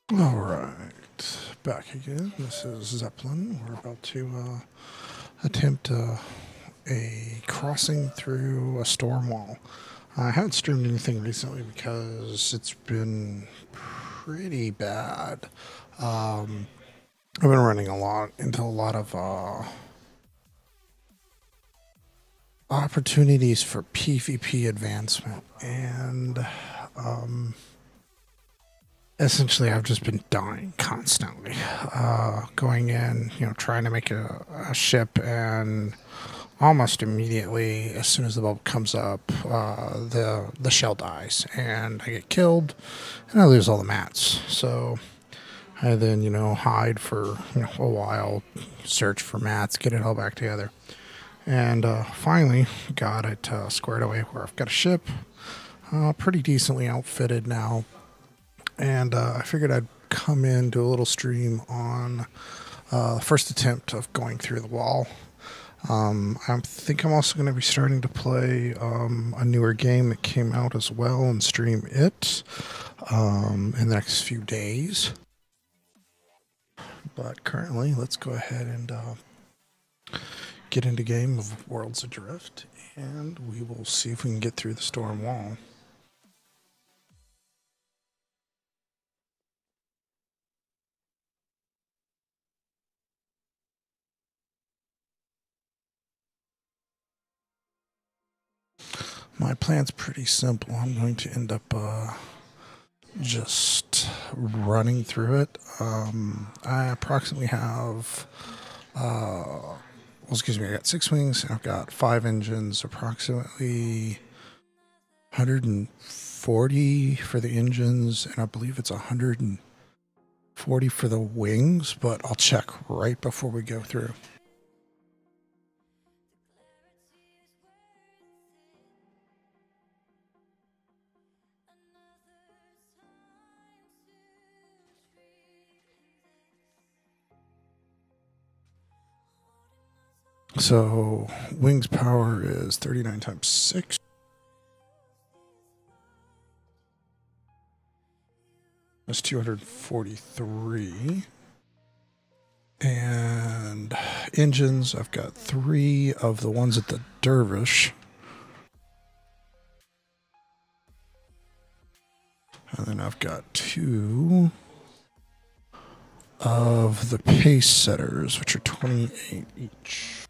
Alright, back again. This is Zeplin. We're about to attempt a crossing through a Stormwall. I haven't streamed anything recently because it's been pretty bad. I've been running into a lot of opportunities for PvP advancement, and essentially I've just been dying constantly, going in, trying to make a ship, and almost immediately, as soon as the bubble comes up, the shell dies, and I get killed, and I lose all the mats. So I then, hide for a while, search for mats, get it all back together, and finally got it squared away where I've got a ship, pretty decently outfitted now. And I figured I'd come in, do a little stream on the first attempt of going through the wall. I think I'm also going to be starting to play a newer game that came out as well and stream it in the next few days. But currently, let's go ahead and get into game of Worlds Adrift, and we will see if we can get through the storm wall. My plan's pretty simple. I'm going to end up just running through it. I approximately have, well, excuse me, I got 6 wings, and I've got 5 engines, approximately 140 for the engines, and I believe it's 140 for the wings, but I'll check right before we go through. So wings power is 39 times 6. That's 243. And engines, I've got 3 of the ones at the Dervish. And then I've got 2 of the pace setters, which are 28 each.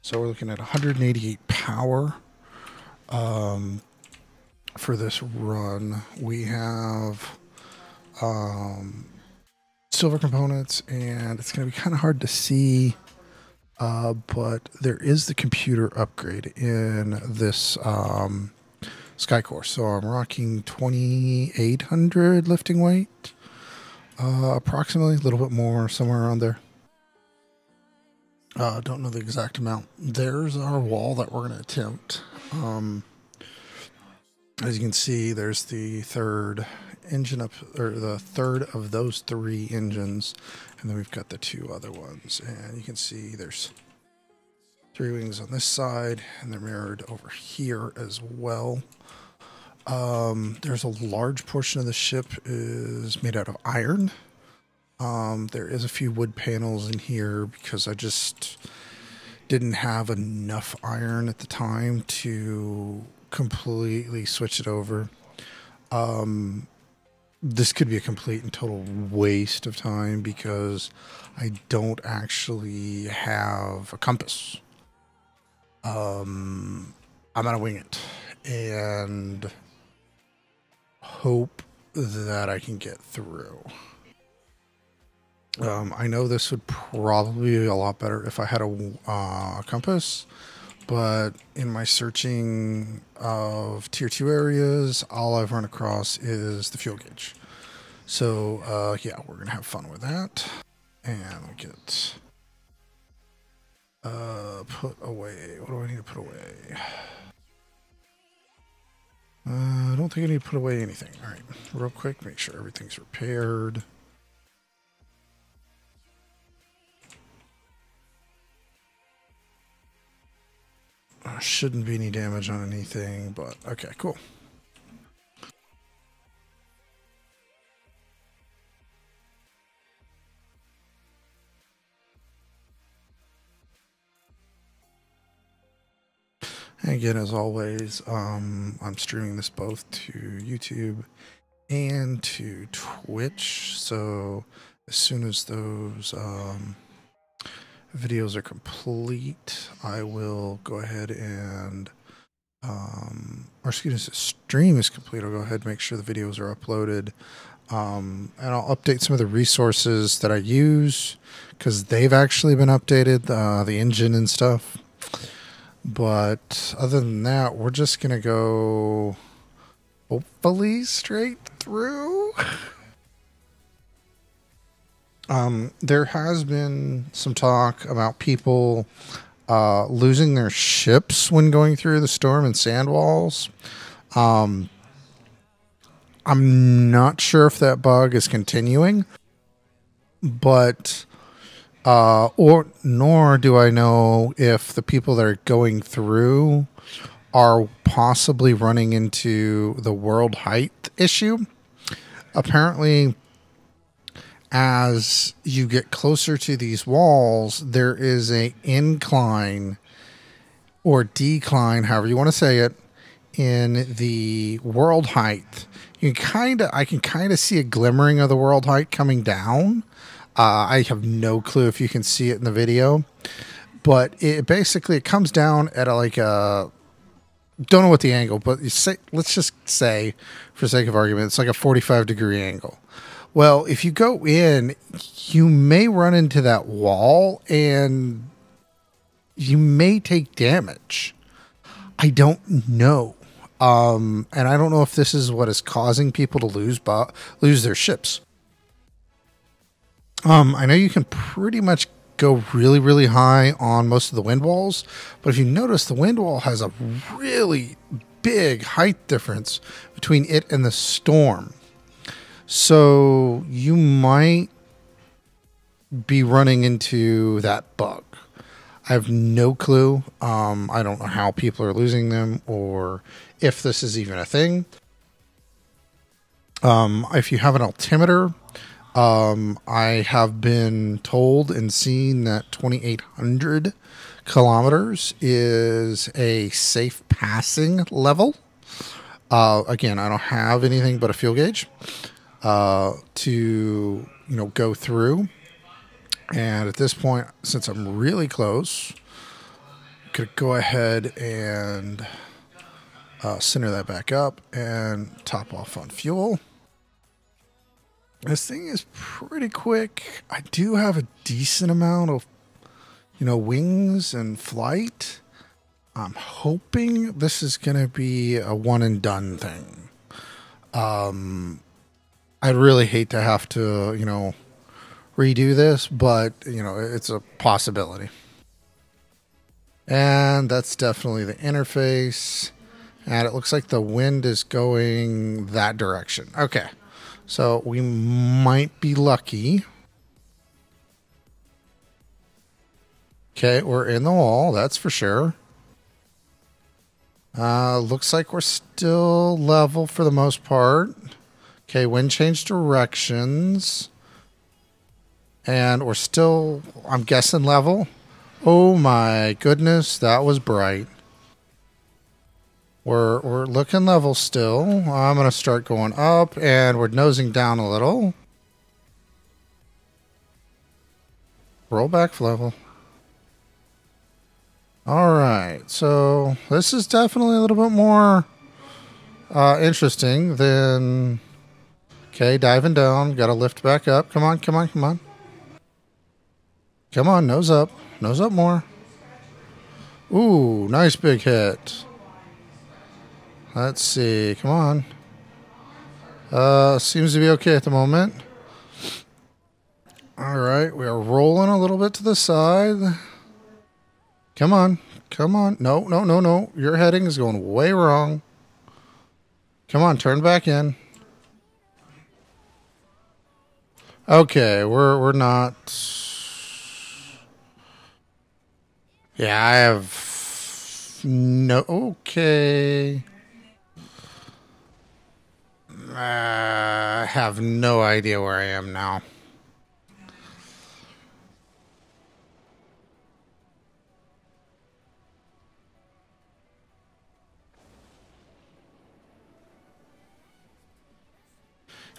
So we're looking at 188 power for this run. We have silver components, and it's going to be kind of hard to see, but there is the computer upgrade in this Skycore. So I'm rocking 2,800 lifting weight, approximately, a little bit more, somewhere around there. Don't know the exact amount. There's our wall that we're going to attempt. As you can see, there's the third engine up, or the third of those 3 engines, and then we've got the 2 other ones. And you can see there's 3 wings on this side, and they're mirrored over here as well. There's a large portion of the ship is made out of iron. There is a few wood panels in here because I just didn't have enough iron at the time to completely switch it over. This could be a complete and total waste of time because I don't actually have a compass. I'm gonna wing it and hope that I can get through. I know this would probably be a lot better if I had a compass, but in my searching of tier 2 areas, all I've run across is the fuel gauge. So yeah, we're gonna have fun with that. And we get put away. What do I need to put away? I don't think I need to put away anything. All right, real quick, make sure everything's repaired. Shouldn't be any damage on anything, but okay, cool. And again, as always, I'm streaming this both to YouTube and to Twitch. So as soon as those videos are complete, I will go ahead and, or excuse me, the stream is complete, I'll go ahead and make sure the videos are uploaded. And I'll update some of the resources that I use because they've actually been updated, the engine and stuff. But other than that, we're just going to go hopefully straight through. There has been some talk about people losing their ships when going through the storm and sandwalls. I'm not sure if that bug is continuing, but nor do I know if the people that are going through are possibly running into the world height issue. Apparently, as you get closer to these walls, there is a incline or decline, however you want to say it, in the world height. I can kind of see a glimmering of the world height coming down. I have no clue if you can see it in the video, but it basically, it comes down at don't know what the angle, but let's just say, for sake of argument, it's like a 45-degree angle. Well, if you go in, you may run into that wall and you may take damage. I don't know. And I don't know if this is what is causing people to lose their ships. I know you can pretty much go really, really high on most of the wind walls, but if you notice, the wind wall has a really big height difference between it and the storm. So you might be running into that bug. I have no clue. I don't know how people are losing them or if this is even a thing. If you have an altimeter, I have been told and seen that 2,800 kilometers is a safe passing level. Again, I don't have anything but a fuel gauge to go through. And at this point, since I'm really close, I could go ahead and center that back up and top off on fuel. This thing is pretty quick. I do have a decent amount of, wings and flight. I'm hoping this is going to be a one and done thing. I'd really hate to have to, redo this, but, it's a possibility. And that's definitely the interface. And it looks like the wind is going that direction. Okay. So we might be lucky. Okay, we're in the wall, that's for sure. Looks like we're still level for the most part. Okay, wind change directions. And we're still, I'm guessing, level. Oh my goodness, that was bright. We're looking level still. I'm going to start going up, and we're nosing down a little. Roll back for level. All right, so this is definitely a little bit more interesting than... Okay, diving down. Got to lift back up. Come on, come on, come on. Come on, nose up. Nose up more. Ooh, nice big hit. Let's see. Come on. Seems to be okay at the moment. All right, we are rolling a little bit to the side. Come on. Come on. No, no, no, no. Your heading is going way wrong. Come on, turn back in. Okay, we're not... Yeah, I have no... Okay. I have no idea where I am now.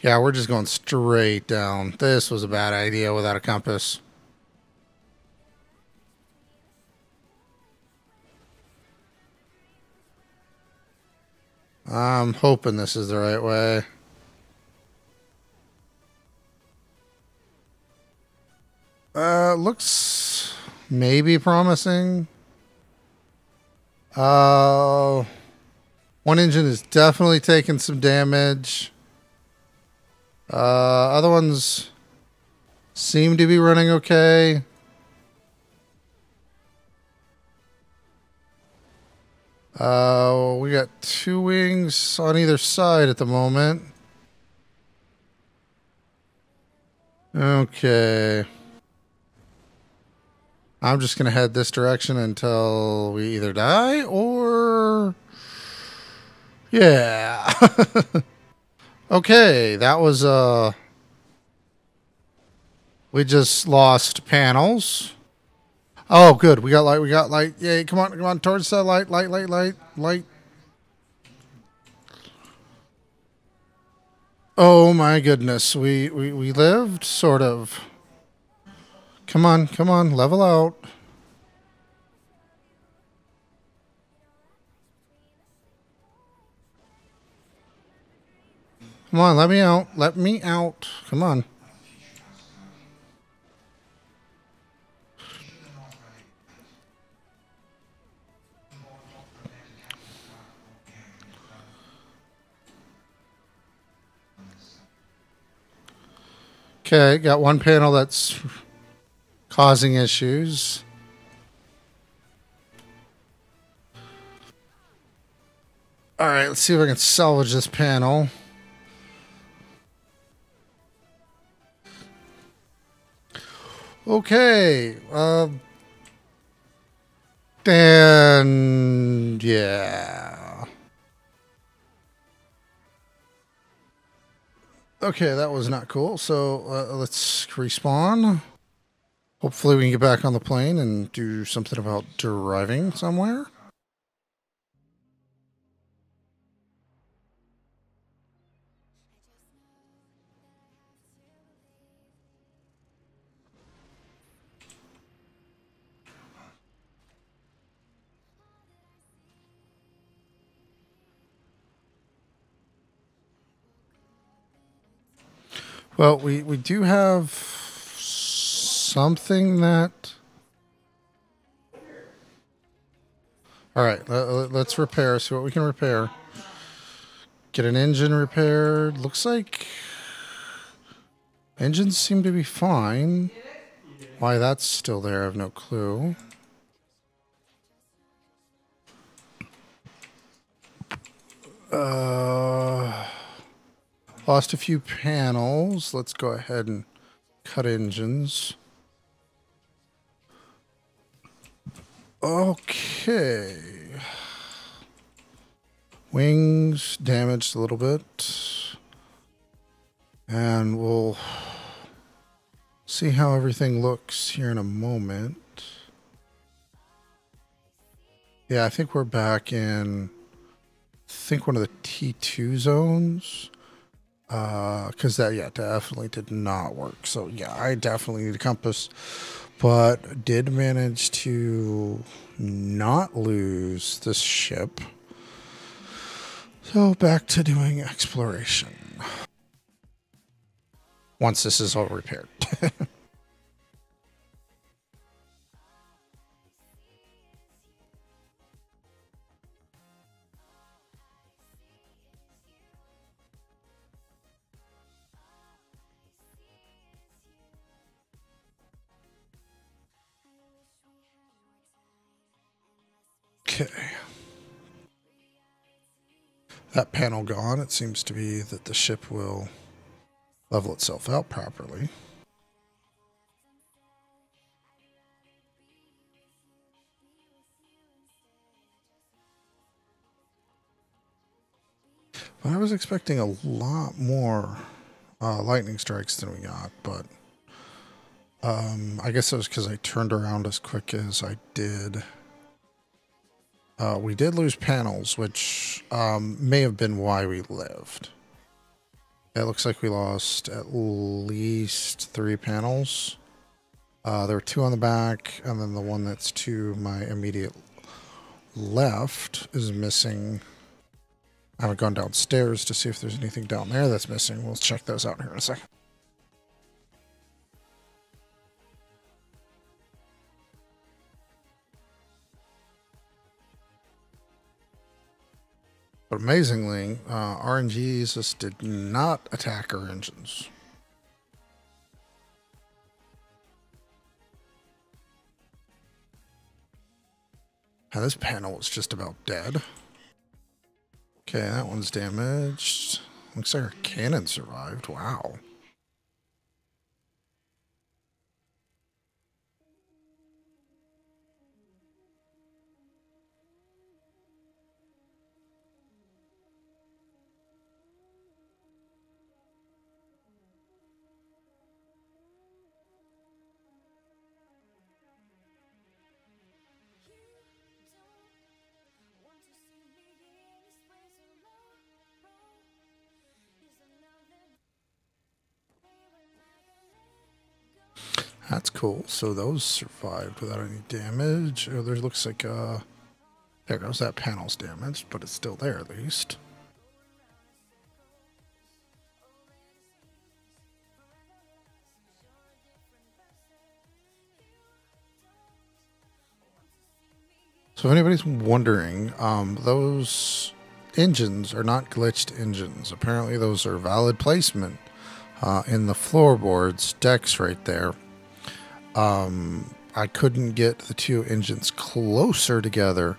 Yeah, we're just going straight down. This was a bad idea without a compass. I'm hoping this is the right way. Looks maybe promising. One engine is definitely taking some damage. Other ones seem to be running okay. We got 2 wings on either side at the moment. Okay. I'm just going to head this direction until we either die or... Yeah. Okay, that was, we just lost panels. Oh, good. We got light. We got light. Yay. Come on. Come on. Towards the light. Light, light, light, light. Oh, my goodness. We lived, sort of. Come on. Come on. Level out. Come on, let me out. Let me out. Come on. Okay, got one panel that's causing issues. All right, let's see if I can salvage this panel. Okay. And yeah. Okay, that was not cool. So let's respawn. Hopefully we can get back on the plane and do something about driving somewhere. Well, we do have something that... All right, let's repair, see what we can repair. Get an engine repaired. Looks like engines seem to be fine. Why that's still there, I have no clue. Lost a few panels. Let's go ahead and cut engines. Okay. Wings damaged a little bit. And we'll see how everything looks here in a moment. Yeah, I think we're back in, I think one of the T2 zones. Because that, yeah, definitely did not work. So, yeah, I definitely need a compass. But did manage to not lose this ship. So, back to doing exploration. Once this is all repaired. Okay. That panel gone, it seems to be that the ship will level itself out properly. But I was expecting a lot more lightning strikes than we got, but I guess it was because I turned around as quick as I did. We did lose panels, which may have been why we lived. It looks like we lost at least 3 panels. There were 2 on the back, and then the one that's to my immediate left is missing. I haven't gone downstairs to see if there's anything down there that's missing. We'll check those out here in a second. But amazingly, RNGs just did not attack our engines. Now this panel was just about dead. Okay, that one's damaged. Looks like our cannon survived. Wow. That's cool. So those survived without any damage. Oh, there looks like, there goes that panel's damaged, but it's still there at least. So if anybody's wondering, those engines are not glitched engines. Apparently those are valid placement in the floorboards decks right there. I couldn't get the two engines closer together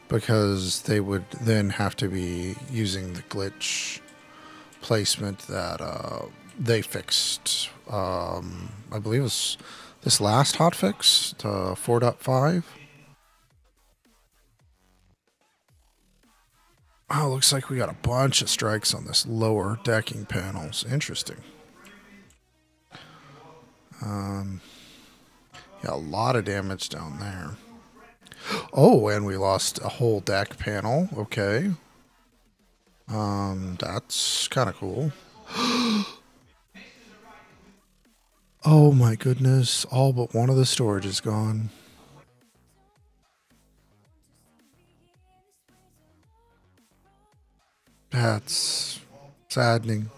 because they would then have to be using the glitch placement that they fixed. I believe it was this last hotfix, 4.5. Oh, looks like we got a bunch of strikes on this lower decking panels. Interesting. Yeah, a lot of damage down there. Oh, and we lost a whole deck panel. Okay. That's kind of cool. Oh my goodness, all but one of the storage is gone. That's saddening.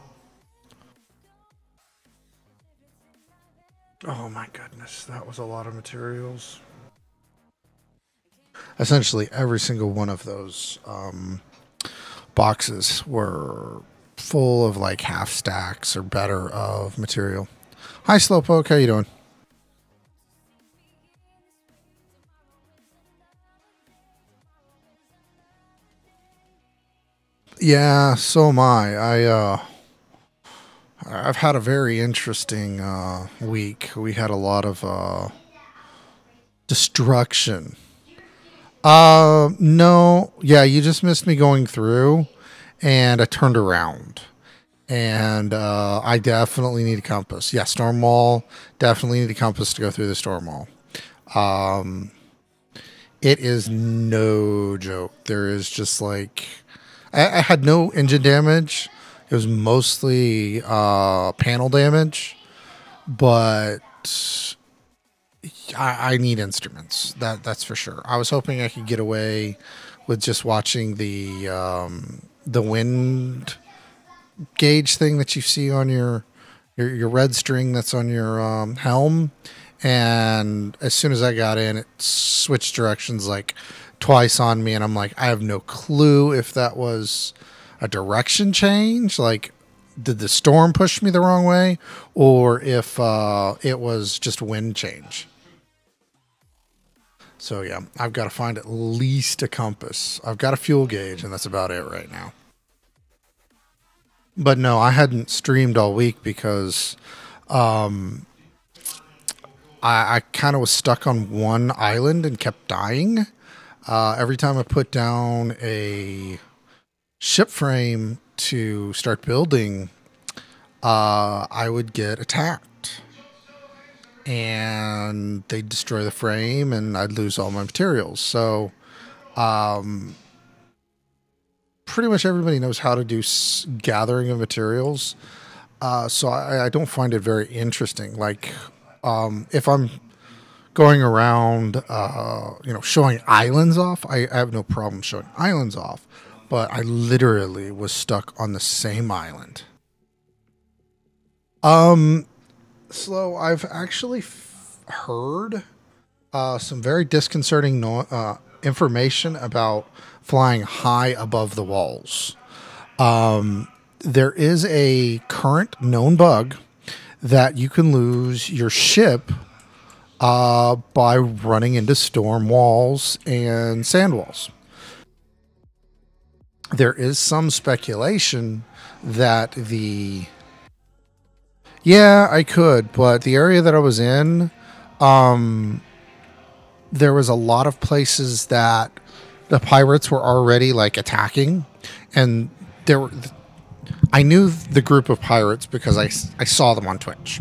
Oh my goodness, that was a lot of materials. Essentially, every single one of those boxes were full of like half stacks or better of material. Hi, Slowpoke. How you doing? Yeah, so am I. I've had a very interesting week. We had a lot of destruction. No, yeah, you just missed me going through, and I turned around, and I definitely need a compass. Yeah, Stormwall. Definitely need a compass to go through the Stormwall. It is no joke. There is just like I had no engine damage. It was mostly panel damage, but I need instruments. That's for sure. I was hoping I could get away with just watching the wind gauge thing that you see on your red string that's on your helm. And as soon as I got in, it switched directions like twice on me, and I'm like, I have no clue if that was a direction change, like did the storm push me the wrong way, or if it was just wind change. So yeah, I've got to find at least a compass. I've got a fuel gauge, and that's about it right now. But no, I hadn't streamed all week because I kind of was stuck on one island and kept dying. Every time I put down a ship frame to start building, I would get attacked. And they'd destroy the frame, and I'd lose all my materials. So, pretty much everybody knows how to do gathering of materials. So I don't find it very interesting. Like, if I'm going around, showing islands off, I have no problem showing islands off. But I literally was stuck on the same island. Slow, I've actually heard some very disconcerting information about flying high above the walls. There is a current known bug that you can lose your ship by running into storm walls and sand walls. There is some speculation that yeah, I could, but the area that I was in, there was a lot of places that the pirates were already like attacking, and there were. I knew the group of pirates because I saw them on Twitch.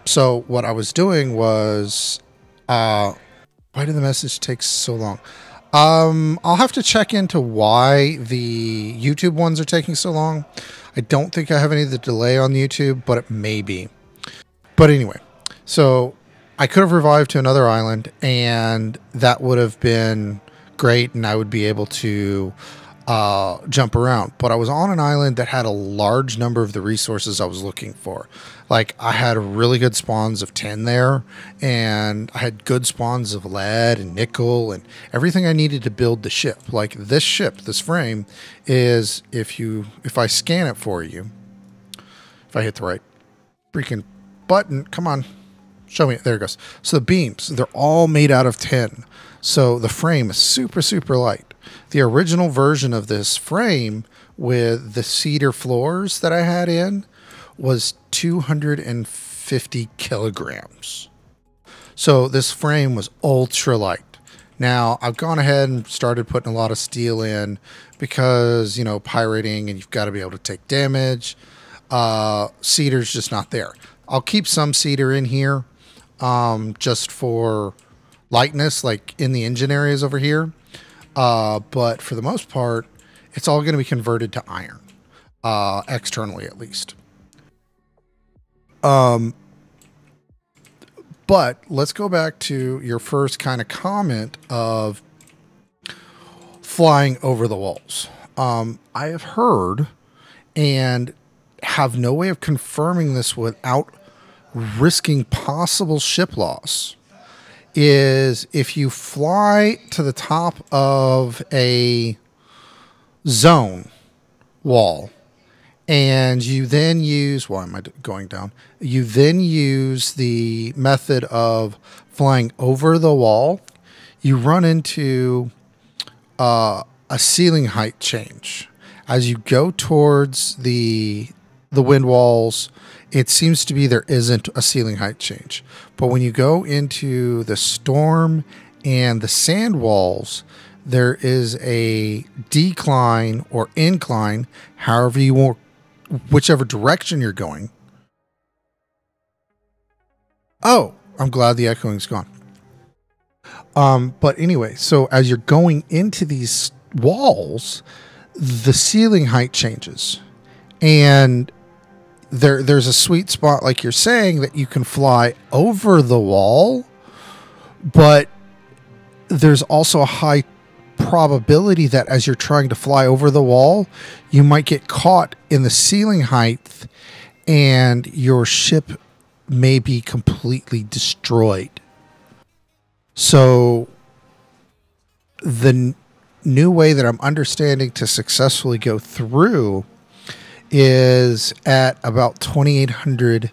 So what I was doing was, why did the message take so long? I'll have to check into why the YouTube ones are taking so long. I don't think I have any of the delay on YouTube, but it may be. But anyway, so I could have revived to another island, and that would have been great, and I would be able to jump around. But I was on an island that had a large number of the resources I was looking for. Like, I had really good spawns of tin there, and I had good spawns of lead and nickel and everything I needed to build the ship. Like, this ship, this frame, is, if I scan it for you, if I hit the right freaking button, come on, show me. There it goes. So the beams, they're all made out of tin. So the frame is super, super light. The original version of this frame with the cedar floors that I had in was 250 kilograms. So this frame was ultra light. Now, I've gone ahead and started putting a lot of steel in because, you know, pirating and you've got to be able to take damage. Cedar's just not there. I'll keep some cedar in here just for lightness, like in the engine areas over here. But for the most part, it's all going to be converted to iron, externally at least. But let's go back to your first kind of comment of flying over the walls. I have heard and have no way of confirming this without risking possible ship loss, is if you fly to the top of a zone wall and you then use, why am I going down? You then use the method of flying over the wall, you run into a ceiling height change. As you go towards the wind walls, it seems to be there isn't a ceiling height change. But when you go into the storm and the sand walls, there is a decline or incline, however you want, whichever direction you're going. Oh, I'm glad the echoing's gone. But anyway, so as you're going into these walls, the ceiling height changes. And there's a sweet spot, like you're saying, that you can fly over the wall, but there's also a high probability that as you're trying to fly over the wall, you might get caught in the ceiling height and your ship may be completely destroyed. So the new way that I'm understanding to successfully go through is at about 2,800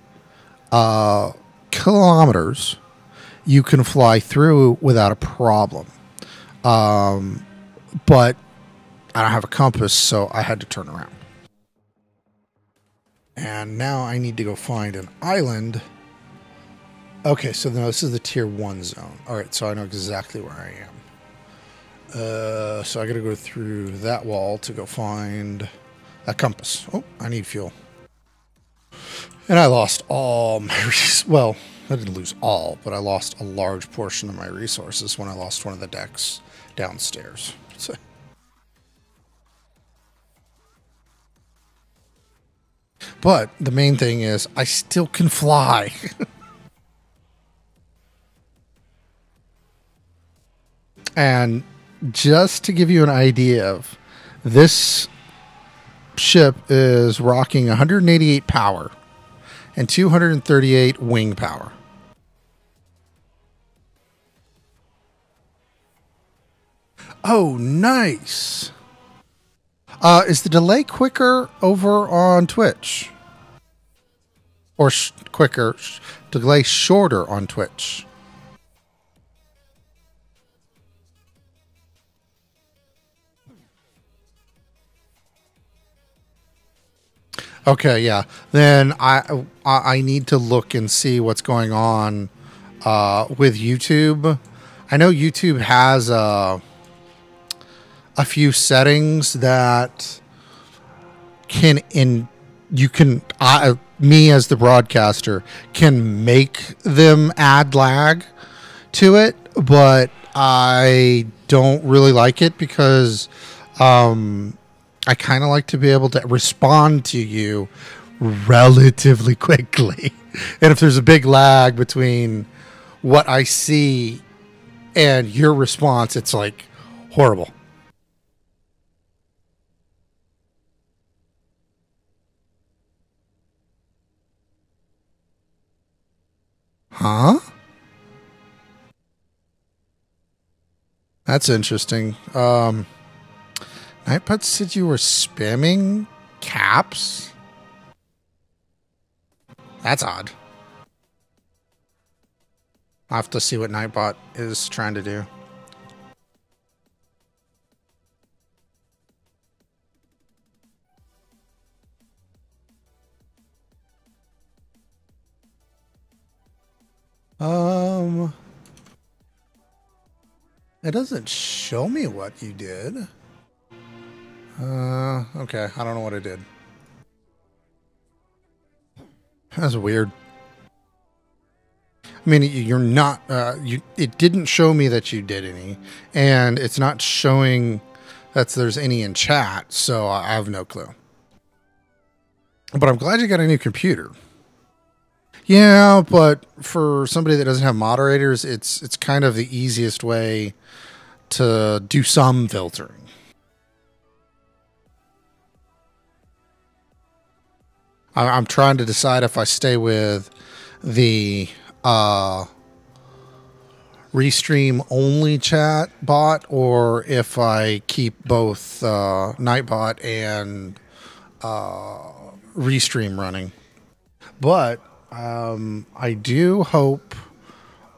kilometers, you can fly through without a problem. But I don't have a compass, so I had to turn around. And now I need to go find an island. Okay, so now this is the tier 1 zone. All right, so I know exactly where I am. So I got to go through that wall to go find a compass. Oh, I need fuel. And I lost all my well, I didn't lose all, but I lost a large portion of my resources when I lost one of the decks downstairs. So. But the main thing is I still can fly. And just to give you an idea of this ship is rocking 188 power and 238 wing power. Oh, nice. Is the delay quicker over on Twitch? Or quicker, delay shorter on Twitch? Okay, yeah. Then I need to look and see what's going on with YouTube. I know YouTube has a few settings that me as the broadcaster can make them add lag to it, but I don't really like it because I kind of like to be able to respond to you relatively quickly. And if there's a big lag between what I see and your response, it's like horrible. Huh? That's interesting. Nightbot said you were spamming caps? That's odd. I'll have to see what Nightbot is trying to do. It doesn't show me what you did. Okay. I don't know what I did. That's weird. I mean, you're not, it didn't show me that you did any, and it's not showing that there's any in chat, so I have no clue. But I'm glad you got a new computer. Yeah, but for somebody that doesn't have moderators, it's kind of the easiest way to do some filtering. I'm trying to decide if I stay with the restream only chat bot or if I keep both Nightbot and restream running. But I do hope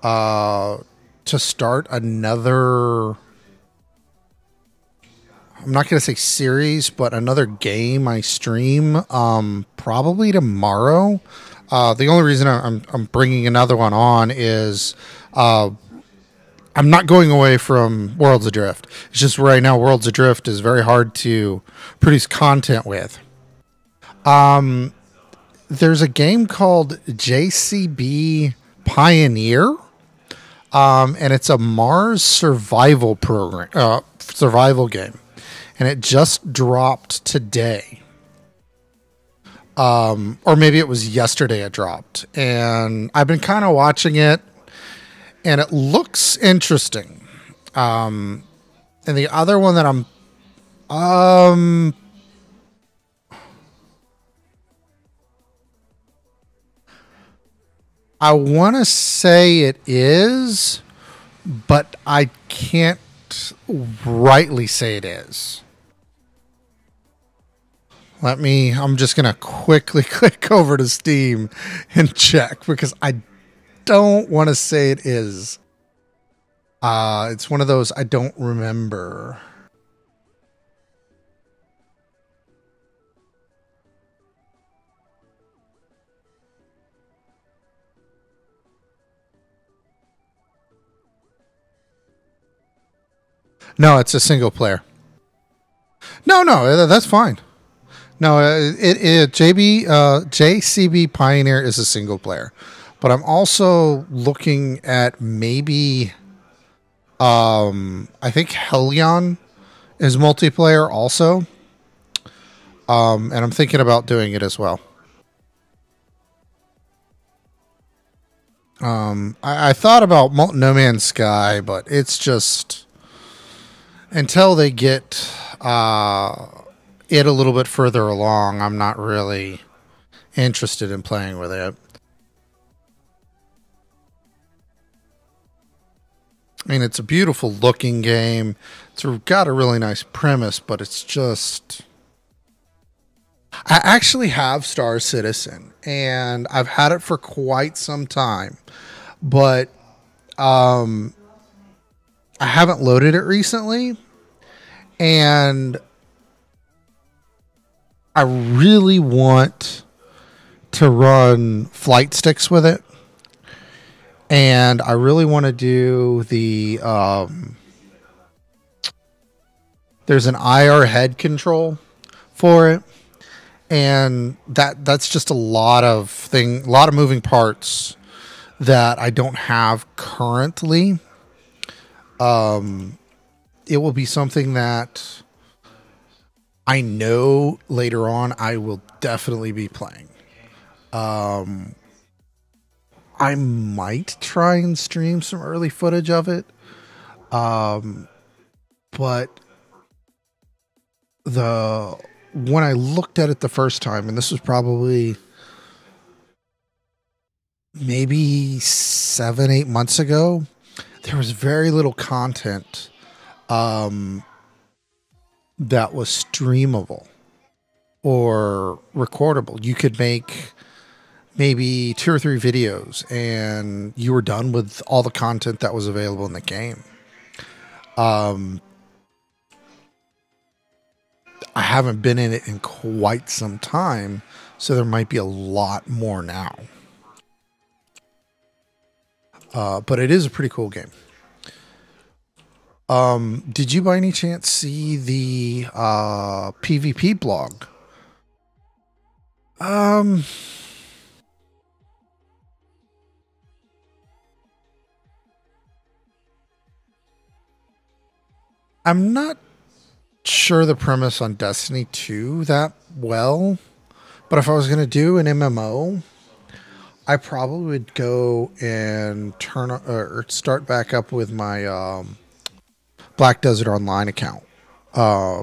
to start another, I'm not going to say series, but another game I stream probably tomorrow. The only reason I'm bringing another one on is I'm not going away from Worlds Adrift. It's just right now Worlds Adrift is very hard to produce content with. There's a game called JCB Pioneer, and it's a Mars survival program, survival game, and it just dropped today. Or maybe it was yesterday it dropped, and I've been kind of watching it, and it looks interesting. And the other one that I want to say it is, but I can't rightly say it is. I'm just going to quickly click over to Steam and check because I don't want to say it is. It's one of those I don't remember. No, it's a single player. No, that's fine. No, JCB Pioneer is a single player, but I'm also looking at maybe, I think Hellion is multiplayer also, and I'm thinking about doing it as well. I thought about No Man's Sky, but it's just until they get it a little bit further along, I'm not really interested in playing with it. I mean, it's a beautiful looking game. It's got a really nice premise, but it's just... I actually have Star Citizen, and I've had it for quite some time, but I haven't loaded it recently, and I really want to run flight sticks with it. And I really want to do the, there's an IR head control for it. And that's just a lot of moving parts that I don't have currently. It will be something that I know later on I will definitely be playing. I might try and stream some early footage of it. But when I looked at it the first time, and this was probably maybe 7, 8 months ago, there was very little content that was streamable or recordable. You could make maybe 2 or 3 videos and you were done with all the content that was available in the game. I haven't been in it in quite some time, so there might be a lot more now. But it is a pretty cool game. Did you by any chance see the PvP blog? I'm not sure the premise on Destiny 2 that well, but if I was going to do an MMO, I probably would go and turn or start back up with my Black Desert Online account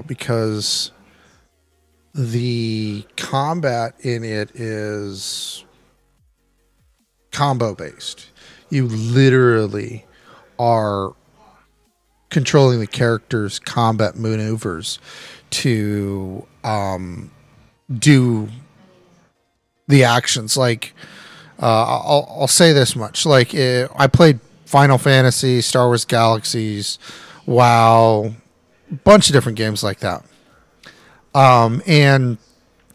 because the combat in it is combo based. You literally are controlling the character's combat maneuvers to do the actions. Like I'll say this much: like I played Final Fantasy, Star Wars Galaxies, WoW, a bunch of different games like that, and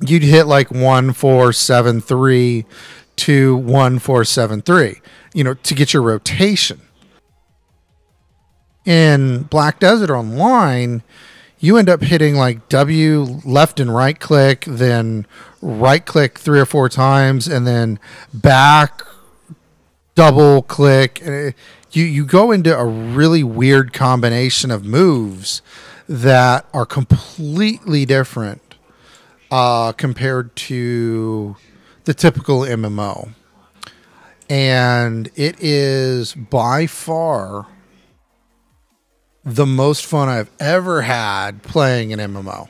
you'd hit like 1-4-7-3 to 1-4-7-3, to get your rotation. In Black Desert Online, you end up hitting like W left and right click, then right click 3 or 4 times, and then back double click. You go into a really weird combination of moves that are completely different compared to the typical MMO. And it is by far the most fun I've ever had playing an MMO.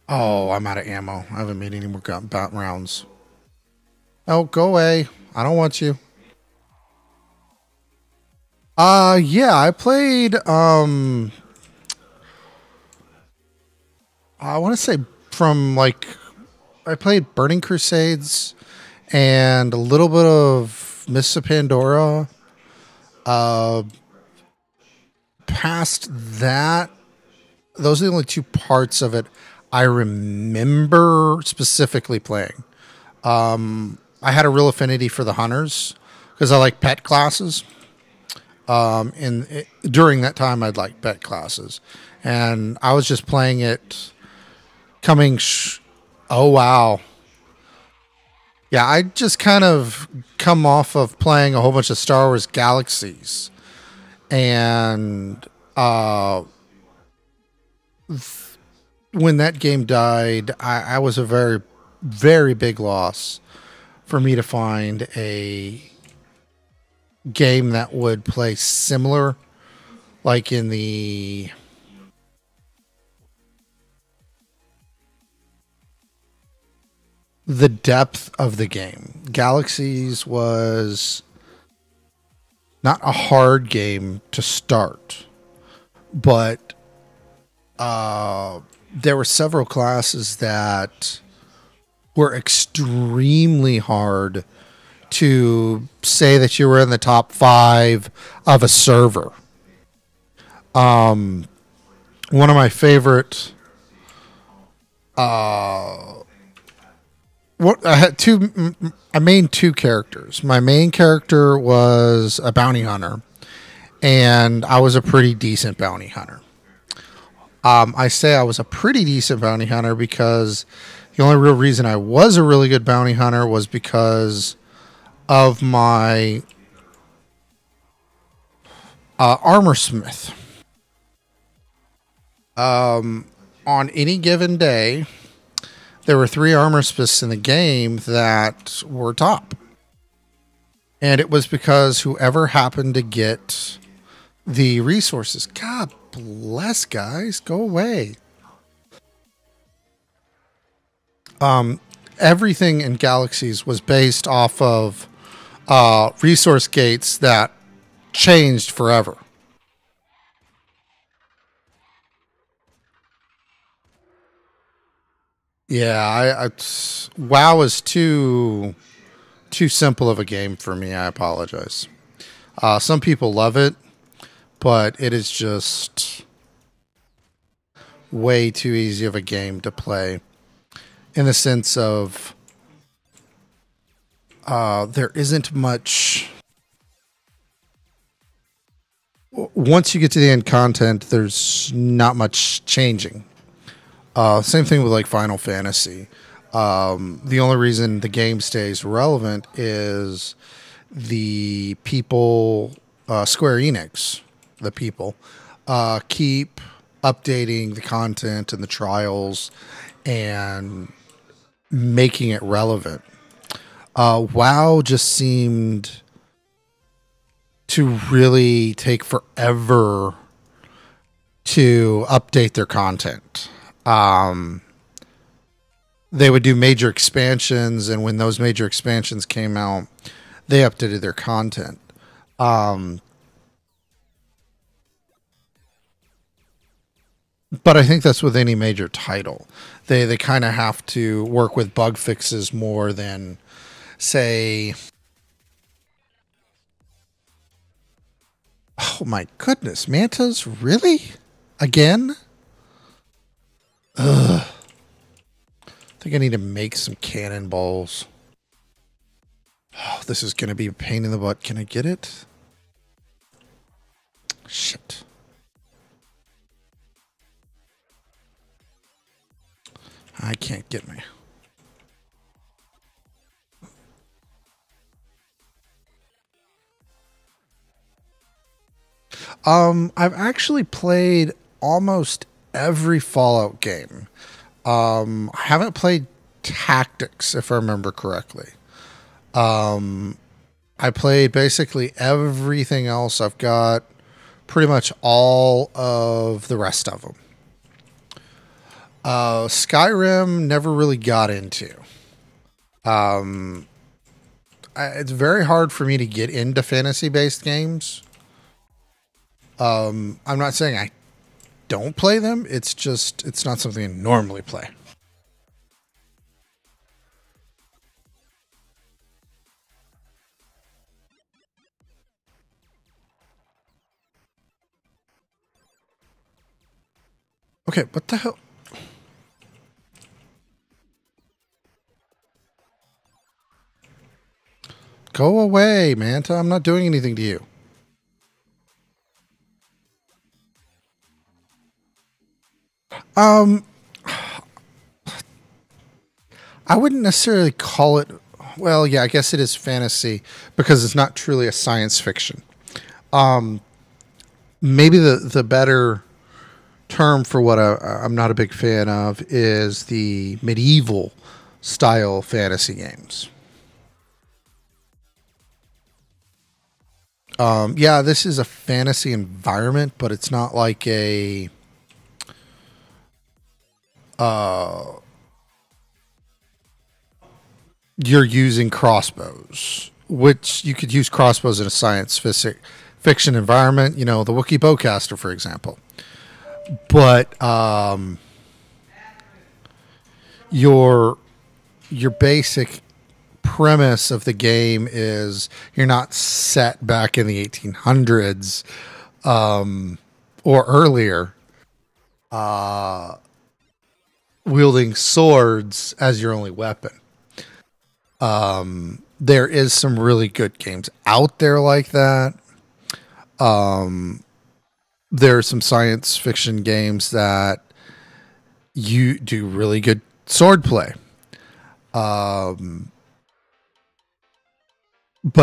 Oh, I'm out of ammo. I haven't made any more rounds. Oh, go away. I don't want you. Yeah, I played, I want to say I played Burning Crusades and a little bit of Mists of Pandora. Past that, those are the only 2 parts of it I remember specifically playing. I had a real affinity for the hunters because I like pet classes. During that time, I'd like pet classes, and I was just playing it. Oh wow. Yeah, I just kind of come off of playing a whole bunch of Star Wars Galaxies. And when that game died, I was a very, very big loss for me to find a game that would play similar, like in the depth of the game. Galaxies was not a hard game to start, but there were several classes that were extremely hard to say that you were in the top 5 of a server. One of my favorite I made 2 characters. My main character was a bounty hunter, and I was a pretty decent bounty hunter. I say I was a pretty decent bounty hunter because the only real reason I was a really good bounty hunter was because of my armor smith. On any given day, there were 3 armor smiths in the game that were top. And it was because whoever happened to get the resources. God bless, guys. Go away. everything in Galaxies was based off of resource gates that changed forever. Yeah, WoW is too simple of a game for me. I apologize. Some people love it, but it is just way too easy of a game to play in the sense of there isn't much. Once you get to the end content, there's not much changing. Same thing with like Final Fantasy. The only reason the game stays relevant is the people, Square Enix, the people, keep updating the content and the trials and making it relevant. WoW just seemed to really take forever to update their content. They would do major expansions, and when those major expansions came out, they updated their content. But I think that's with any major title. They kind of have to work with bug fixes more than, say, oh my goodness, mantas, really? Again? Ugh. I think I need to make some cannonballs. Oh, this is going to be a pain in the butt. Can I get it? Shit. I can't get me. I've actually played almost every Fallout game. I haven't played Tactics, if I remember correctly. I played basically everything else. I've got pretty much all of the rest of them. Skyrim never really got into. It's very hard for me to get into fantasy-based games. I'm not saying I don't play them. It's just, it's not something I normally play. Okay, what the hell? Go away, Manta. I'm not doing anything to you. Um, I wouldn't necessarily call it. Well, yeah, I guess it is fantasy because it's not truly a science fiction. Maybe the better term for what I'm not a big fan of is the medieval style fantasy games. Yeah, this is a fantasy environment, but it's not like a you're using crossbows, which you could use crossbows in a fiction environment. You know, the Wookiee bowcaster, for example. But your basic premise of the game is you're not set back in the 1800s or earlier, wielding swords as your only weapon. There is some really good games out there like that. There are some science fiction games that you do really good sword play. But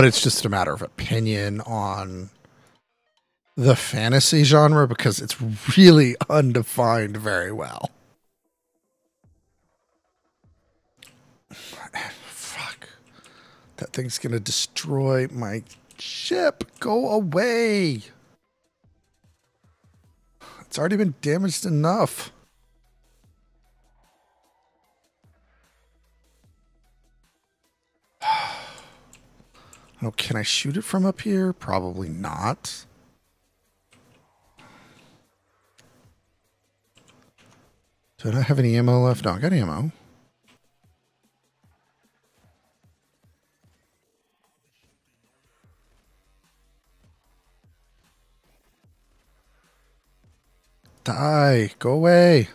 it's just a matter of opinion on the fantasy genre because it's really undefined very well. Fuck. That thing's going to destroy my ship. Go away. It's already been damaged enough. Oh, can I shoot it from up here? Probably not. Do I not have any ammo left? No, I got ammo. Die. Go away.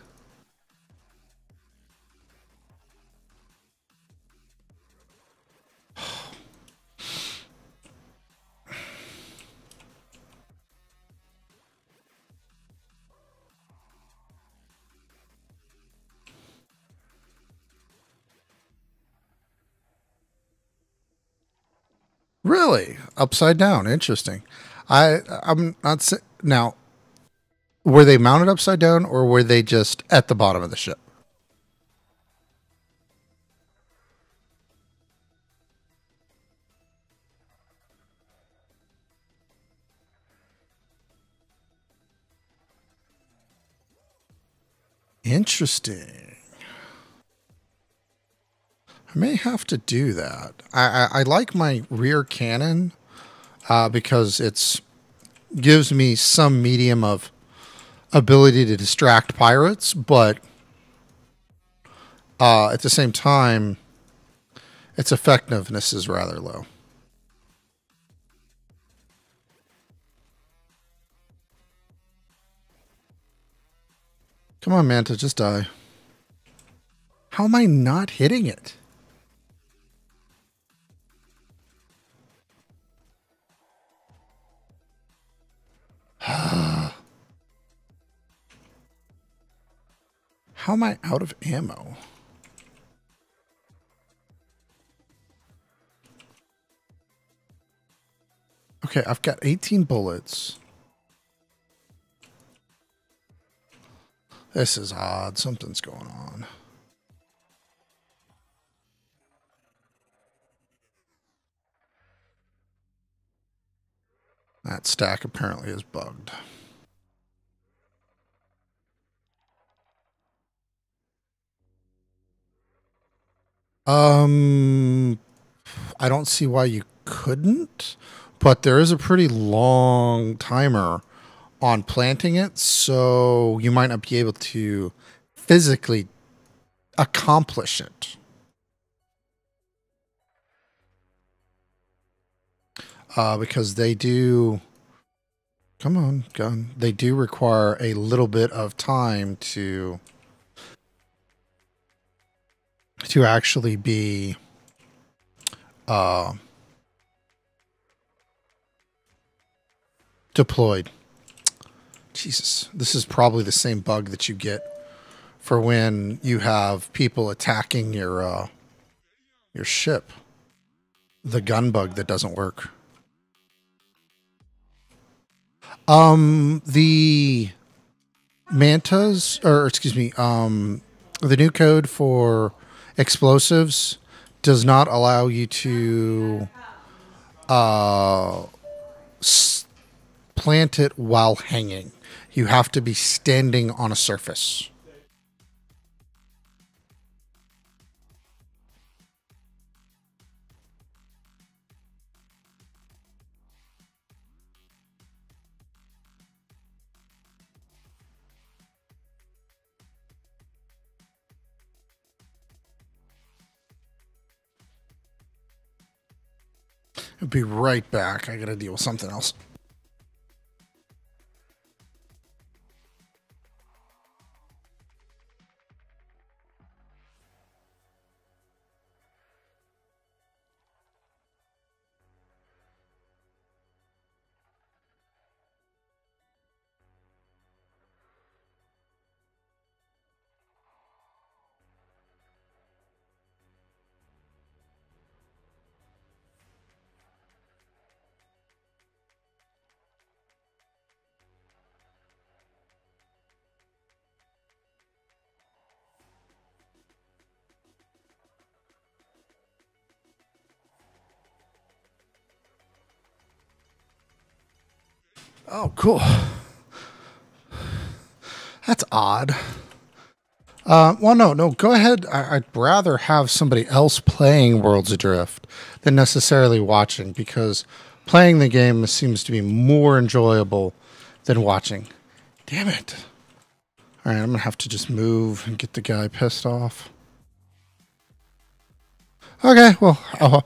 Really? Upside down. Interesting. I'm not now. Were they mounted upside down, or were they just at the bottom of the ship? Interesting. I may have to do that. I like my rear cannon because it's gives me some medium of ability to distract pirates, but at the same time, its effectiveness is rather low. Come on, Manta, just die. How am I not hitting it? How am I out of ammo? Okay, I've got 18 bullets. This is odd. Something's going on. That stack apparently is bugged. I don't see why you couldn't, but there is a pretty long timer on planting it, so you might not be able to physically accomplish it. Because they do, come on, gun. They do require a little bit of time to actually be deployed. Jesus, this is probably the same bug that you get for when you have people attacking your ship. The gun bug that doesn't work. The mantas, or excuse me, the new code for explosives does not allow you to plant it while hanging. You have to be standing on a surface. I'll be right back. I gotta deal with something else. Oh, cool. That's odd. Well, no, go ahead. I'd rather have somebody else playing Worlds Adrift than necessarily watching, because playing the game seems to be more enjoyable than watching. Damn it. All right, I'm going to have to just move and get the guy pissed off. Okay, well, I'll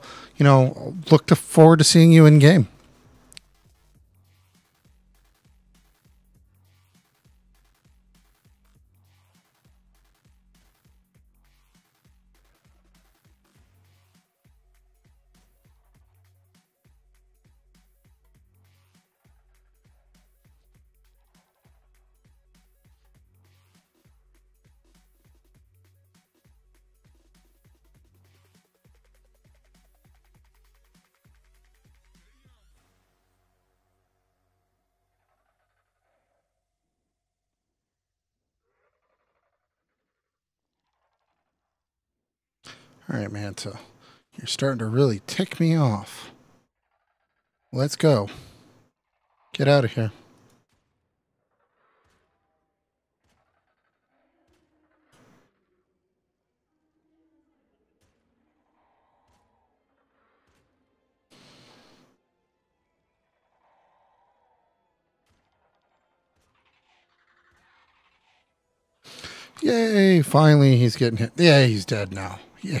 look forward to seeing you in game. All right, Manta. You're starting to really tick me off. Let's go. Get out of here. Yay, finally he's getting hit. Yeah, he's dead now. Yeah.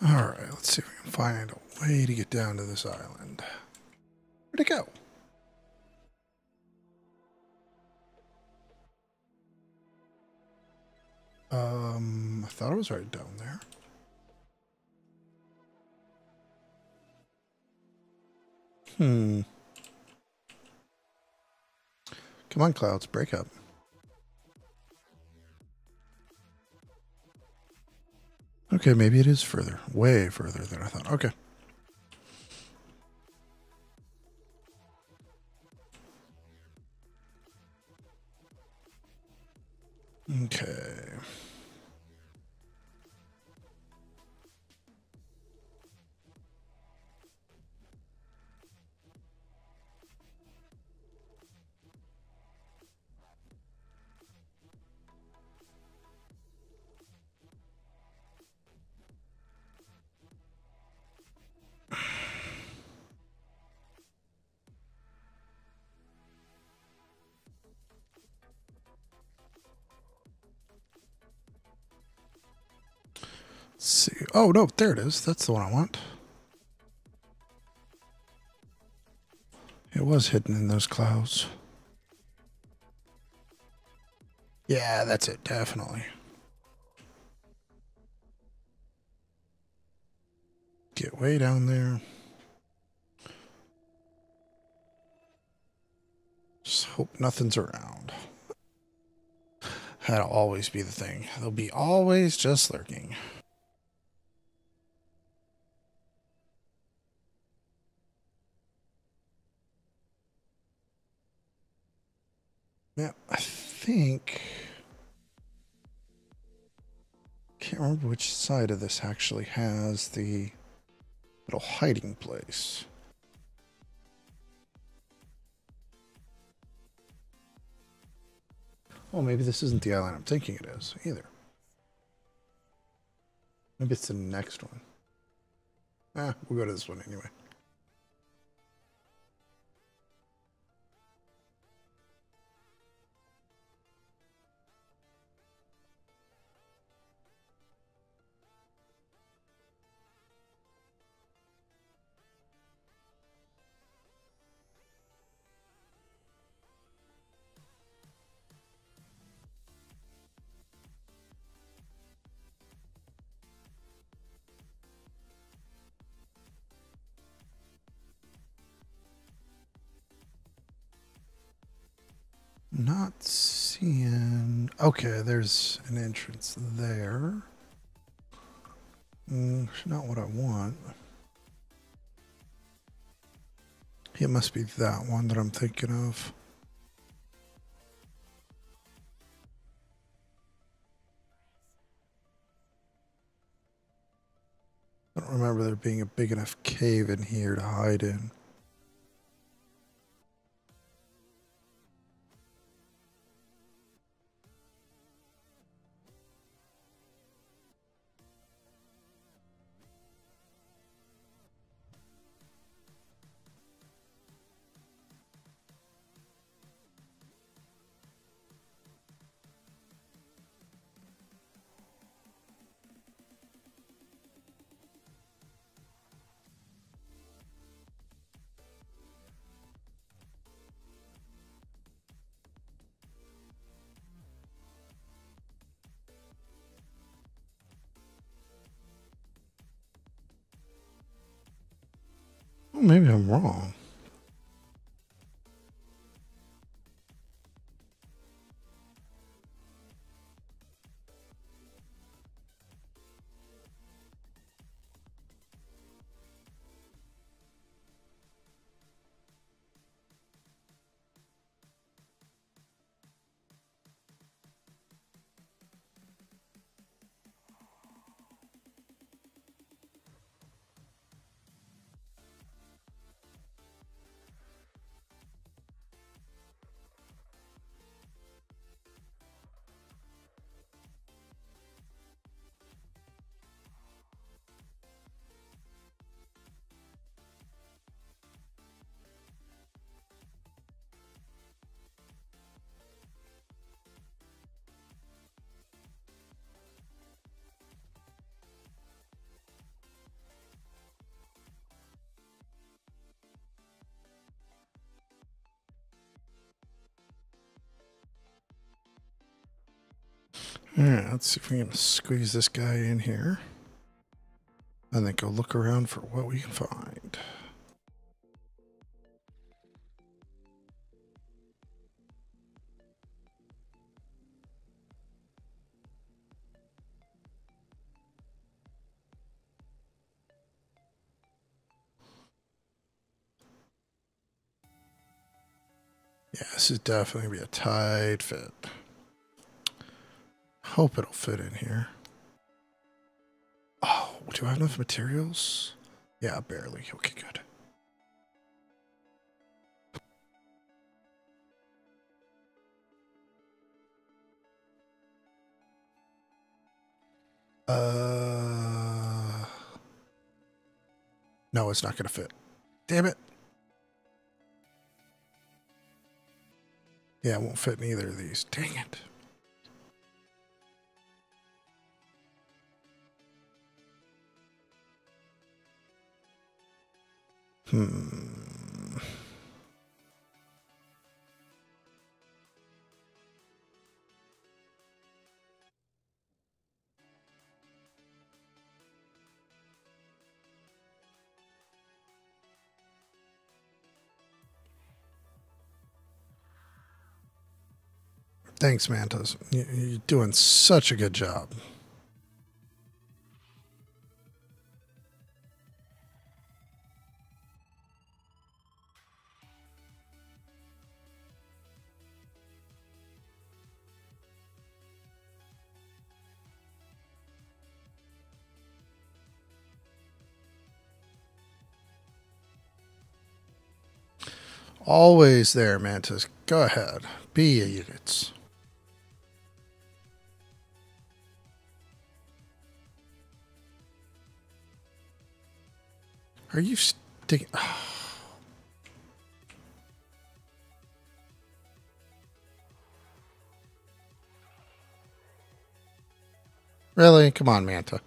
All right, let's see if we can find a way to get down to this island. Where'd it go? I thought it was right down there. Come on, clouds, break up. Okay, maybe it is further. Way further than I thought. Okay. Okay. Let's see. Oh, no, there it is. That's the one I want. It was hidden in those clouds. Yeah, that's it, definitely. Get way down there. Just hope nothing's around. That'll always be the thing. They'll be always just lurking. Yeah, I think... Can't remember which side of this actually has the little hiding place. Oh, maybe this isn't the island I'm thinking it is, either. Maybe it's the next one. We'll go to this one anyway. Not seeing... Okay, there's an entrance there. Not what I want. It must be that one that I'm thinking of. I don't remember there being a big enough cave in here to hide in. Well, maybe I'm wrong. Alright, let's see if we can squeeze this guy in here. And then go look around for what we can find. Yeah, this is definitely going to be a tight fit. Hope it'll fit in here. Oh, do I have enough materials? Yeah, barely. Okay, good. No, it's not going to fit. Damn it. Yeah, it won't fit in either of these. Dang it. Thanks, Mantas. You're doing such a good job. Always there, Mantis. Go ahead. Be idiots. Are you sticking? Really? Come on, Manta.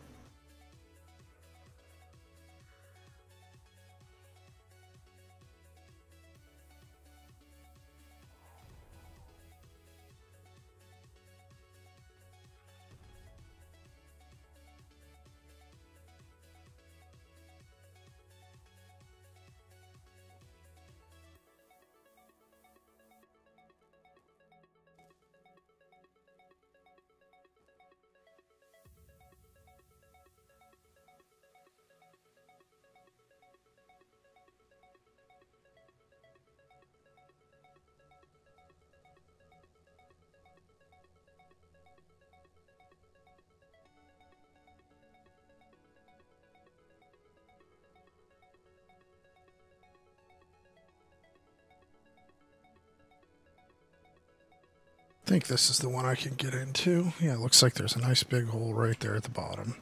I think this is the one I can get into. Yeah, it looks like there's a nice big hole right there at the bottom.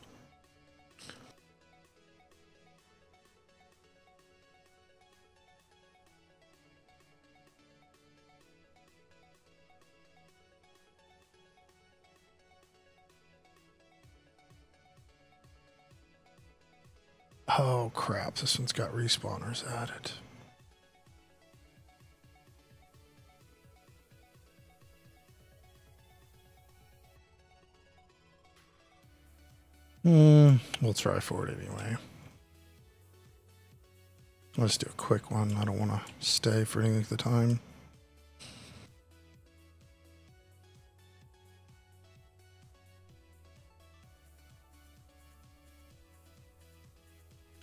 Oh crap, this one's got respawners added. We'll try for it anyway. Let's do a quick one. I don't want to stay for any of the time.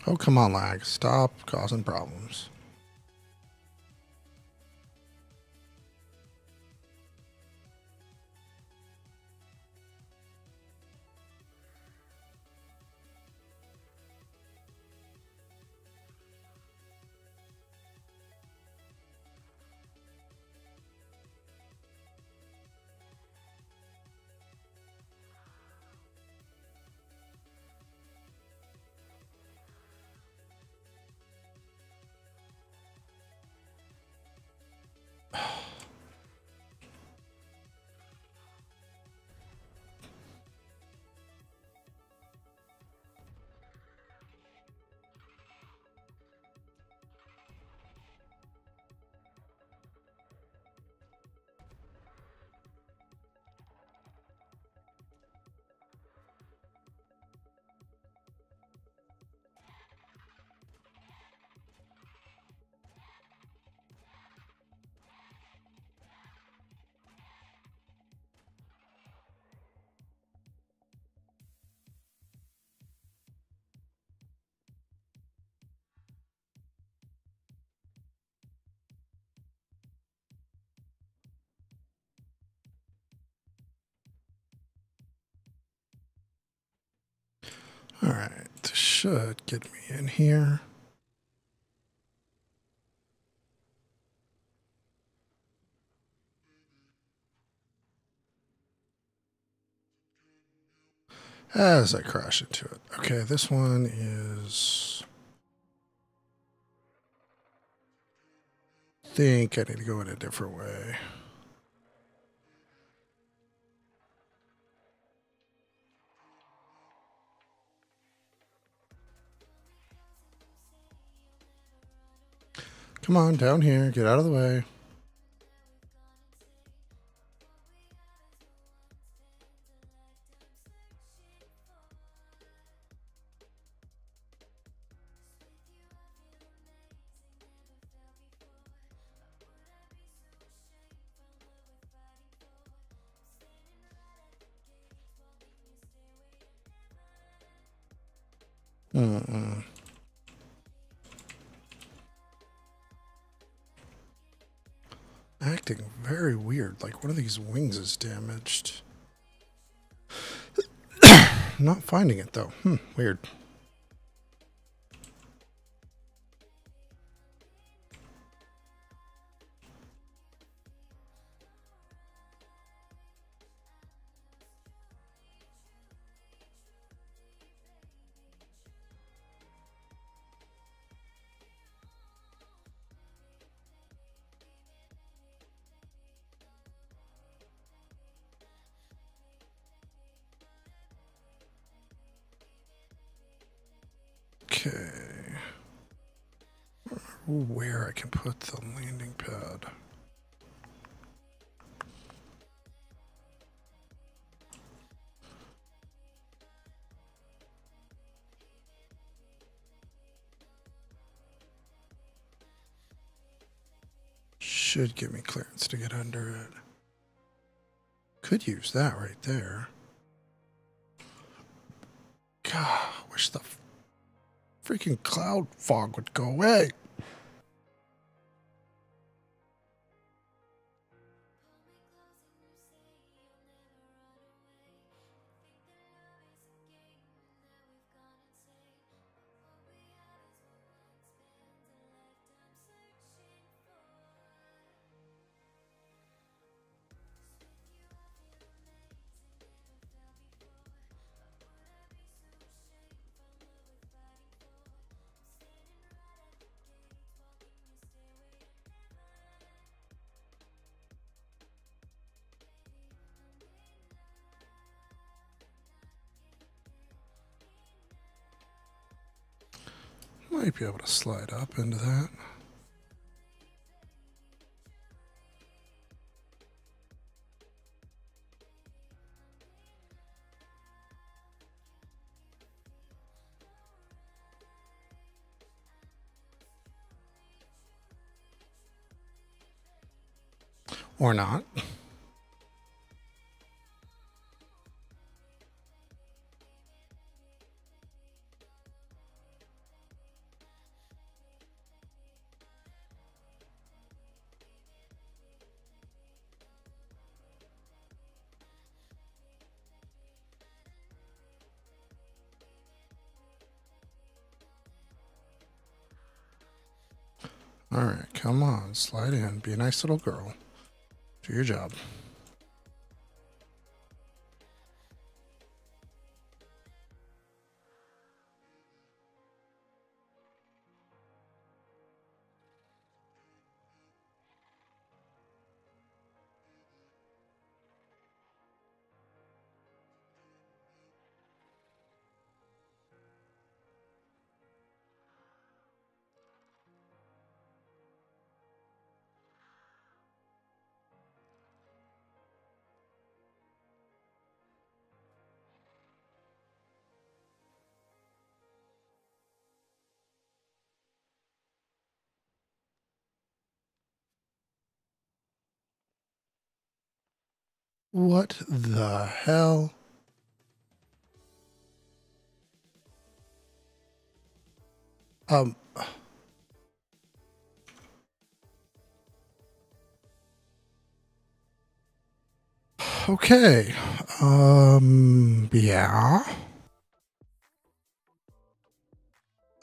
Oh, come on, lag. Stop causing problems. All right, this should get me in here. As I crash into it. Okay, this one is... I think I need to go in a different way. Come on, down here. Get out of the way. Mm-mm. Acting very weird, like one of these wings is damaged. Not finding it though. Weird. Okay. Where I can put the landing pad. Should give me clearance to get under it. Could use that right there. God, wish the freaking cloud fog would go away. Might be able to slide up into that. Or not. Alright, come on, slide in. Be a nice little girl. Do your job. What the hell? Okay. Yeah.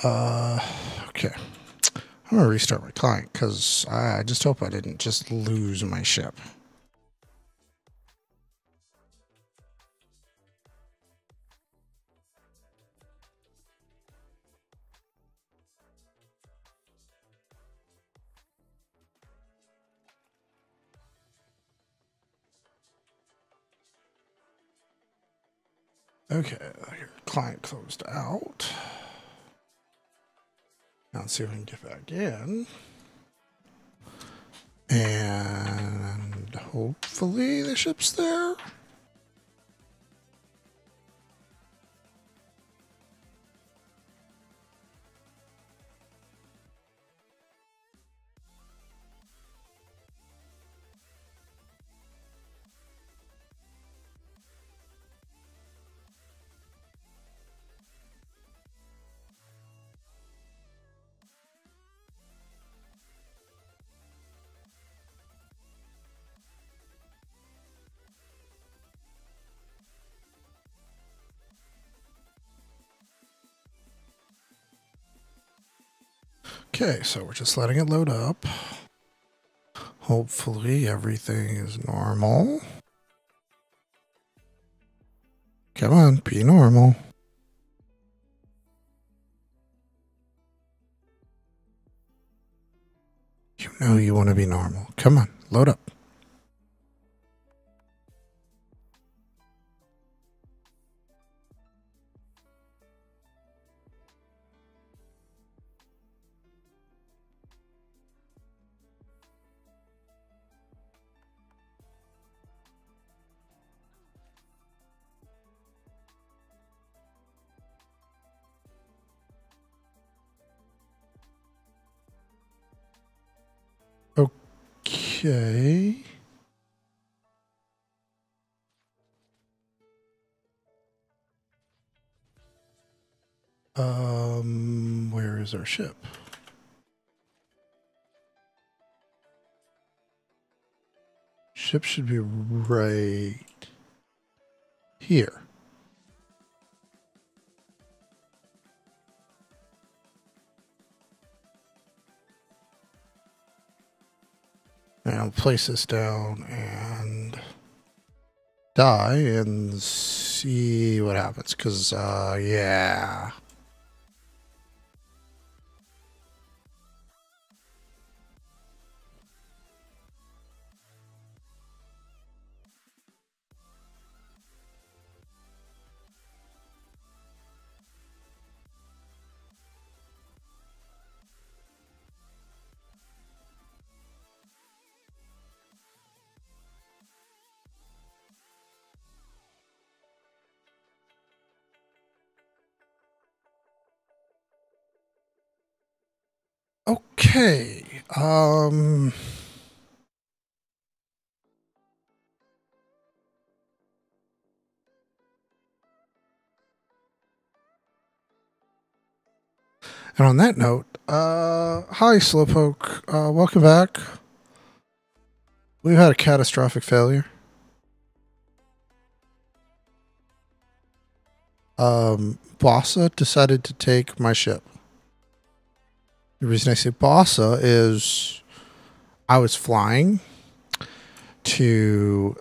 Okay. I'm gonna restart my client because I just hope I didn't just lose my ship. Okay, your client closed out. Now let's see if we can get back in. And hopefully the ship's there. Okay, so we're just letting it load up. Hopefully everything is normal. Come on, be normal. You know you want to be normal. Come on, load up. Okay. Where is our ship? Ship should be right here. And I'll place this down and die and see what happens. Because, yeah. Okay. And on that note, hi Slowpoke. Welcome back. We've had a catastrophic failure. Bossa decided to take my ship. The reason I say Bossa is I was flying to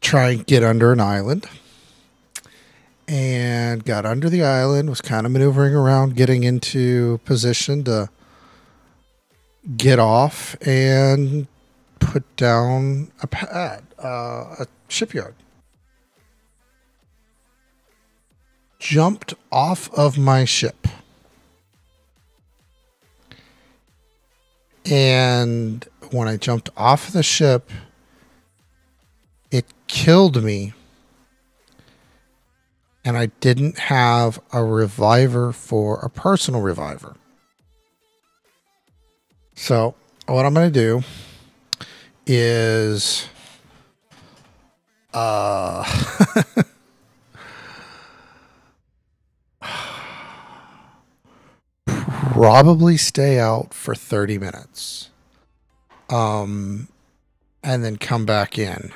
try and get under an island, and got under the island, was kind of maneuvering around, getting into position to get off and put down a pad, a shipyard. Jumped off of my ship. And when I jumped off the ship, it killed me. And I didn't have a reviver for a personal reviver. So what I'm going to do is probably stay out for 30 minutes. And then come back in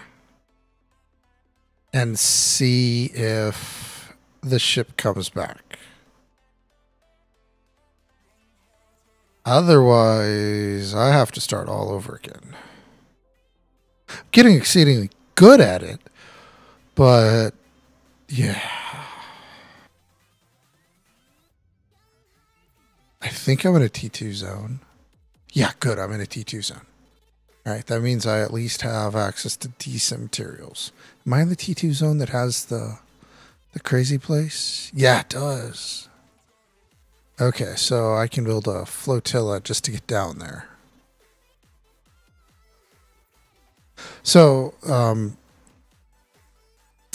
and see if the ship comes back. Otherwise, I have to start all over again. Getting exceedingly good at it, but yeah. I think I'm in a T2 zone. Yeah, good. I'm in a T2 zone. All right, that means I at least have access to decent materials. Am I in the T2 zone that has the crazy place? Yeah, it does. Okay, so I can build a flotilla just to get down there. So,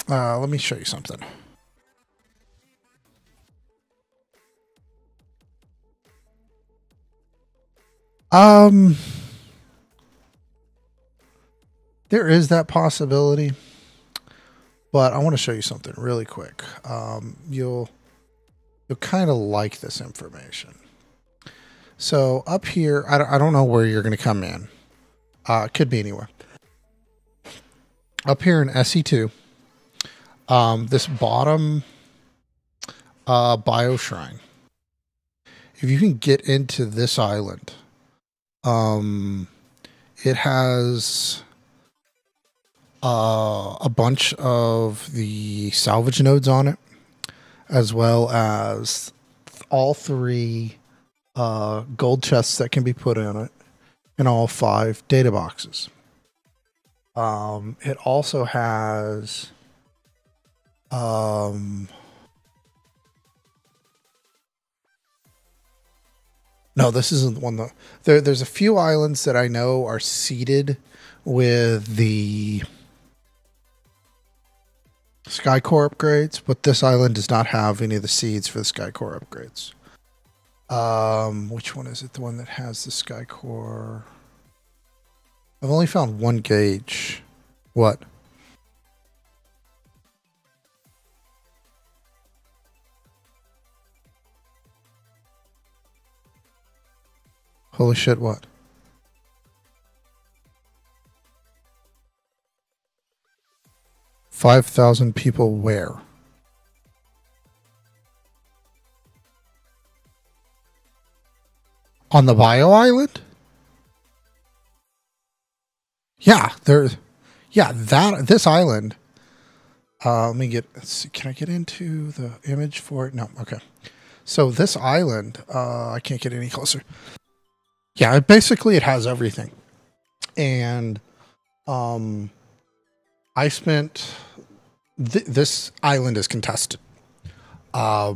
let me show you something. There is that possibility, but I want to show you something really quick. You'll kind of like this information. So up here, I don't know where you're going to come in. It could be anywhere. Up here in SE2, this bottom bioshrine if you can get into this island, it has a bunch of the salvage nodes on it, as well as all 3 gold chests that can be put in it, and all 5 data boxes. It also has no, this isn't the one though. There's a few islands that I know are seeded with the Skycore upgrades, but this island does not have any of the seeds for the Skycore upgrades. Which one is it? The one that has the Skycore? I've only found 1 gauge. What? Holy shit, what? $5,000 people where? On the bio island? Yeah, this island. Let me let's see, can I get into the image for it? No, okay. So this island, I can't get any closer. Yeah, basically it has everything. And I spent this island is contested. I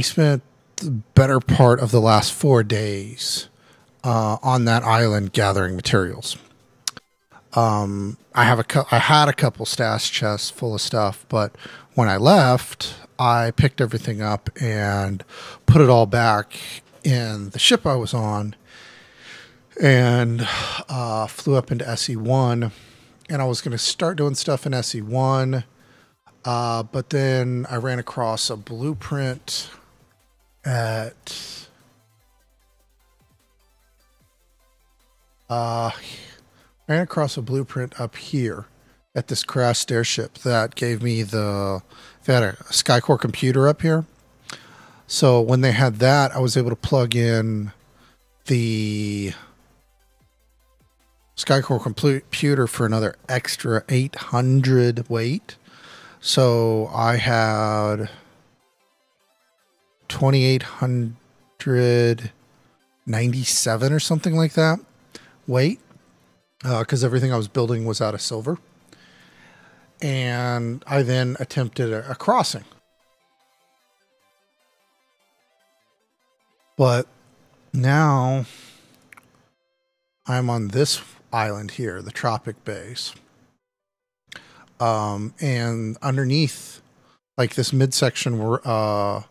spent the better part of the last 4 days on that island gathering materials. I had a couple stash chests full of stuff, but when I left, I picked everything up and put it all back in the ship I was on, and flew up into SE1. And I was going to start doing stuff in SE1, but then I ran across a blueprint at up here at this crashed airship that gave me they had a Skycore computer up here. So when they had that, I was able to plug in the Skycore computer for another extra 800 weight. So I had 2,897 or something like that weight, because everything I was building was out of silver. And I then attempted a crossing. But now I'm on this island here, the tropic base. And underneath, like this midsection of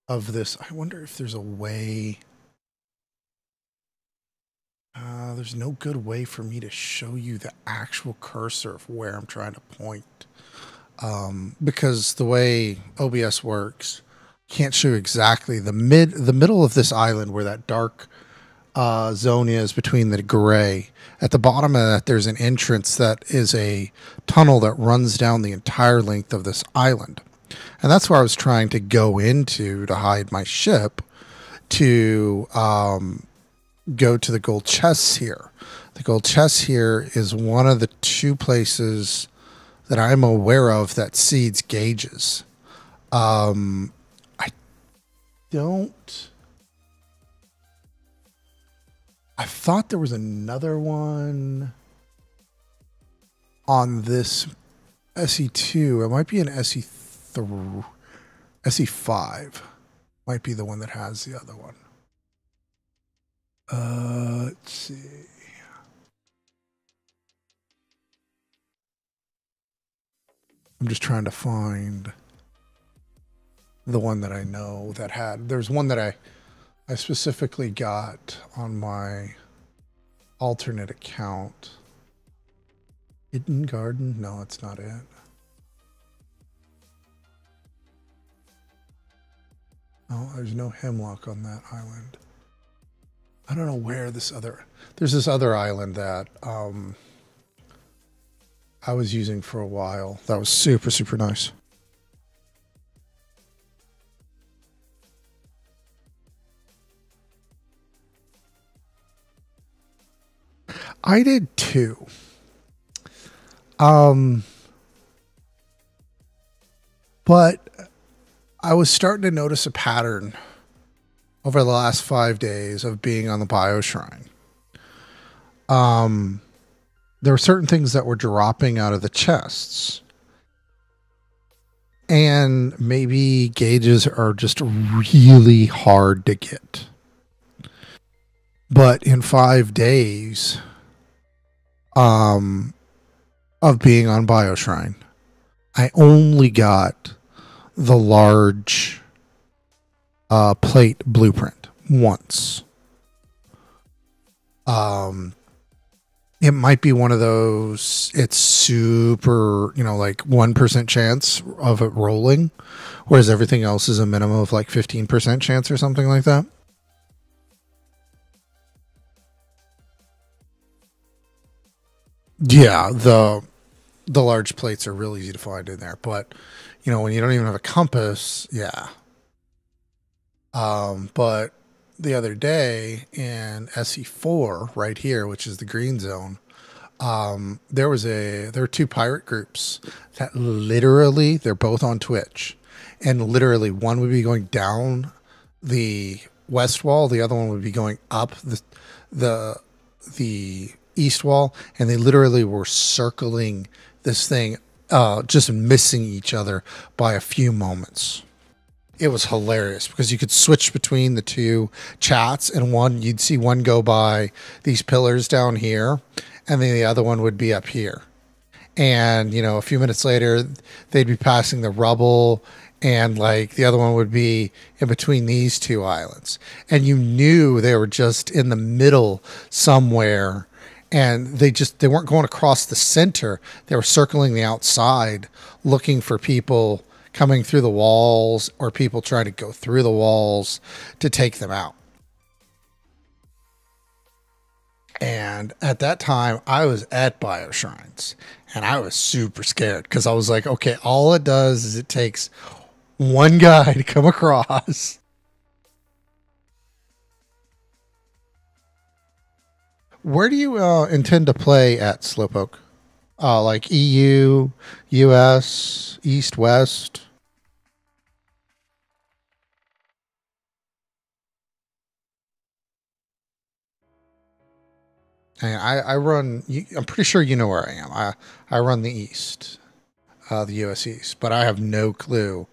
this, I wonder if there's a way. There's no good way for me to show you the actual cursor of where I'm trying to point. Because the way OBS works, can't show exactly the middle of this island where that dark zone is between the gray. At the bottom of that, there's an entrance that is a tunnel that runs down the entire length of this island. And that's where I was trying to go into to hide my ship to go to the gold chests here. The gold chests here is one of the 2 places that I'm aware of that seeds gauges. I thought there was another one on this SE2. It might be an SE3, SE5 might be the one that has the other one. Let's see. I'm just trying to find the one that I know that had. There's one that I specifically got on my alternate account. Hidden Garden? No, it's not it. Oh, there's no hemlock on that island. I don't know where there's this other island that I was using for a while. That was super, super nice. I did too. But I was starting to notice a pattern over the last 5 days of being on the Bioshrine. There were certain things that were dropping out of the chests. And maybe gauges are just really hard to get. But in 5 days of being on Bioshrine, I only got the large plate blueprint once. It might be one of those, it's super, like 1% chance of it rolling, whereas everything else is a minimum of like 15% chance or something like that. Yeah, the large plates are really easy to find in there, but when you don't even have a compass, yeah. But the other day in SE4 right here, which is the green zone, there were two pirate groups that literally, they're both on Twitch, and literally one would be going down the west wall, the other one would be going up the east wall, and they literally were circling this thing, just missing each other by a few moments. It was hilarious because you could switch between the two chats, and you'd see one go by these pillars down here, and then the other one would be up here. And, a few minutes later, they'd be passing the rubble, and like the other one would be in between these two islands. And you knew they were just in the middle somewhere, and they weren't going across the center. They were circling the outside, looking for people coming through the walls or people trying to go through the walls to take them out. And at that time, I was at Bioshrines, and I was super scared because I was like, okay, all it does is it takes one guy to come across. Where do you intend to play at, Slowpoke? Like EU, US, East, West? And I run, I'm pretty sure you know where I am. I run the East, the US East, but I have no clue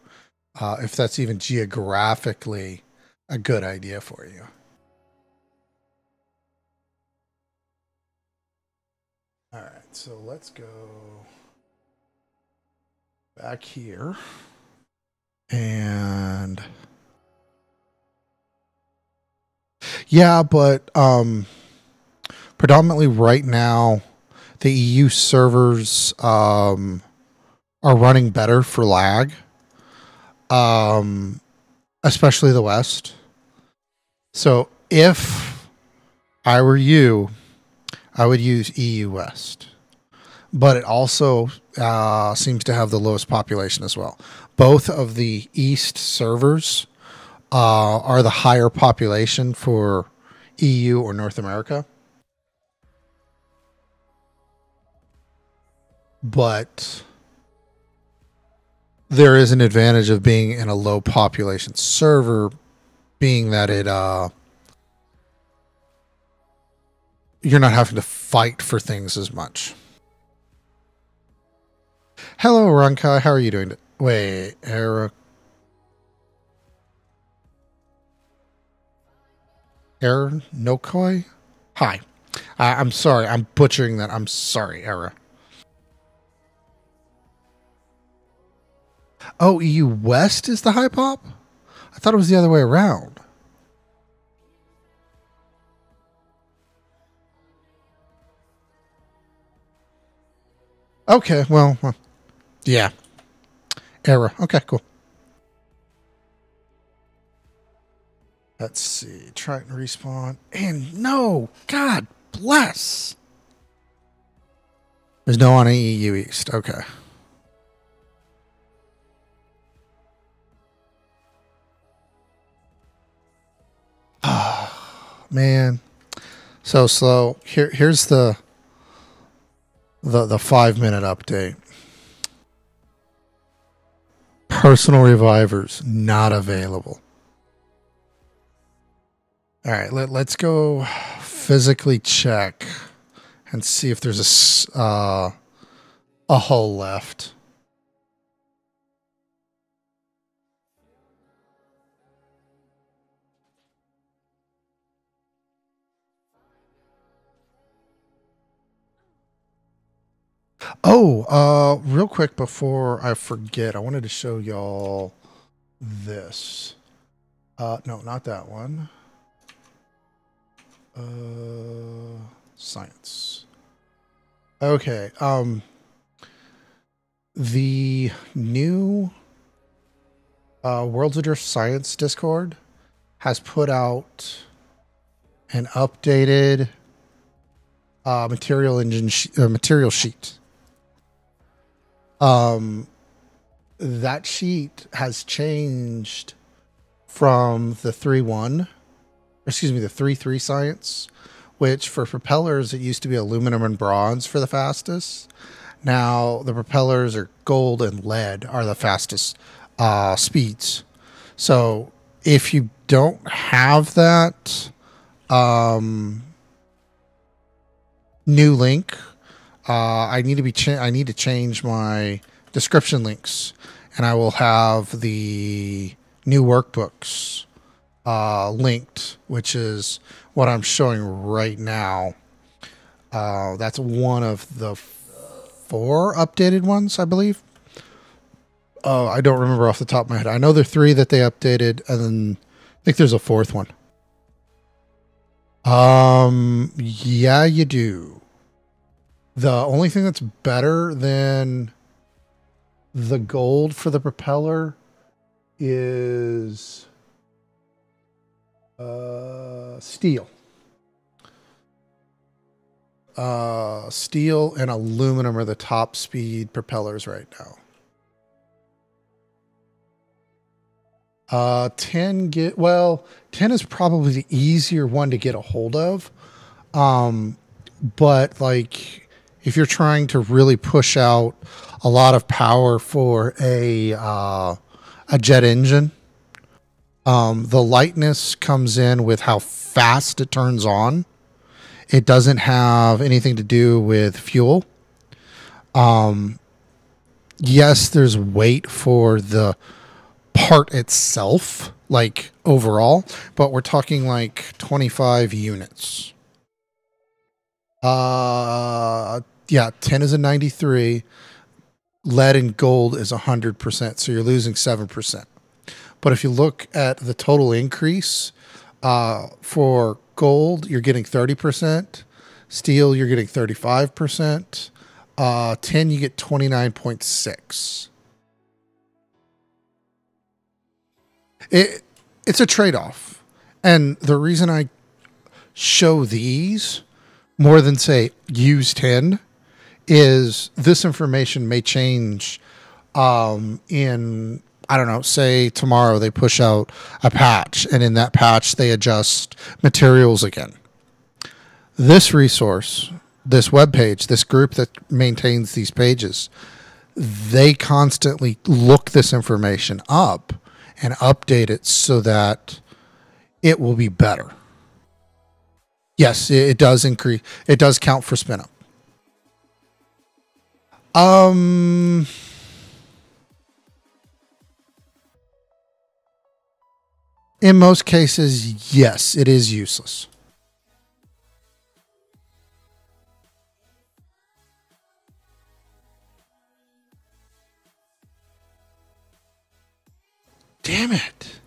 if that's even geographically a good idea for you. All right, so let's go back here. And yeah, but predominantly right now, the EU servers are running better for lag, especially the West. So if I were you, I would use EU West. But it also seems to have the lowest population as well. Both of the East servers are the higher population for EU or North America. But there is an advantage of being in a low population server, being that you're not having to fight for things as much. Hello, Runkai. How are you doing? Wait, Era Nokoi? Hi. I'm sorry. I'm butchering that. I'm sorry, Era. Oh, EU West is the high pop? I thought it was the other way around. Okay, well, yeah. Era. Okay, cool. Let's see. Triton respawn. And no! God bless! There's no on EU East. Okay. Man. So slow. Here's the 5-minute update. Personal revivers not available. All right, let's go physically check and see if there's a hole left. Oh, real quick before I forget, I wanted to show y'all this. No, not that one. Science. Okay. The new Worlds Adrift Science Discord has put out an updated material sheet. That sheet has changed from the 3-3 science, which for propellers, it used to be aluminum and bronze for the fastest. Now the propellers are gold and lead are the fastest speeds. So if you don't have that new link, I need to change my description links, and I will have the new workbooks linked, which is what I'm showing right now. That's one of the 4 updated ones, I believe. I don't remember off the top of my head. I know there are 3 that they updated, and then I think there's a 4th one. Yeah, you do. The only thing that's better than the gold for the propeller is steel. Steel and aluminum are the top speed propellers right now. 10 is probably the easier one to get a hold of. But like if you're trying to really push out a lot of power for a jet engine, the lightness comes in with how fast it turns on. It doesn't have anything to do with fuel. Yes, there's weight for the part itself, like overall, but we're talking like 25 units. Yeah, 10 is a 93. Lead and gold is 100%, so you're losing 7%. But if you look at the total increase, for gold, you're getting 30%. Steel, you're getting 35%. 10, you get 29.6. It's a trade-off. And the reason I show these more than, say, use 10 is this information may change in, I don't know, say tomorrow they push out a patch, and in that patch they adjust materials again. This resource, this webpage, this group that maintains these pages, they constantly look this information up and update it so that it will be better. Yes, it does increase. It does count for spin up. In most cases, yes, it is useless. Damn it.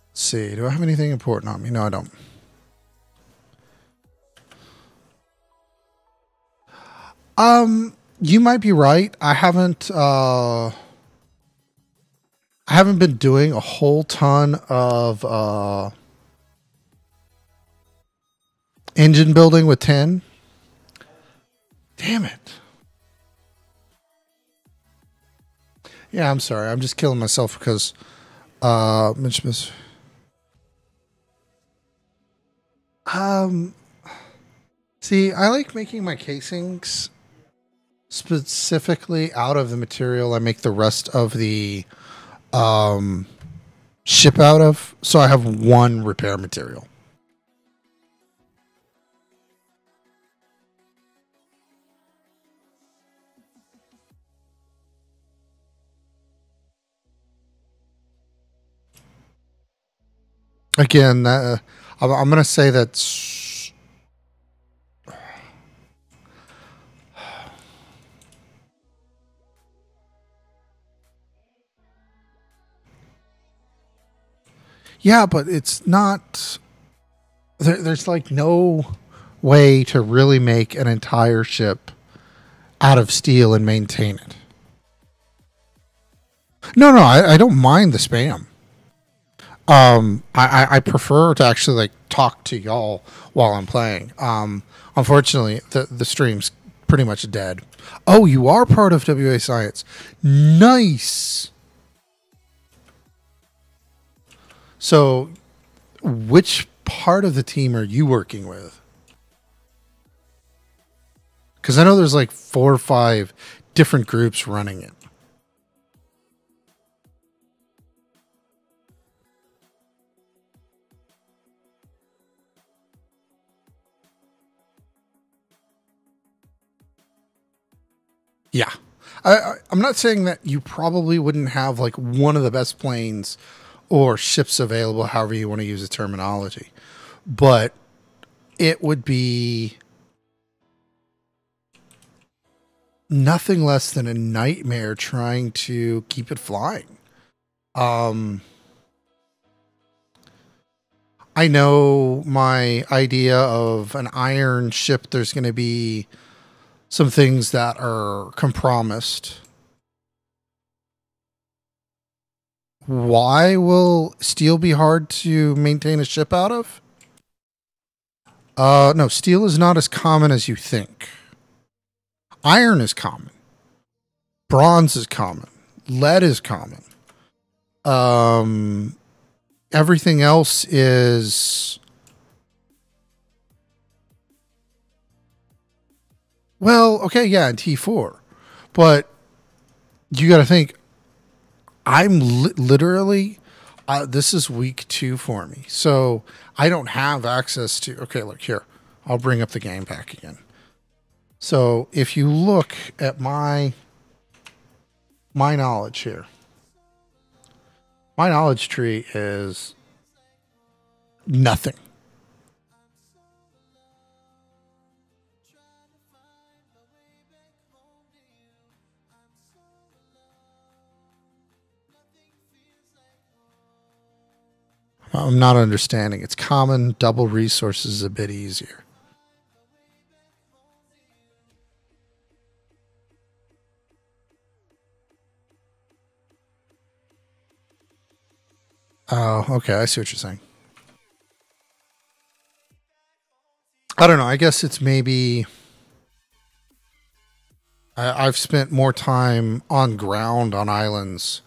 Let's see, do I have anything important on me? No, I don't. You might be right. I haven't been doing a whole ton of engine building with 10. Damn it. Yeah, I'm sorry. I'm just killing myself because Mitch Smith. Um, See, I like making my casings specifically out of the material I make the rest of the um, ship out of. So I have one repair material. Again, I'm going to say that's. Yeah, but it's not. There's like no way to really make an entire ship out of steel and maintain it. No, no, I don't mind the spam. I prefer to actually like talk to y'all while I'm playing. Unfortunately, the stream's pretty much dead. Oh, you are part of WA Science. Nice. So, which part of the team are you working with? Because I know there's like 4 or 5 different groups running it. Yeah. I'm not saying that you probably wouldn't have like one of the best planes or ships available, however you want to use the terminology, but it would be nothing less than a nightmare trying to keep it flying. Um, I know my idea of an iron ship, there's going to be some things that are compromised. Why will steel be hard to maintain a ship out of? No, steel is not as common as you think. Iron is common. Bronze is common. Lead is common. Um, Everything else is, well, okay, yeah, in T4, but you got to think. Literally, this is week 2 for me, so I don't have access to. Okay, look here. I'll bring up the game pack again. So if you look at my knowledge here, my knowledge tree is nothing. I'm not understanding. It's common. Double resources is a bit easier. Oh, okay. I see what you're saying. I don't know. I guess it's maybe I've spent more time on ground on islands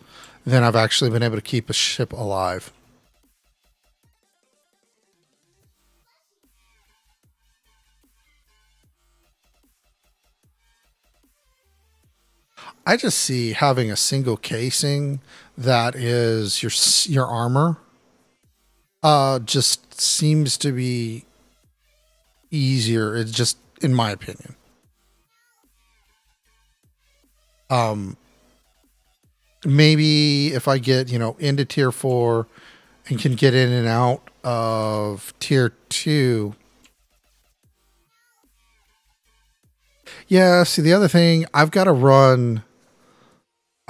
than I've actually been able to keep a ship alive. I just see having a single casing that is your armor just seems to be easier. It's just in my opinion. Um Maybe if I get, into tier 4 and can get in and out of tier 2. Yeah, see the other thing, I've got to run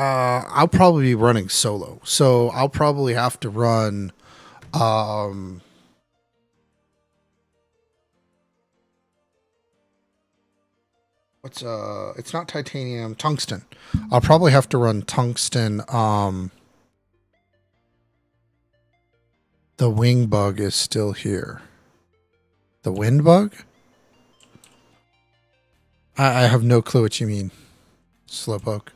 I'll probably be running solo. So I'll probably have to run um what's it's not titanium, tungsten. I'll probably have to run tungsten. The wing bug is still here. The wind bug? I have no clue what you mean. Slowpoke.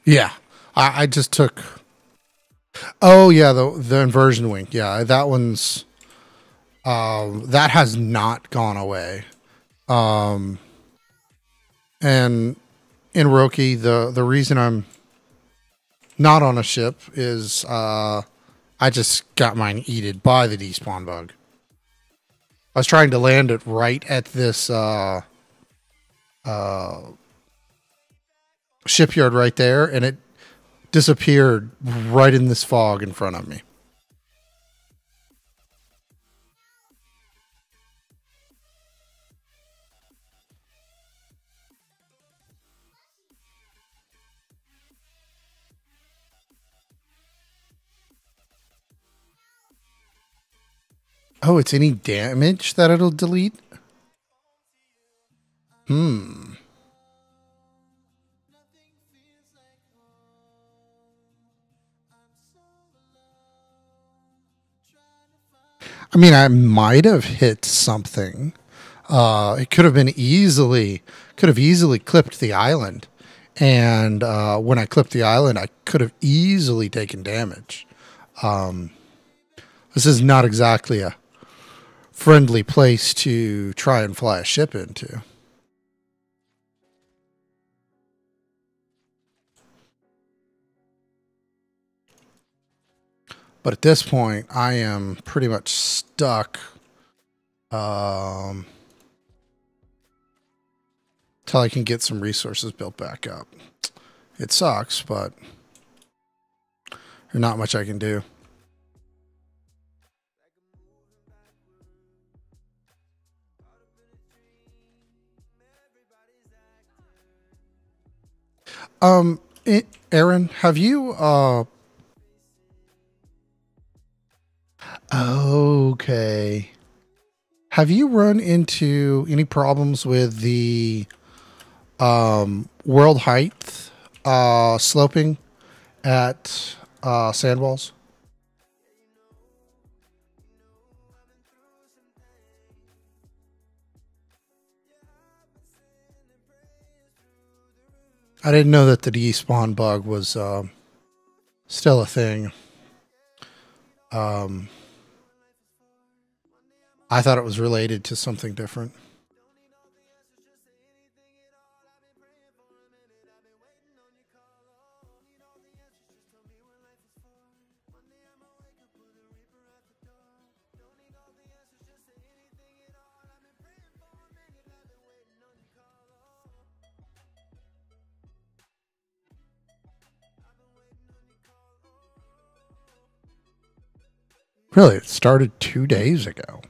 Yeah, I just took. Oh yeah, the inversion wing. Yeah, that one's that has not gone away. Um, and in Roki, the reason I'm not on a ship is I just got mine eated by the despawn bug. I was trying to land it right at this shipyard right there, and it disappeared right in this fog in front of me. Oh, it's any damage that it'll delete? Hmm. I mean, I might have hit something. It could have easily clipped the island. And when I clipped the island, I could have easily taken damage. This is not exactly a friendly place to try and fly a ship into. But at this point, I am pretty much stuck till I can get some resources built back up. It sucks, but there's not much I can do. Aaron, have you okay. Have you run into any problems with the world height sloping at Sandwalls? I didn't know that the despawn bug was still a thing. I thought it was related to something different. Really, it started 2 days ago.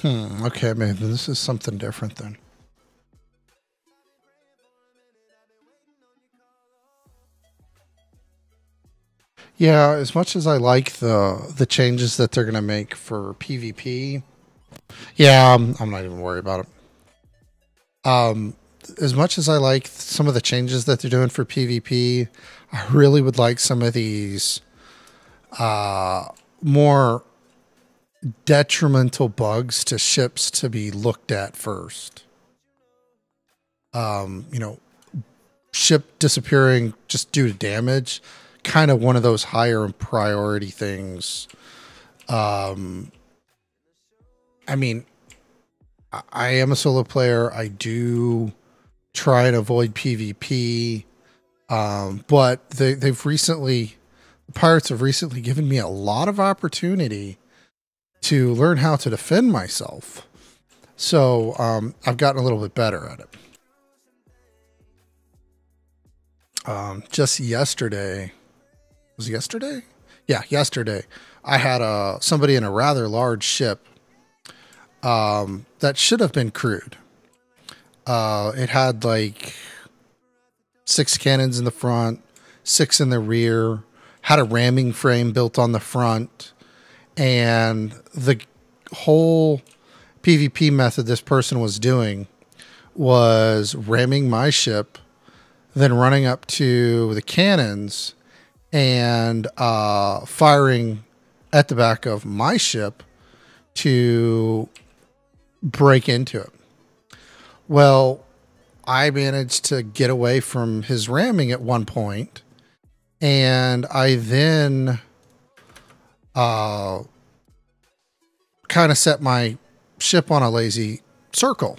Okay, maybe this is something different then. Yeah, as much as I like the changes that they're going to make for PvP, yeah, I'm not even worried about it. As much as I like some of the changes that they're doing for PvP, I really would like some of these more detrimental bugs to ships to be looked at first. You know, ship disappearing just due to damage, kind of one of those higher priority things. I mean, I am a solo player. I do try and avoid PvP, but they've recently, the pirates have recently given me a lot of opportunity to learn how to defend myself. So I've gotten a little bit better at it. Just yesterday, was it yesterday? Yeah, yesterday, I had somebody in a rather large ship that should have been crewed. It had like 6 cannons in the front, 6 in the rear, had a ramming frame built on the front, and the whole PvP method this person was doing was ramming my ship, then running up to the cannons and firing at the back of my ship to break into it. Well, I managed to get away from his ramming at one point, and I then kind of set my ship on a lazy circle.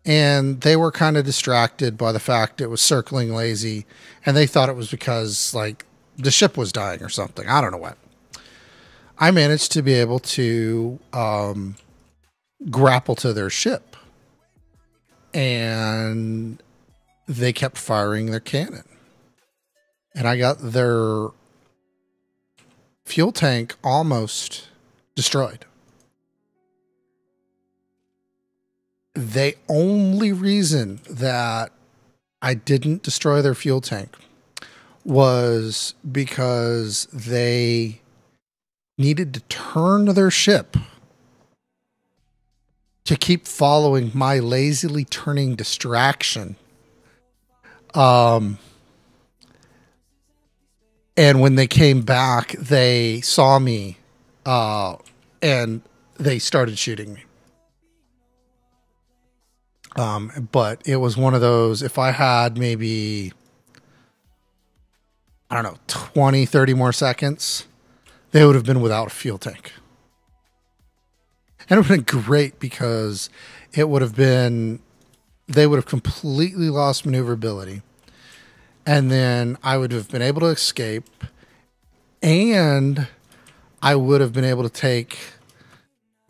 And they were kind of distracted by the fact it was circling lazy, and they thought it was because like the ship was dying or something. I don't know what. I managed to be able to grapple to their ship, and they kept firing their cannon. And I got their fuel tank almost destroyed. The only reason that I didn't destroy their fuel tank was because they needed to turn their ship to keep following my lazily turning distraction. And when they came back, they saw me, and they started shooting me. But it was one of those, if I had maybe, I don't know, 20, 30 more seconds, they would have been without a fuel tank. And it would have been great because it would have been, they would have completely lost maneuverability. And then I would have been able to escape, and I would have been able to take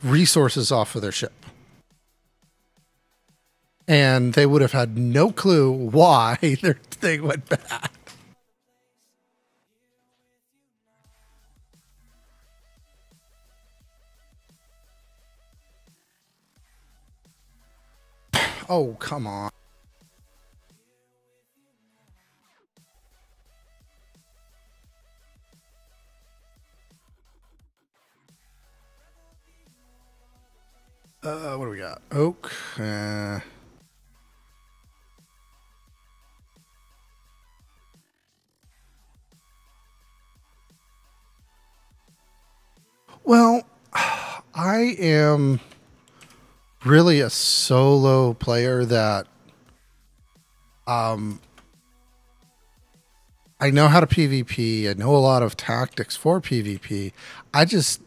resources off of their ship. And they would have had no clue why their thing went bad. Oh, come on. What do we got? Oak. Well, I am really a solo player that I know how to PvP. I know a lot of tactics for PvP. I just,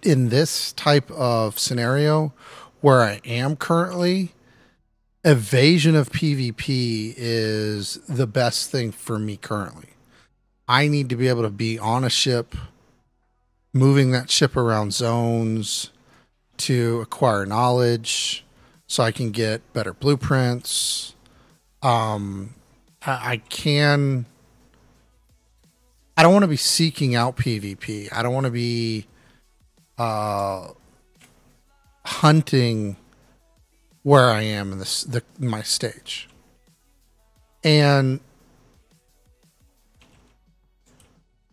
in this type of scenario where I am currently, evasion of PvP is the best thing for me currently. I need to be able to be on a ship, moving that ship around zones to acquire knowledge so I can get better blueprints. I don't want to be seeking out PvP. I don't want to be hunting where I am in my stage. And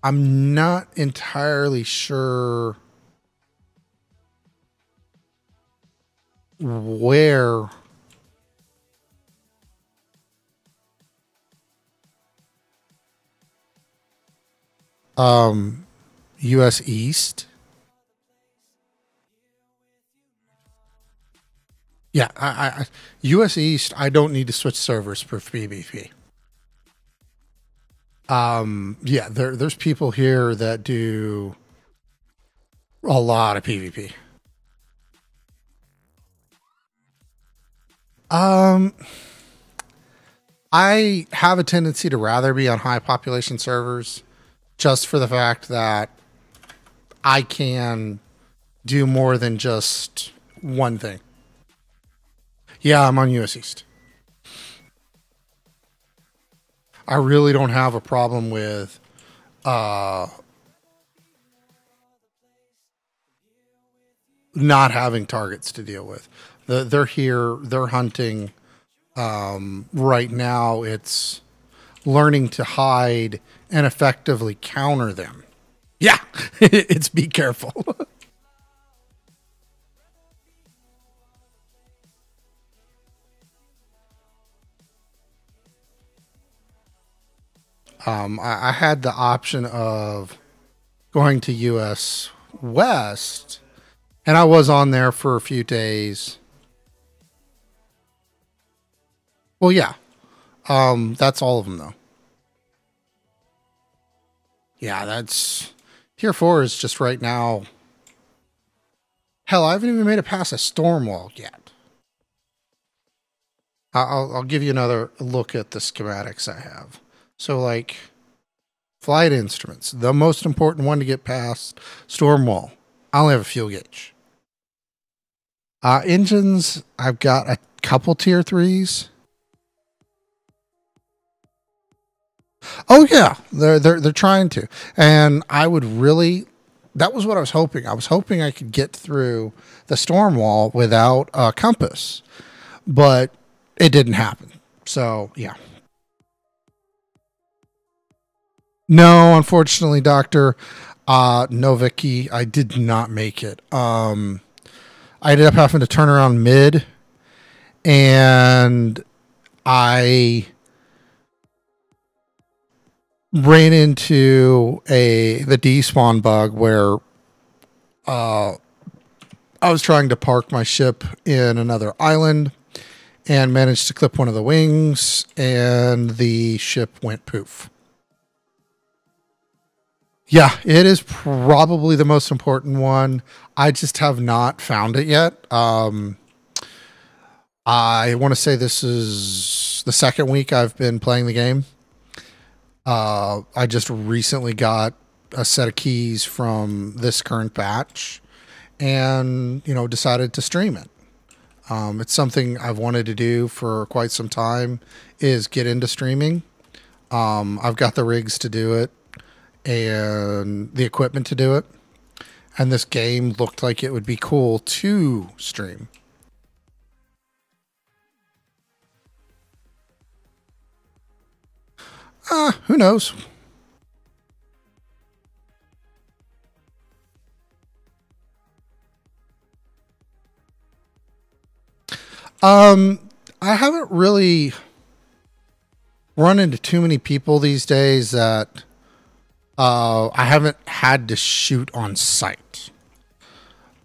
I'm not entirely sure where US East. Yeah, US East, I don't need to switch servers for PvP. Yeah, there's people here that do a lot of PvP. I have a tendency to rather be on high population servers just for the fact that I can do more than just one thing. Yeah, I'm on US East. I really don't have a problem with not having targets to deal with. They're here, they're hunting. Right now, it's learning to hide and effectively counter them. Yeah, it's be careful. I had the option of going to US West, and I was on there for a few days. Well, yeah. That's all of them though. Yeah, that's tier 4 is just right now. Hell, I haven't even made it past a Stormwall yet. I'll give you another look at the schematics I have. So, like, flight instruments, the most important one to get past, Stormwall. I only have a fuel gauge. Engines, I've got a couple tier 3s. Oh yeah, they're trying to, and I would really. That was what I was hoping. I was hoping I could get through the Stormwall without a compass, but it didn't happen. So yeah. No, unfortunately, Doctor Novicki, I did not make it. I ended up having to turn around mid, and I ran into the despawn bug where I was trying to park my ship in another island and managed to clip one of the wings, and the ship went poof. Yeah, it is probably the most important one. I just have not found it yet. I want to say this is the second week I've been playing the game. I just recently got a set of keys from this current batch and, decided to stream it. It's something I've wanted to do for quite some time, is get into streaming. I've got the rigs to do it and the equipment to do it. And this game looked like it would be cool to stream. Who knows? I haven't really run into too many people these days that I haven't had to shoot on sight.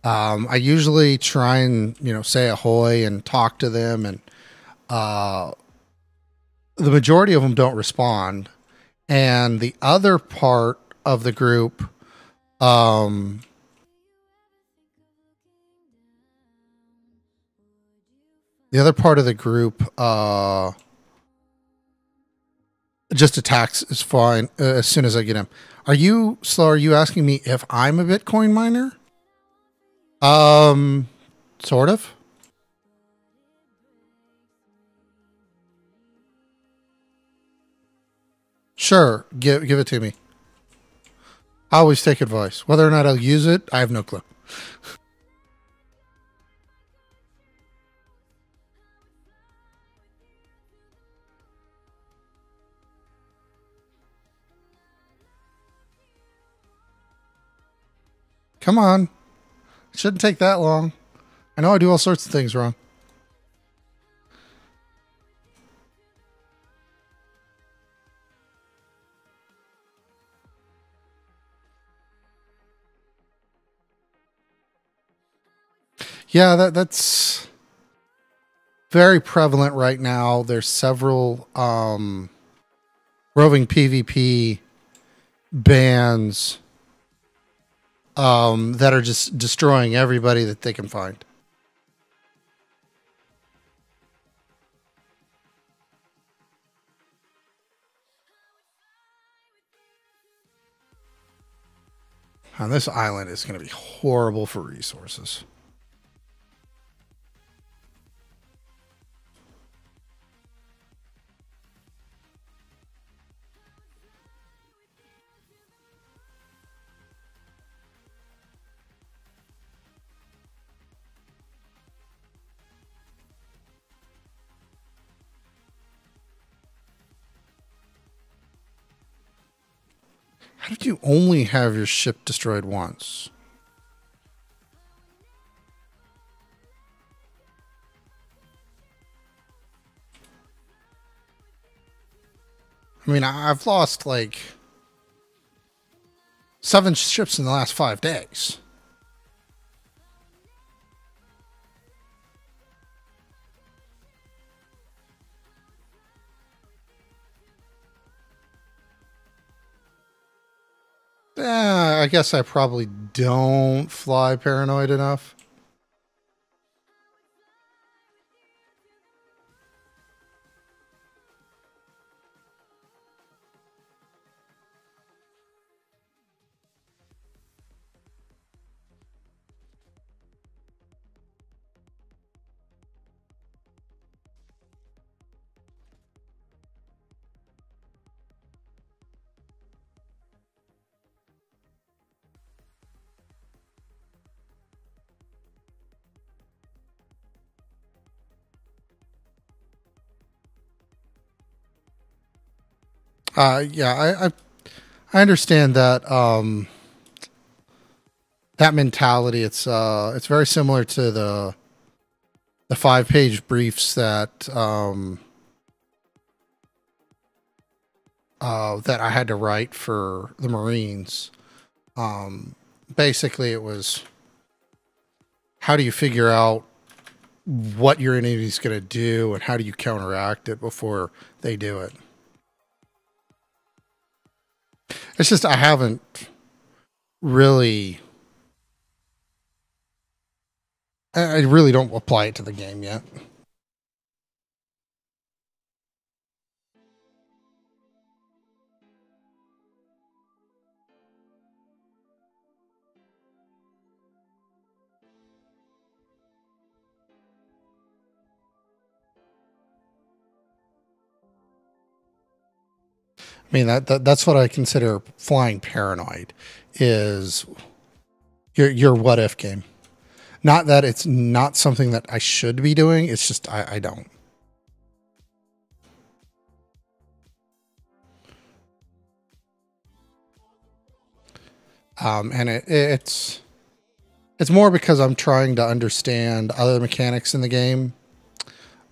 I usually try and, say ahoy and talk to them, and the majority of them don't respond. And the other part of the group, just attacks is fine as soon as I get him. Are you asking me if I'm a Bitcoin miner? Sort of. Sure, give it to me. I always take advice. Whether or not I'll use it, I have no clue. Come on. It shouldn't take that long. I know I do all sorts of things wrong. Yeah, that's very prevalent right now. There's several roving PvP bans that are just destroying everybody that they can find. And this island is going to be horrible for resources. How did you only have your ship destroyed once? I mean, I've lost like 7 ships in the last 5 days. I guess I probably don't fly paranoid enough. Yeah, I understand that that mentality. It's very similar to the 5-page briefs that I had to write for the Marines. Basically, it was how do you figure out what your enemy's going to do and how do you counteract it before they do it. It's just I haven't really. I really don't apply it to the game yet. I mean that's what I consider flying paranoid is your what if game. Not that it's not something that I should be doing. It's just I don't. And it's more because I'm trying to understand other mechanics in the game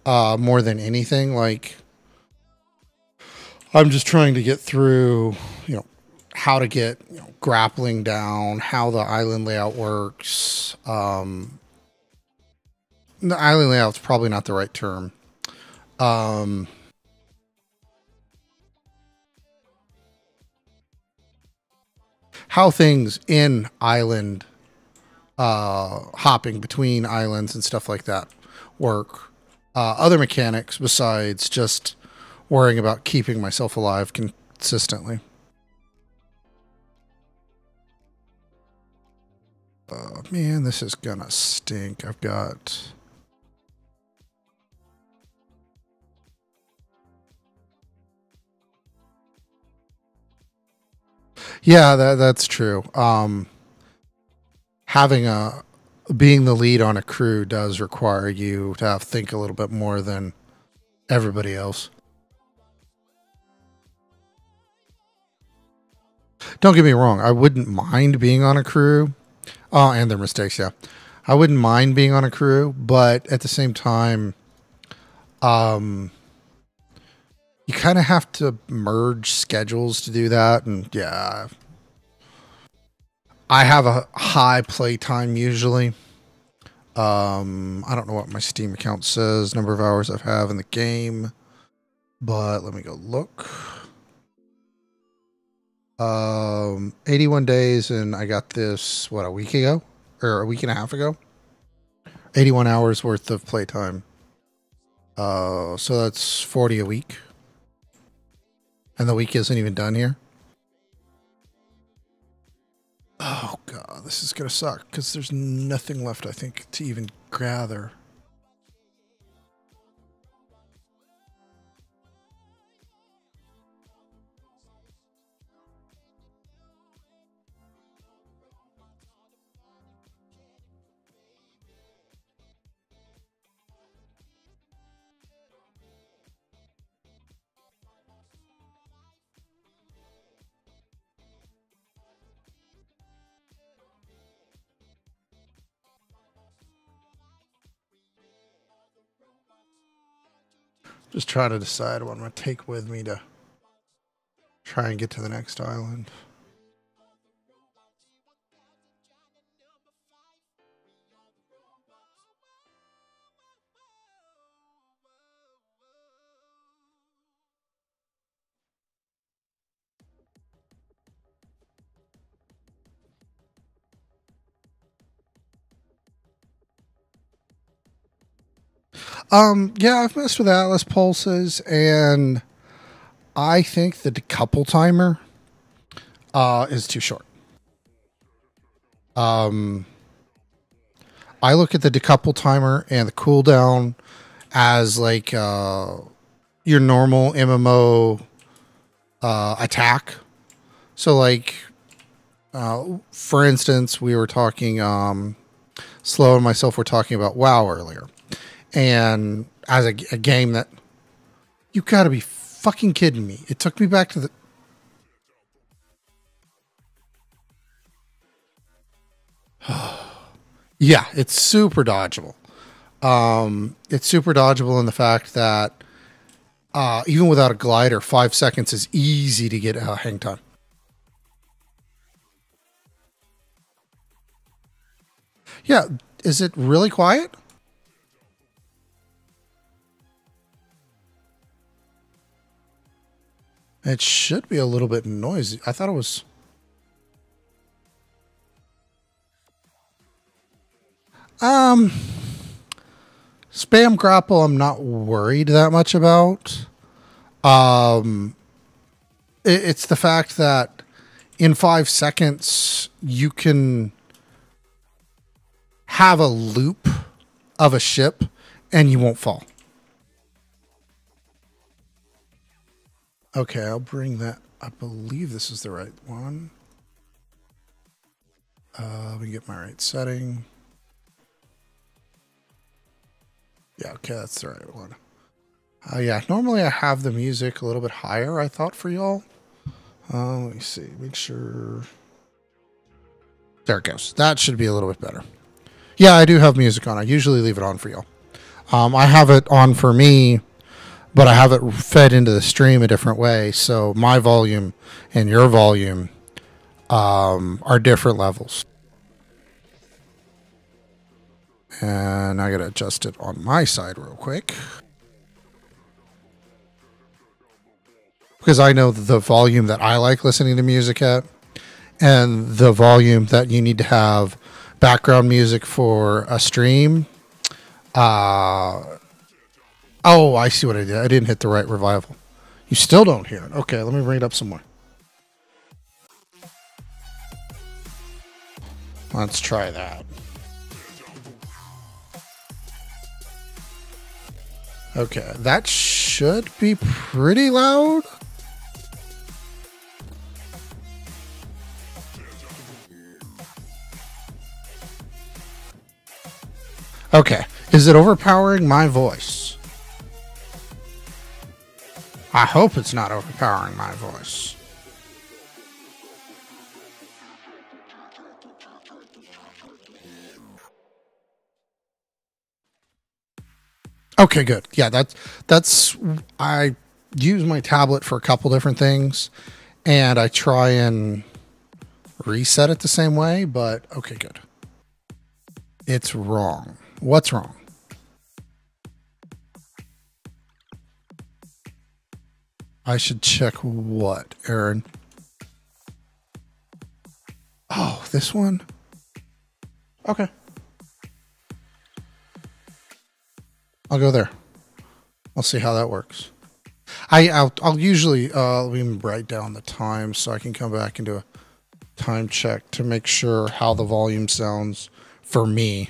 more than anything. Like I'm just trying to get through, how to get grappling down, how the island layout works. The island layout's probably not the right term. Um, how things in island hopping between islands and stuff like that work. Other mechanics besides just worrying about keeping myself alive consistently. Man, this is gonna stink. I've got. Yeah, that's true. Having a being the lead on a crew does require you to have think a little bit more than everybody else. Don't get me wrong, I wouldn't mind being on a crew. Oh, and their mistakes, yeah. I wouldn't mind being on a crew, but at the same time, um, you kind of have to merge schedules to do that. And yeah, I have a high play time usually. I don't know what my Steam account says, number of hours I've have in the game, but let me go look. 81 days, and I got this what a week ago or a week and a half ago. 81 hours worth of playtime. So that's 40 a week, and the week isn't even done here. Oh god, this is gonna suck because there's nothing left. I think to even gather. Just trying to decide what I'm gonna take with me to try and get to the next island. Yeah, I've messed with Atlas pulses, and I think the decouple timer is too short. I look at the decouple timer and the cooldown as like your normal MMO attack. So, like, for instance, we were talking, Slow and myself were talking about WoW earlier. And as a game that, you gotta be fucking kidding me. It took me back to the... Yeah, it's super dodgeable. It's super dodgeable in the fact that even without a glider, 5 seconds is easy to get hang time. Yeah, is it really quiet? It should be a little bit noisy. I thought it was... Spam grapple, I'm not worried that much about. It's the fact that in 5 seconds, you can have a loop of a ship and you won't fall. Okay, I'll bring that. I believe this is the right one. Let me get my right setting. Yeah, okay, that's the right one. Yeah, normally I have the music a little bit higher, I thought, for y'all. Let me see. Make sure. There it goes. That should be a little bit better. Yeah, I do have music on. I usually leave it on for y'all. I have it on for me, but I have it fed into the stream a different way. So my volume and your volume are different levels. And I got to adjust it on my side real quick. Because I know the volume that I like listening to music at and the volume that you need to have background music for a stream. Oh, I see what I did. I didn't hit the right revival. You still don't hear it. Okay, let me bring it up some more. Let's try that. Okay, that should be pretty loud. Okay, is it overpowering my voice? I hope it's not overpowering my voice. Okay, good. Yeah, that's I use my tablet for a couple different things, and I try and reset it the same way, but okay, good. It's wrong. What's wrong? I should check what, Aaron? Oh, this one? Okay. I'll go there. I'll see how that works. I'll usually let me write down the time so I can come back and do a time check to make sure how the volume sounds for me.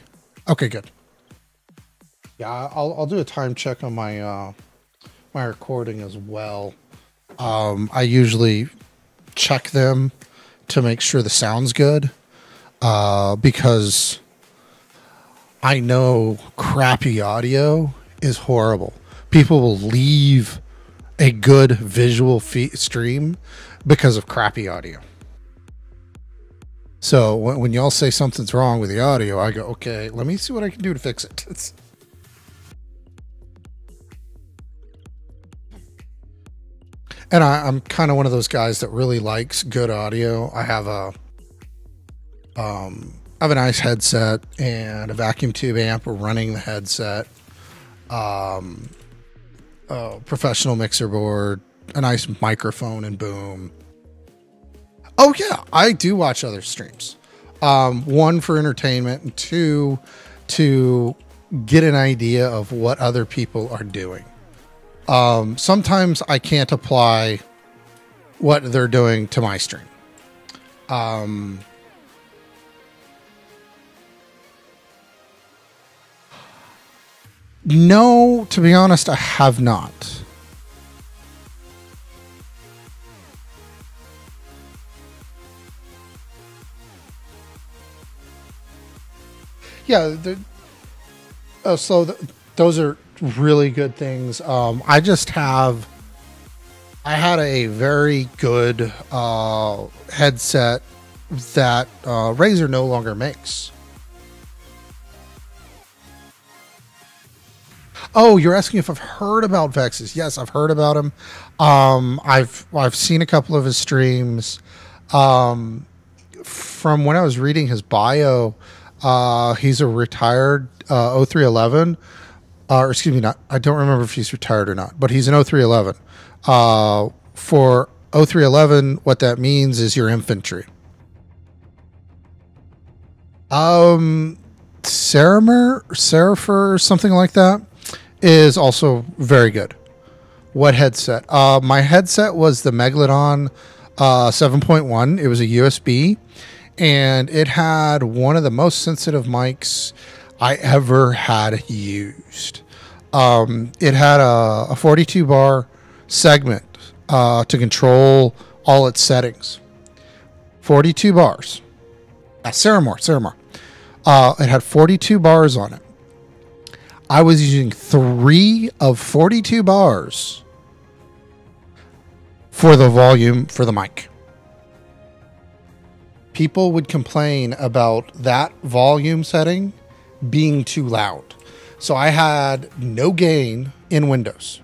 Okay, good. Yeah, I'll do a time check on my my recording as well. I usually check them to make sure the sound's good because I know crappy audio is horrible. People will leave a good visual stream because of crappy audio. So when y'all say something's wrong with the audio, I go, okay, let me see what I can do to fix it. And I'm kind of one of those guys that really likes good audio. I have a nice headset and a vacuum tube amp running the headset. A professional mixer board, a nice microphone and boom. Oh yeah, I do watch other streams. One for entertainment and two to get an idea of what other people are doing. Sometimes I can't apply what they're doing to my stream. No, to be honest, I have not. Yeah, those are really good things. I had a very good headset that Razer no longer makes. Oh, you're asking if I've heard about Vexus. Yes, I've heard about him. I've seen a couple of his streams. From when I was reading his bio, he's a retired 0311. Or excuse me, not. I don't remember if he's retired or not, but he's an 0311. For 0311, what that means is your infantry. Seraphir, something like that, is also very good. What headset? My headset was the Megalodon 7.1. It was a USB, and it had one of the most sensitive mics I ever had used. It had a 42 bar segment to control all its settings. 42 bars. Ceramore. It had 42 bars on it. I was using 3 of 42 bars for the volume for the mic. People would complain about that volume setting being too loud. So I had no gain in Windows.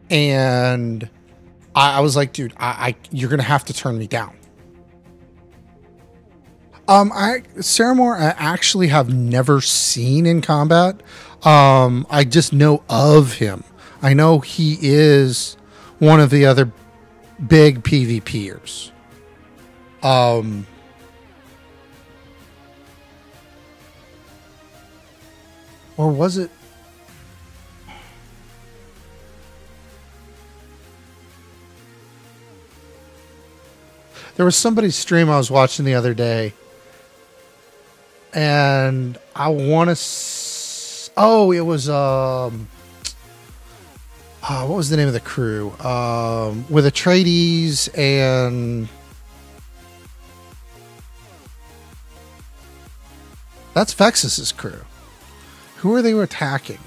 And I was like, dude, you're going to have to turn me down. Ceramore, I actually have never seen in combat. I just know of him. I know he is one of the other big PvPers. Or was it? There was somebody's stream I was watching the other day, and I want to. Oh, it was what was the name of the crew? With Atreides and that's Vexus's crew. Who are they attacking?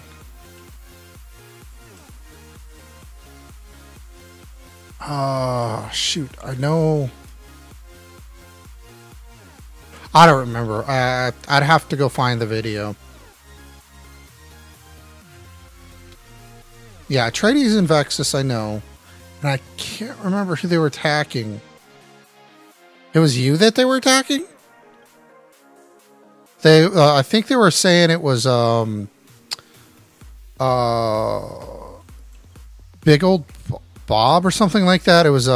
Shoot, I know. I don't remember. I'd have to go find the video. Yeah, Atreides and Vexus, I know. And I can't remember who they were attacking. It was you that they were attacking? I think they were saying it was Big Old Bob or something like that. It was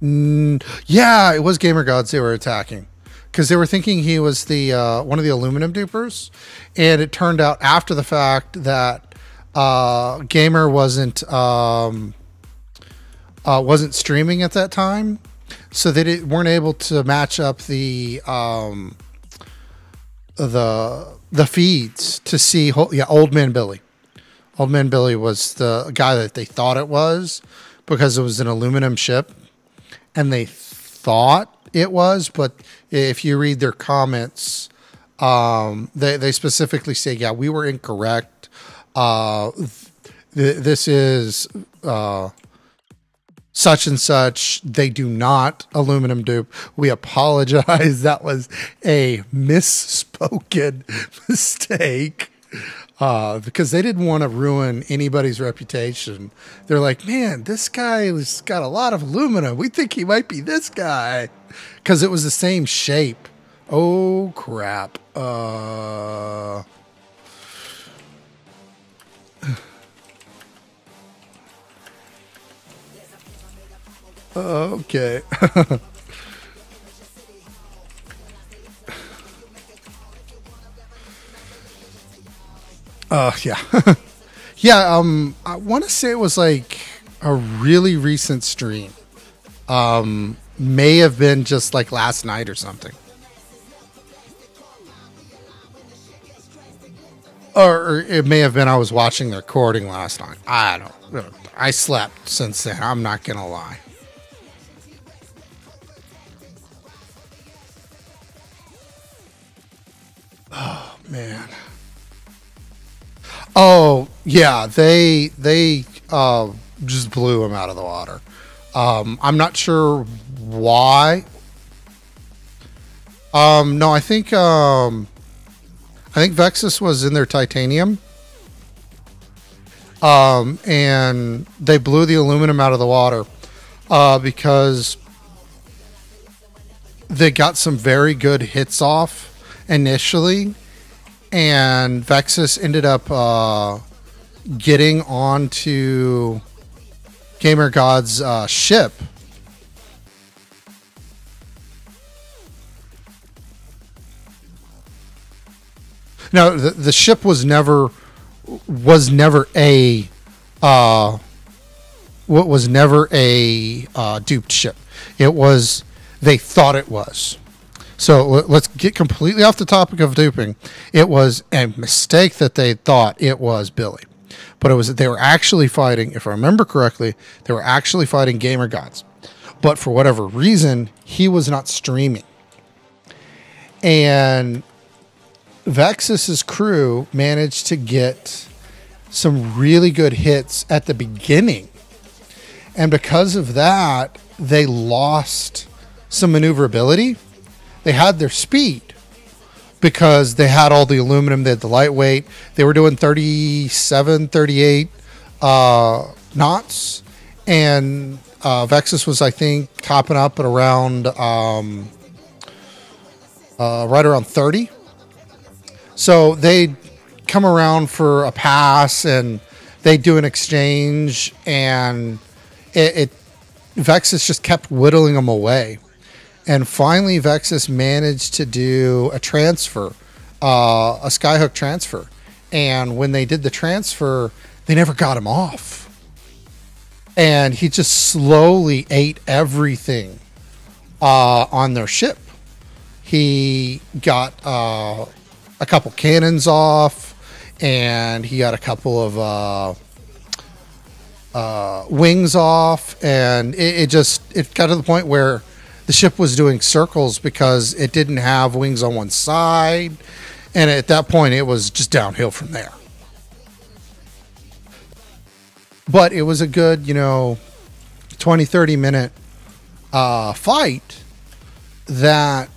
yeah, it was Gamer Gods they were attacking, because they were thinking he was the one of the aluminum dupers, and it turned out after the fact that Gamer wasn't streaming at that time, so they weren't able to match up the feeds to see. Yeah, Old Man Billy. Old Man Billy was the guy that they thought it was, because it was an aluminum ship, and they thought it was. But if you read their comments, they specifically say, yeah, we were incorrect. This is such and such. They do not aluminum dupe. We apologize. That was a misspoken mistake. Because they didn't want to ruin anybody's reputation. They're like, man, this guy has got a lot of aluminum. We think he might be this guy. Because it was the same shape. Oh, crap. Okay. Yeah. Yeah, I want to say it was like a really recent stream. May have been just like last night or something. Or it may have been I was watching the recording last night. I don't know. I slept since then. I'm not going to lie. Oh, man. Oh, yeah. They just blew him out of the water. I'm not sure why. No, I think Vexus was in their titanium. And they blew the aluminum out of the water because they got some very good hits off initially, and Vexus ended up getting onto Gamer God's ship. No, the ship was never a duped ship. It was, they thought it was. So let's get completely off the topic of duping. It was a mistake that they thought it was Billy, but it was, they were actually fighting, if I remember correctly, they were actually fighting Gamer Gods, but for whatever reason he was not streaming, and Vexus's crew managed to get some really good hits at the beginning. And because of that, they lost some maneuverability. They had their speed because they had all the aluminum, they had the lightweight. They were doing 37, 38 knots. And Vexus was, I think, topping up at around right around 30. So they'd come around for a pass and they'd do an exchange, and Vexus just kept whittling them away. And finally, Vexus managed to do a transfer, a skyhook transfer. And when they did the transfer, they never got him off. And he just slowly ate everything on their ship. He got a couple cannons off, and he got a couple of wings off, and it got to the point where the ship was doing circles because it didn't have wings on one side, and at that point it was just downhill from there. But it was a good 20-30 minute fight that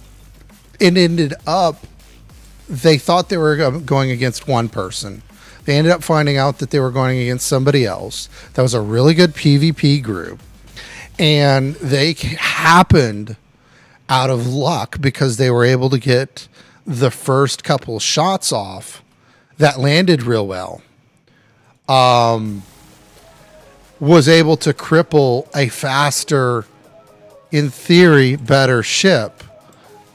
it ended up, they thought they were going against one person. They ended up finding out that they were going against somebody else. That was a really good PvP group. And they happened out of luck because they were able to get the first couple shots off that landed real well. Was able to cripple a faster, in theory, better ship.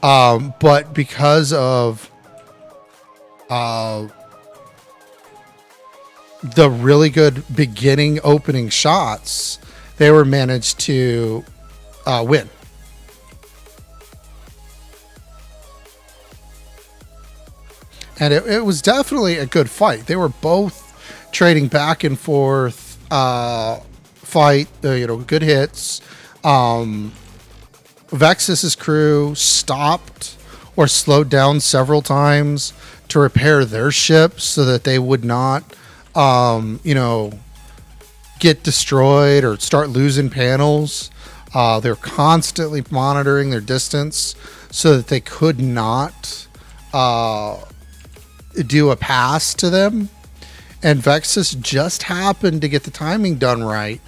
But because of the really good beginning opening shots, they were managed to win. And it was definitely a good fight. They were both trading back and forth, fight, good hits. Vexus's crew stopped or slowed down several times to repair their ships so that they would not, get destroyed or start losing panels. They're constantly monitoring their distance so that they could not do a pass to them. And Vexus just happened to get the timing done right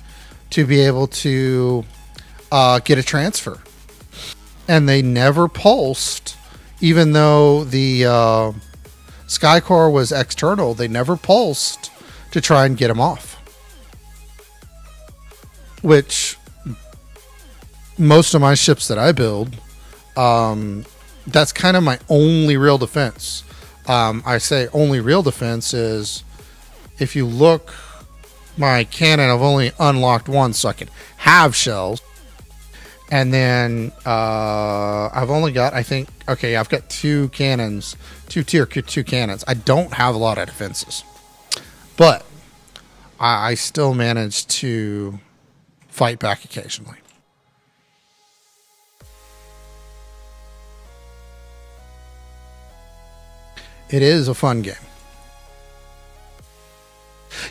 to be able to get a transfer. And they never pulsed, even though the Skycore was external. They never pulsed to try and get him off. Which, most of my ships that I build, that's kind of my only real defense. I say only real defense is if you look, my cannon, I've only unlocked one, so I can have shells. And then I've only got, I think, okay, I've got two cannons, tier 2 cannons. I don't have a lot of defenses, but I still manage to fight back occasionally. It is a fun game.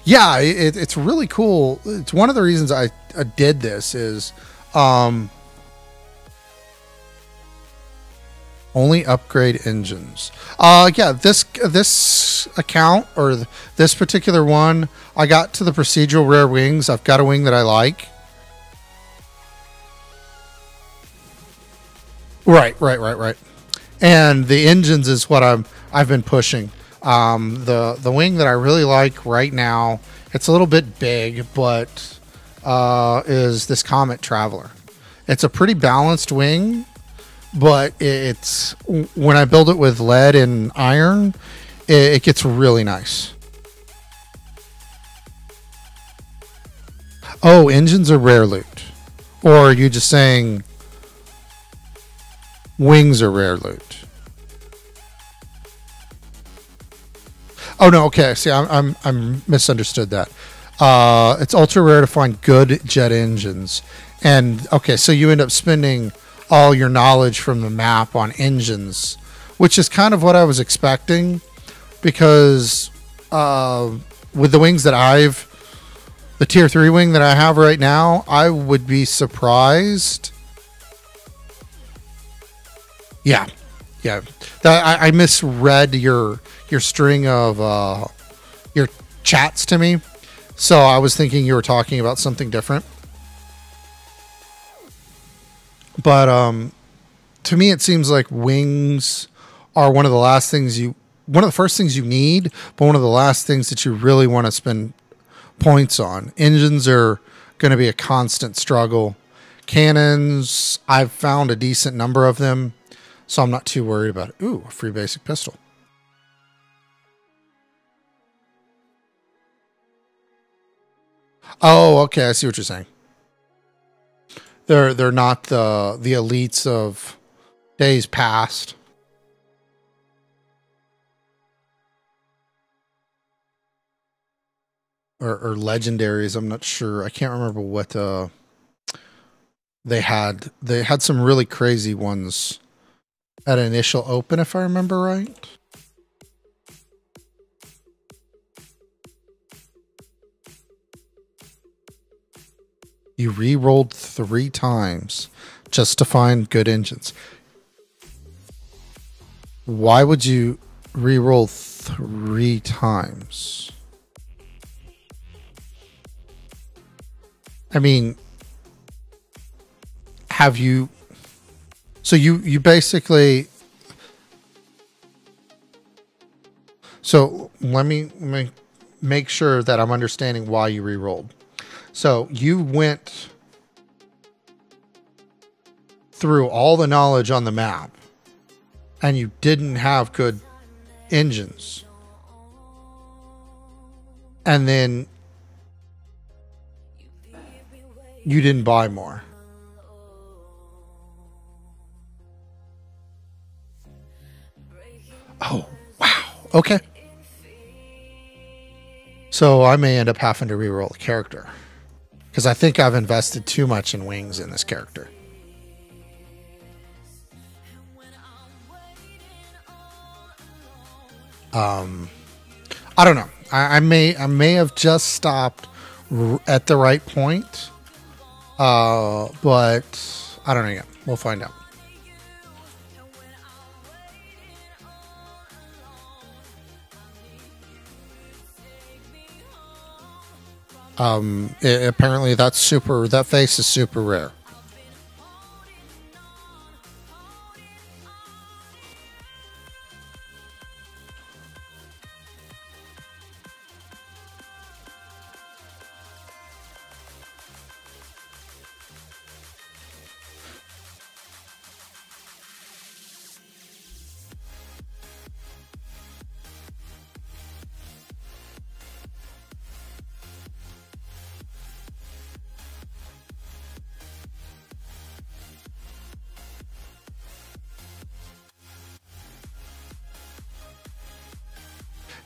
Yeah, it's really cool. It's one of the reasons I did this is only upgrade engines. Yeah, this account or this particular one, I got to the procedural rare wings. I've got a wing that I like. Right. And the engines is what I've been pushing. The wing that I really like right now, it's a little bit big, but is this Comet Traveler. It's a pretty balanced wing, but it's when I build it with lead and iron, it gets really nice. Oh, engines are rare loot. Or are you just saying wings are rare loot? Oh no, okay. See, I'm misunderstood that. It's ultra rare to find good jet engines, and okay, so you end up spending all your knowledge from the map on engines, which is kind of what I was expecting, because with the wings that the tier 3 wing that I have right now, I would be surprised. Yeah. I misread your string of your chats to me, so I was thinking you were talking about something different. But to me, it seems like wings are one of the first things you need, but one of the last things that you really want to spend points on. Engines are going to be a constant struggle. Cannons, I've found a decent number of them, so I'm not too worried about it. Ooh, a free basic pistol. Oh, okay, I see what you're saying. They're not the elites of days past. Or legendaries, I'm not sure. I can't remember what they had. They had some really crazy ones at initial open, if I remember right. You re-rolled 3 times just to find good engines. Why would you re-roll 3 times? I mean, have you... So you basically... So let me make sure that I'm understanding why you re-rolled. So you went through all the knowledge on the map and you didn't have good engines. And then you didn't buy more. Oh, wow. Okay. So I may end up having to reroll the character, because I think I've invested too much in wings in this character. I don't know. I may have just stopped at the right point, but I don't know yet. We'll find out. Apparently that face is super rare.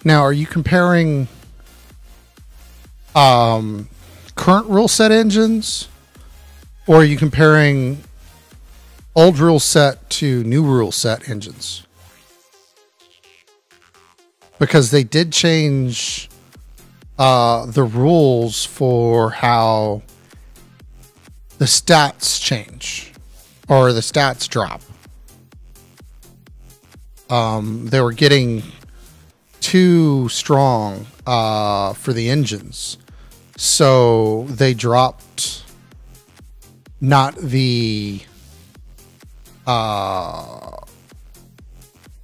Now, are you comparing current rule set engines, or are you comparing old rule set to new rule set engines? Because they did change the rules for how the stats change or the stats drop. They were getting too strong for the engines, so they dropped not the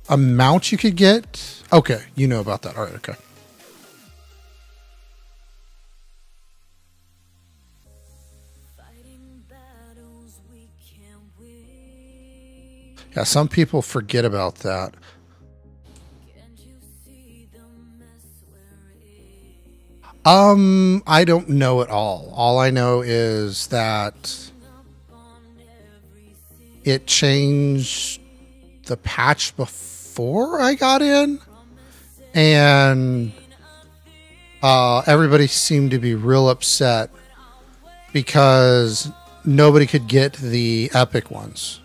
amount you could get. Okay, you know about that. All right, okay. Yeah, some people forget about that. I don't know at all. All I know is that it changed the patch before I got in, and everybody seemed to be real upset because nobody could get the epic ones.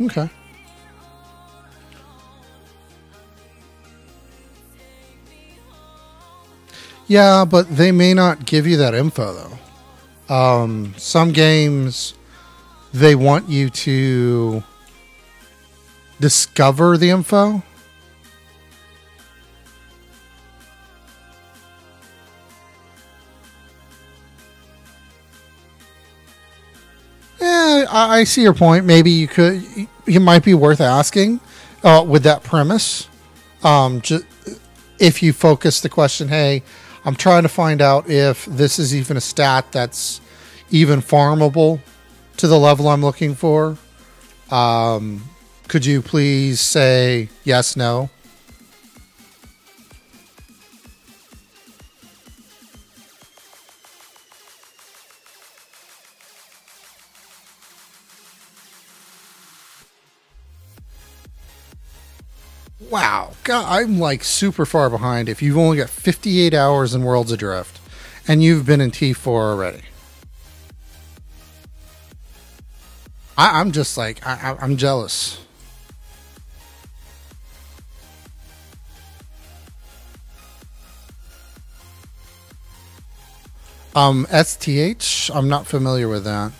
Okay. Yeah, but they may not give you that info, though. Some games, they want you to discover the info. Yeah, I see your point. Maybe it might be worth asking with that premise. If you focus the question, hey, I'm trying to find out if this is even a stat that's even farmable to the level I'm looking for. Could you please say yes, no? Wow, God, I'm like super far behind if you've only got 58 hours in Worlds Adrift and you've been in T4 already. I'm just like, I'm jealous. STH, I'm not familiar with that.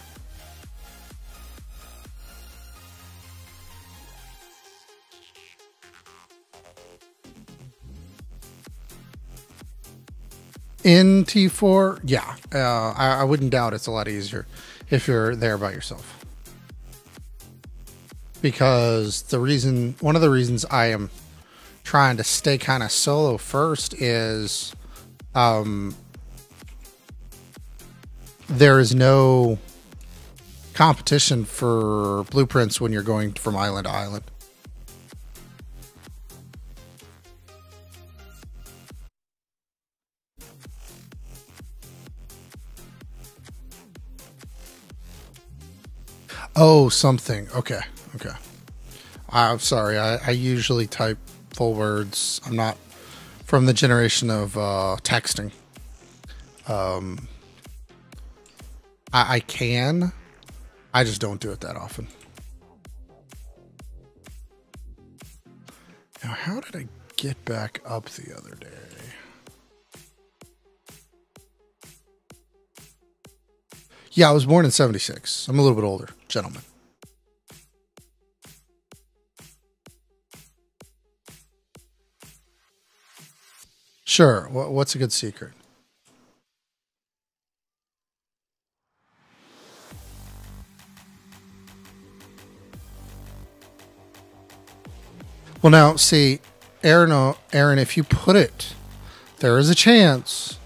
In T4, yeah, I wouldn't doubt it's a lot easier if you're there by yourself. Because one of the reasons I am trying to stay kind of solo first is there is no competition for blueprints when you're going from island to island. Oh, something. Okay. I'm sorry. I usually type full words. I'm not from the generation of texting. I can. I just don't do it that often. Now, how did I get back up the other day? Yeah, I was born in 76. I'm a little bit older, gentlemen. Sure. What's a good secret? Well, now, see, Aaron, if you put it, there is a chance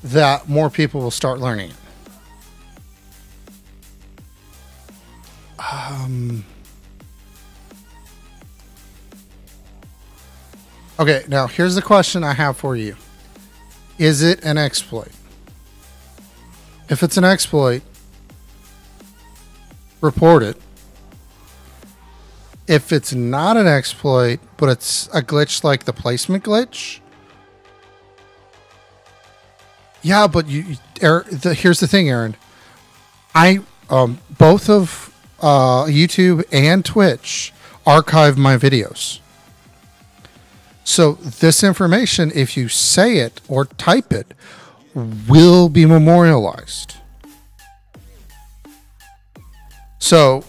that more people will start learning it. Okay, now here's the question I have for you. Is it an exploit? If it's an exploit, report it. If it's not an exploit, but it's a glitch like the placement glitch, yeah, but here's the thing, Aaron. Both of YouTube and Twitch archive my videos. So this information, if you say it or type it, will be memorialized. So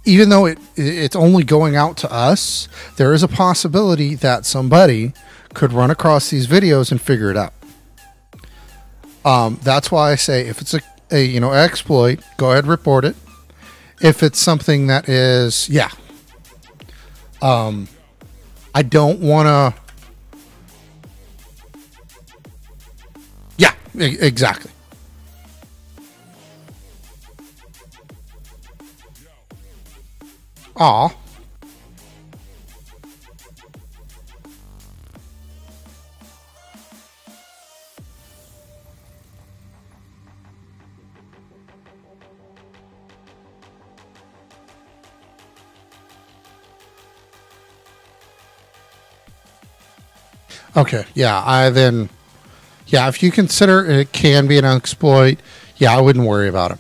even though it's only going out to us, there is a possibility that somebody could run across these videos and figure it out. That's why I say if it's a exploit, go ahead and report it. If it's something that is, I don't want to. Yeah, exactly. Aw. Okay, if you consider it can be an exploit, I wouldn't worry about it.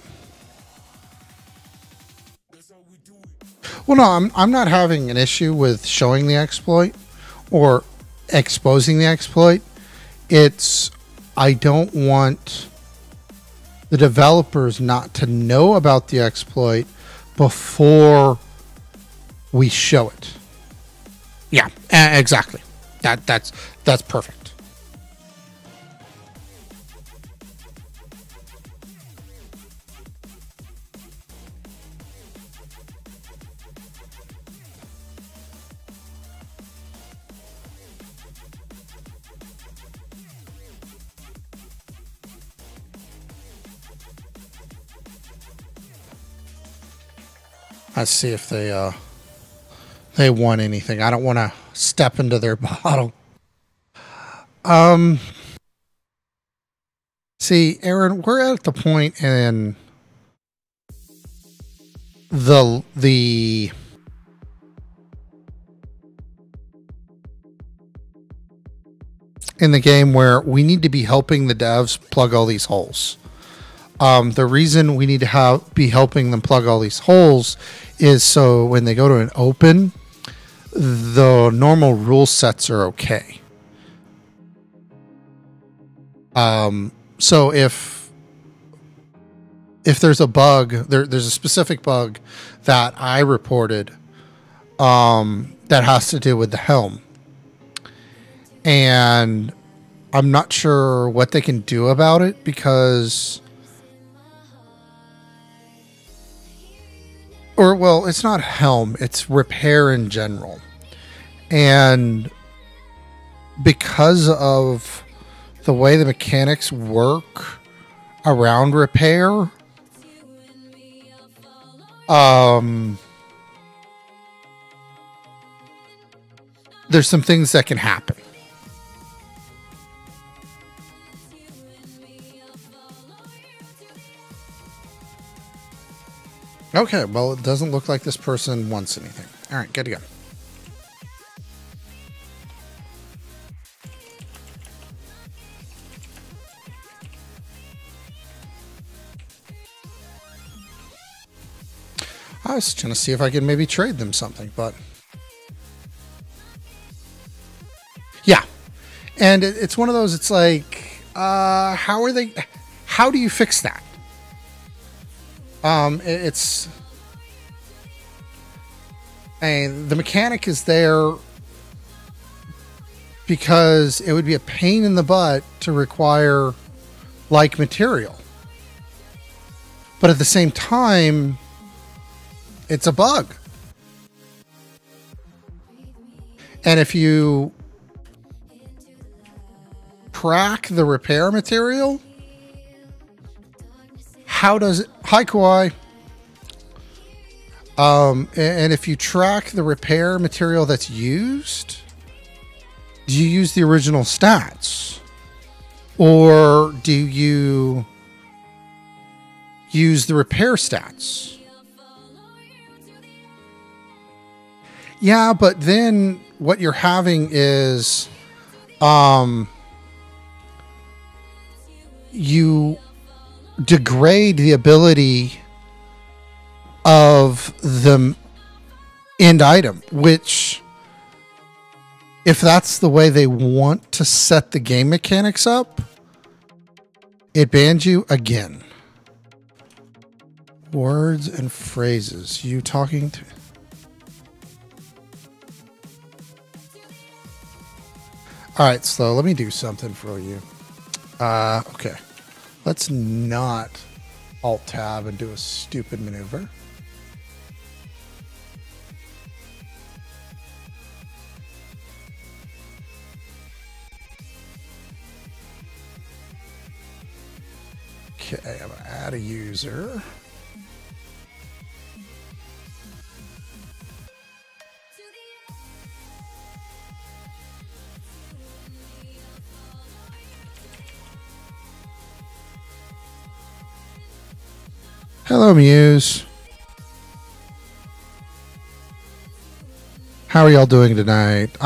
Well, no, I'm not having an issue with showing the exploit or exposing the exploit. I don't want the developers not to know about the exploit before we show it. Yeah, exactly. That's perfect. Let's see if they want anything. I don't want to step into their bottle. See, Aaron, we're at the point in the game where we need to be helping the devs plug all these holes. The reason we need to be helping them plug all these holes is so when they go to an open, the normal rule sets are okay. So if there's a bug, there's a specific bug that I reported that has to do with the helm. And I'm not sure what they can do about it because... it's not helm, it's repair in general. And because of the way the mechanics work around repair, there's some things that can happen. Okay, well, it doesn't look like this person wants anything. All right, good to go. I was trying to see if I could maybe trade them something, but... yeah. And it's one of those, it's like, how do you fix that? The mechanic is there because it would be a pain in the butt to require like material. But at the same time, it's a bug. And if you track the repair material, how does it... Hi, Kawhi. And if you track the repair material that's used, do you use the original stats? Or do you use the repair stats? Yeah, but then what you're having is you degrade the ability of the end item, which, if that's the way they want to set the game mechanics up, it bans you again. Words and phrases. You talking to... All right, Slow, let me do something for you. Okay. Let's not Alt-Tab and do a stupid maneuver. Okay, I'm going to add a user. Hello, Muse. How are y'all doing tonight?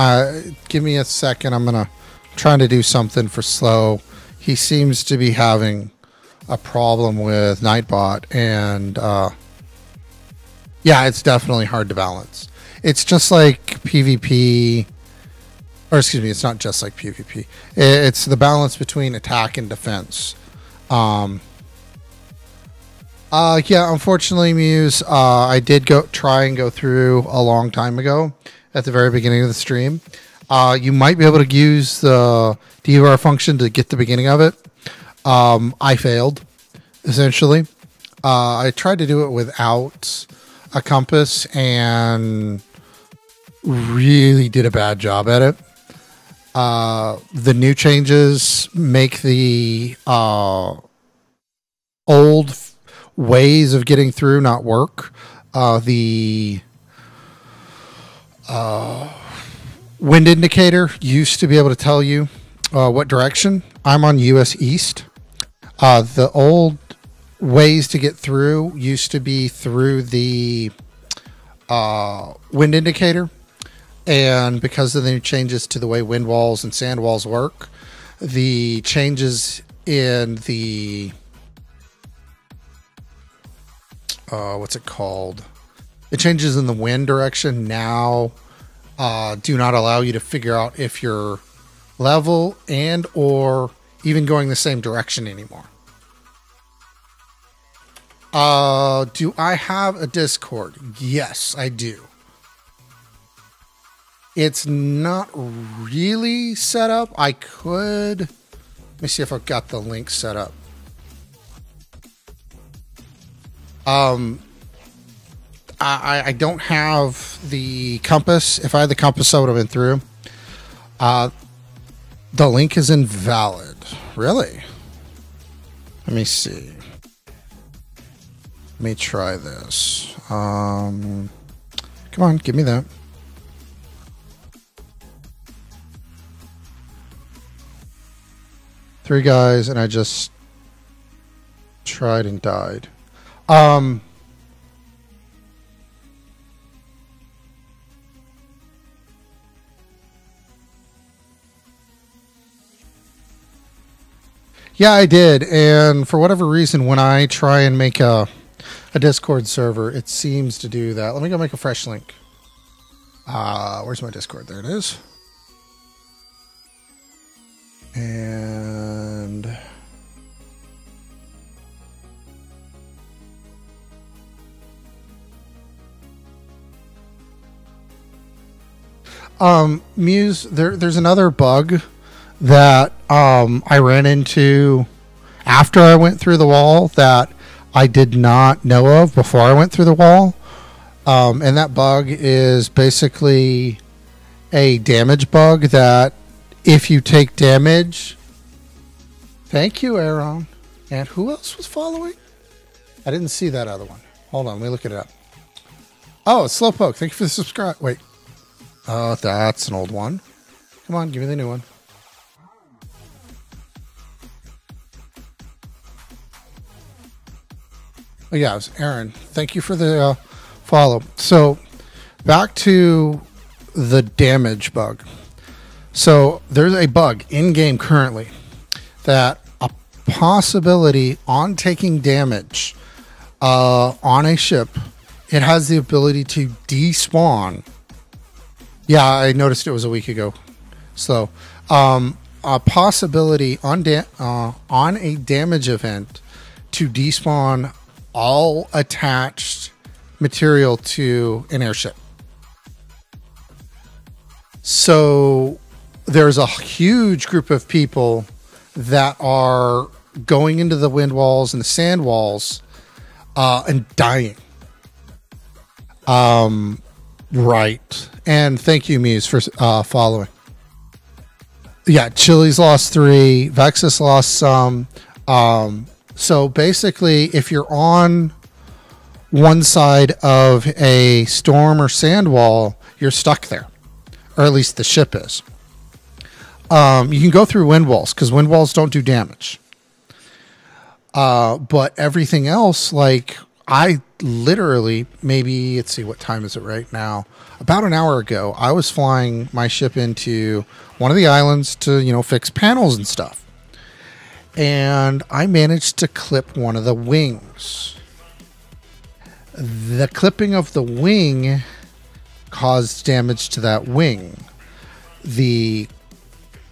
Give me a second. I'm going to try to do something for Slow. He seems to be having a problem with Nightbot, and yeah, it's definitely hard to balance. It's just like PvP, or excuse me, it's not just like PvP. It's the balance between attack and defense. Yeah, unfortunately, Muse, I did try and go through a long time ago at the very beginning of the stream. You might be able to use the DVR function to get the beginning of it. I failed, essentially. I tried to do it without a compass and really did a bad job at it. The new changes make the old ways of getting through not work. The wind indicator used to be able to tell you what direction. I'm on US East. The old ways to get through used to be through the wind indicator, and because of the new changes to the way wind walls and sand walls work, the changes in the what's it called? The changes in the wind direction now do not allow you to figure out if you're level and or even going the same direction anymore. Do I have a Discord? Yes, I do. It's not really set up. I could... Let me see if I've got the link set up. I don't have the compass. If I had the compass, I would have been through. The link is invalid. Really? Let me see. Let me try this. Come on, give me that. Three guys, and I just tried and died. Yeah, I did. And for whatever reason, when I try and make a Discord server, it seems to do that. Let me go make a fresh link. Where's my Discord? There it is. And Muse, there's another bug that I ran into after I went through the wall that I did not know of before I went through the wall. And that bug is basically a damage bug that if you take damage... Thank you, Aaron. And who else was following? I didn't see that other one. Hold on, let me look it up. Oh, it's Slowpoke. Thank you for the subscribe. Wait. Oh, that's an old one. Come on, give me the new one. Oh, yeah, it was Aaron. Thank you for the follow. So, back to the damage bug. So, there's a bug in-game currently that a possibility on taking damage on a ship, it has the ability to despawn. Yeah, I noticed it was a week ago. So, a possibility on a damage event to despawn all attached material to an airship. So there's a huge group of people that are going into the wind walls and the sand walls and dying. Right. And thank you, Muse, for following. Yeah, Chili's lost 3. Vexus lost some. So basically, if you're on one side of a storm or sand wall, you're stuck there. Or at least the ship is. You can go through wind walls, because wind walls don't do damage. But everything else, like, I literally, maybe, let's see, what time is it right now? About an hour ago, I was flying my ship into one of the islands to, fix panels and stuff. And I managed to clip one of the wings. The clipping of the wing caused damage to that wing. The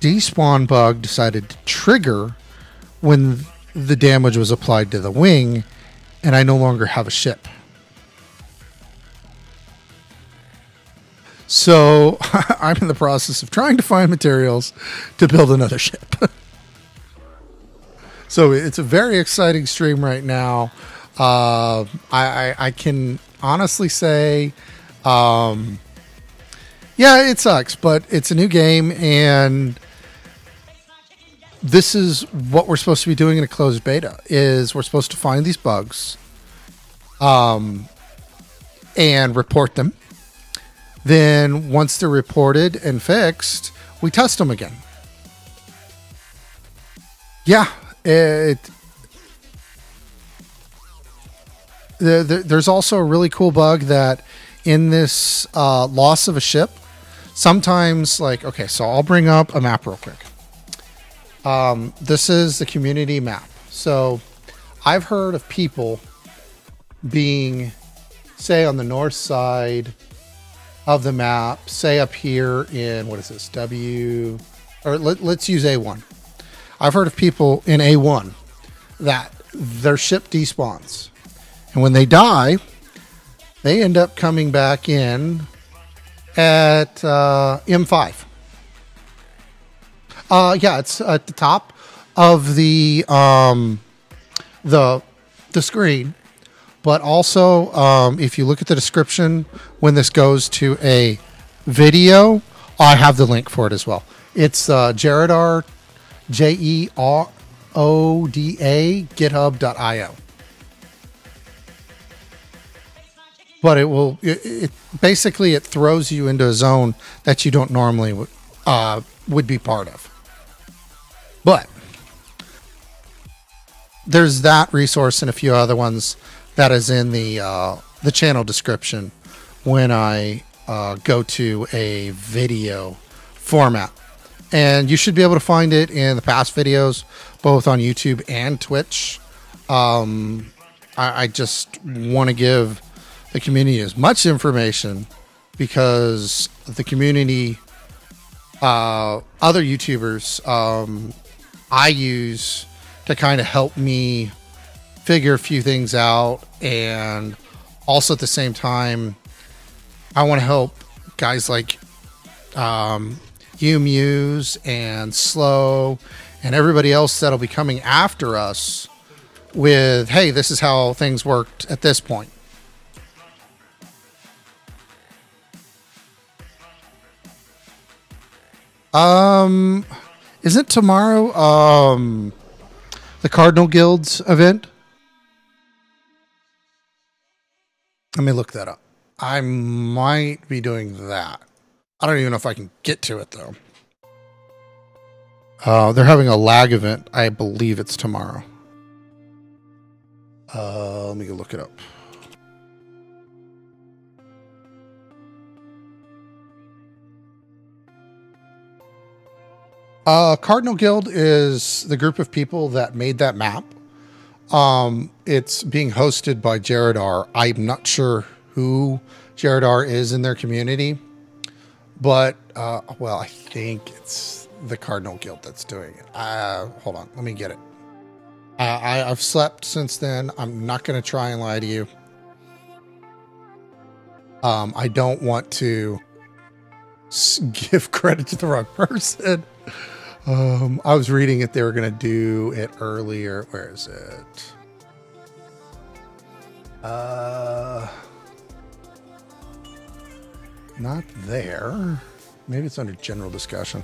despawn bug decided to trigger when the damage was applied to the wing, and I no longer have a ship. So I'm in the process of trying to find materials to build another ship. So it's a very exciting stream right now. I can honestly say, yeah, it sucks, but it's a new game, and this is what we're supposed to be doing in a closed beta. Is we're supposed to find these bugs, and report them. Then once they're reported and fixed, we test them again. Yeah. There's also a really cool bug that in this loss of a ship, sometimes, like, okay, so I'll bring up a map real quick. This is the community map. So I've heard of people being, say, on the north side of the map, say up here in, what is this, let's use A1. I've heard of people in A1 that their ship despawns. And when they die, they end up coming back in at M5. Yeah, it's at the top of the screen. But also, if you look at the description, when this goes to a video, I have the link for it as well. It's Jeroda, Jeroda, github.io. But it basically, it throws you into a zone that you don't normally would be part of. But there's that resource and a few other ones that is in the channel description when I go to a video format. And you should be able to find it in the past videos, both on YouTube and Twitch. I just want to give the community as much information because the community, other YouTubers, I use to kind of help me figure a few things out. And also at the same time, I want to help guys like you, Muse, and Slow, and everybody else that'll be coming after us with, hey, this is how things worked at this point. Isn't tomorrow the Cardinal Guild's event? Let me look that up. I might be doing that. I don't even know if I can get to it, though. They're having a lag event. I believe it's tomorrow. Let me go look it up. Cardinal Guild is the group of people that made that map. It's being hosted by Jaredar. I'm not sure who Jaredar is in their community, but, well, I think it's the Cardinal Guild that's doing it. Hold on, let me get it. I've slept since then. I'm not going to try and lie to you. I don't want to give credit to the wrong person. I was reading it. They were going to do it earlier. Where is it? Not there. Maybe it's under general discussion.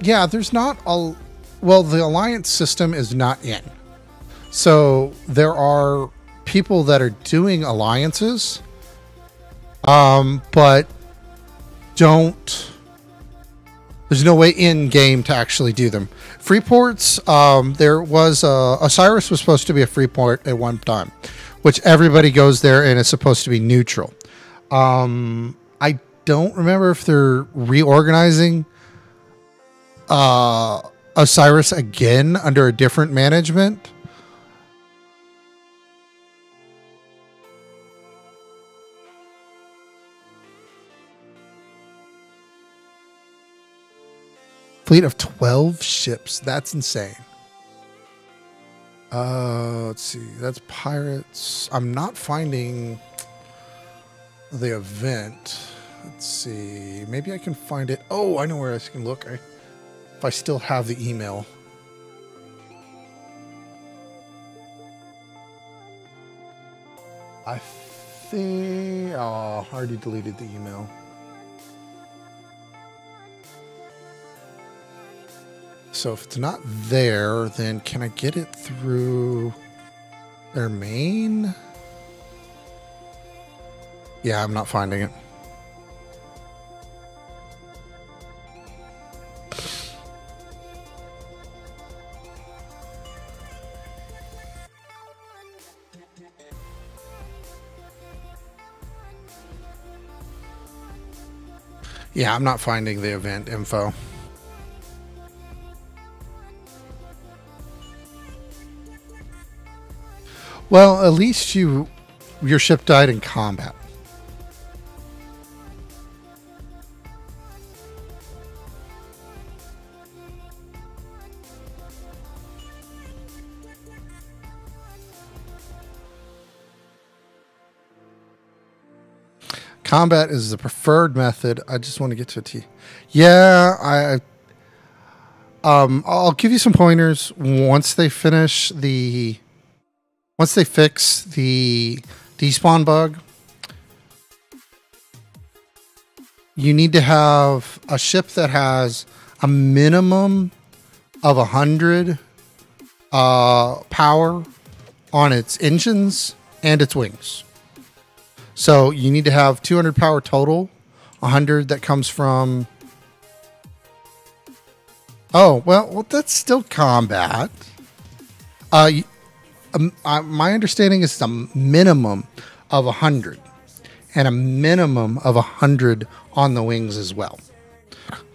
Yeah, there's not a, well, the alliance system is not in. So there are people that are doing alliances, but don't, there's no way in game to actually do them. Freeports, there was Osiris was supposed to be a free port at one time, which everybody goes there and it's supposed to be neutral. I don't remember if they're reorganizing Osiris again under a different management. Fleet of 12 ships. That's insane. Let's see. That's pirates. I'm not finding the event. Let's see. Maybe I can find it. Oh, I know where I can look. If I still have the email. I think... Oh, I already deleted the email. So if it's not there, then can I get it through their main? Yeah, I'm not finding it. Yeah, I'm not finding the event info. Well, at least your ship died in combat. Combat is the preferred method. I just want to get to a T. Yeah, I'll give you some pointers once they fix the despawn bug. You need to have a ship that has a minimum of 100 power on its engines and its wings. So you need to have 200 power total, 100 that comes from... Oh, well, that's still combat. My understanding is a minimum of 100 and a minimum of 100 on the wings as well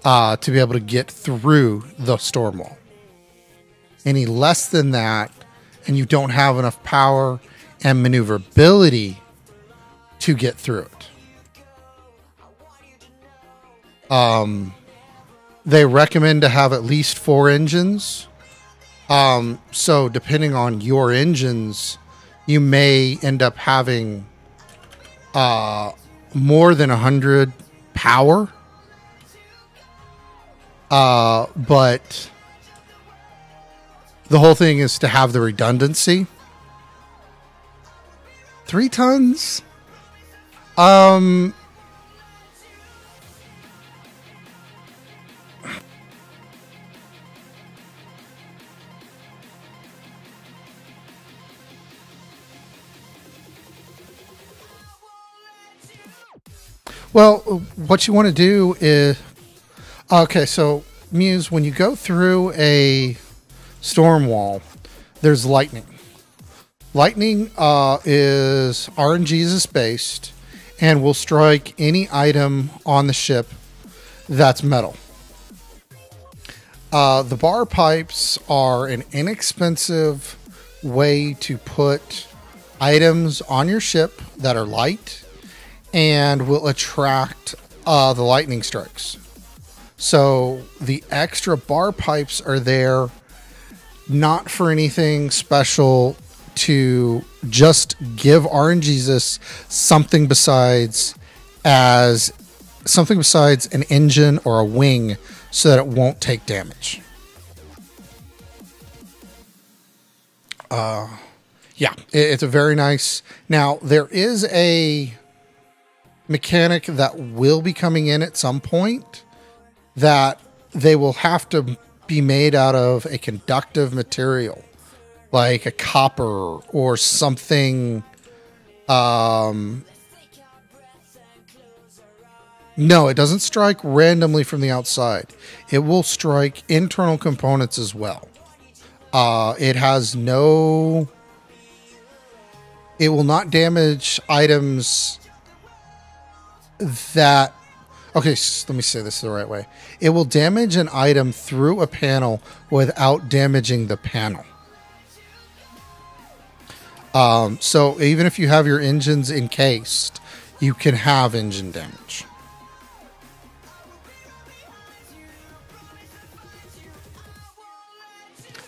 to be able to get through the Stormwall. Any less than that, and you don't have enough power and maneuverability to get through it. They recommend to have at least 4 engines. So depending on your engines, you may end up having more than 100 power. But the whole thing is to have the redundancy. 3 tons? Well, what you want to do is... Okay, so Muse, when you go through a Stormwall, there's lightning. Lightning is RNGesus based and will strike any item on the ship that's metal. The bar pipes are an inexpensive way to put items on your ship that are light and will attract the lightning strikes. So the extra bar pipes are there not for anything special, to just give RNGesus something besides an engine or a wing so that it won't take damage. Yeah, it's a very nice. Now, there is a mechanic that will be coming in at some point that they will have to be made out of a conductive material, like a copper or something. No, it doesn't strike randomly from the outside. It will strike internal components as well. It will not damage items that... Okay, let me say this the right way. It will damage an item through a panel without damaging the panel. So even if you have your engines encased, you can have engine damage.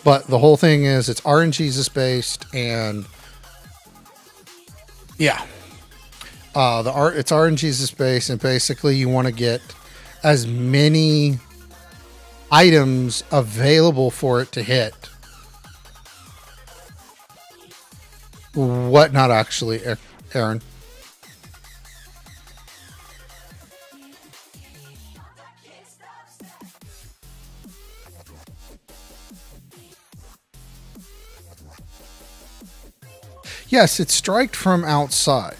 But the whole thing is it's RNGesus based, and yeah, it's RNGesus based, and basically you want to get as many items available for it to hit. What? Not actually, Aaron. Yes, it's striked from outside.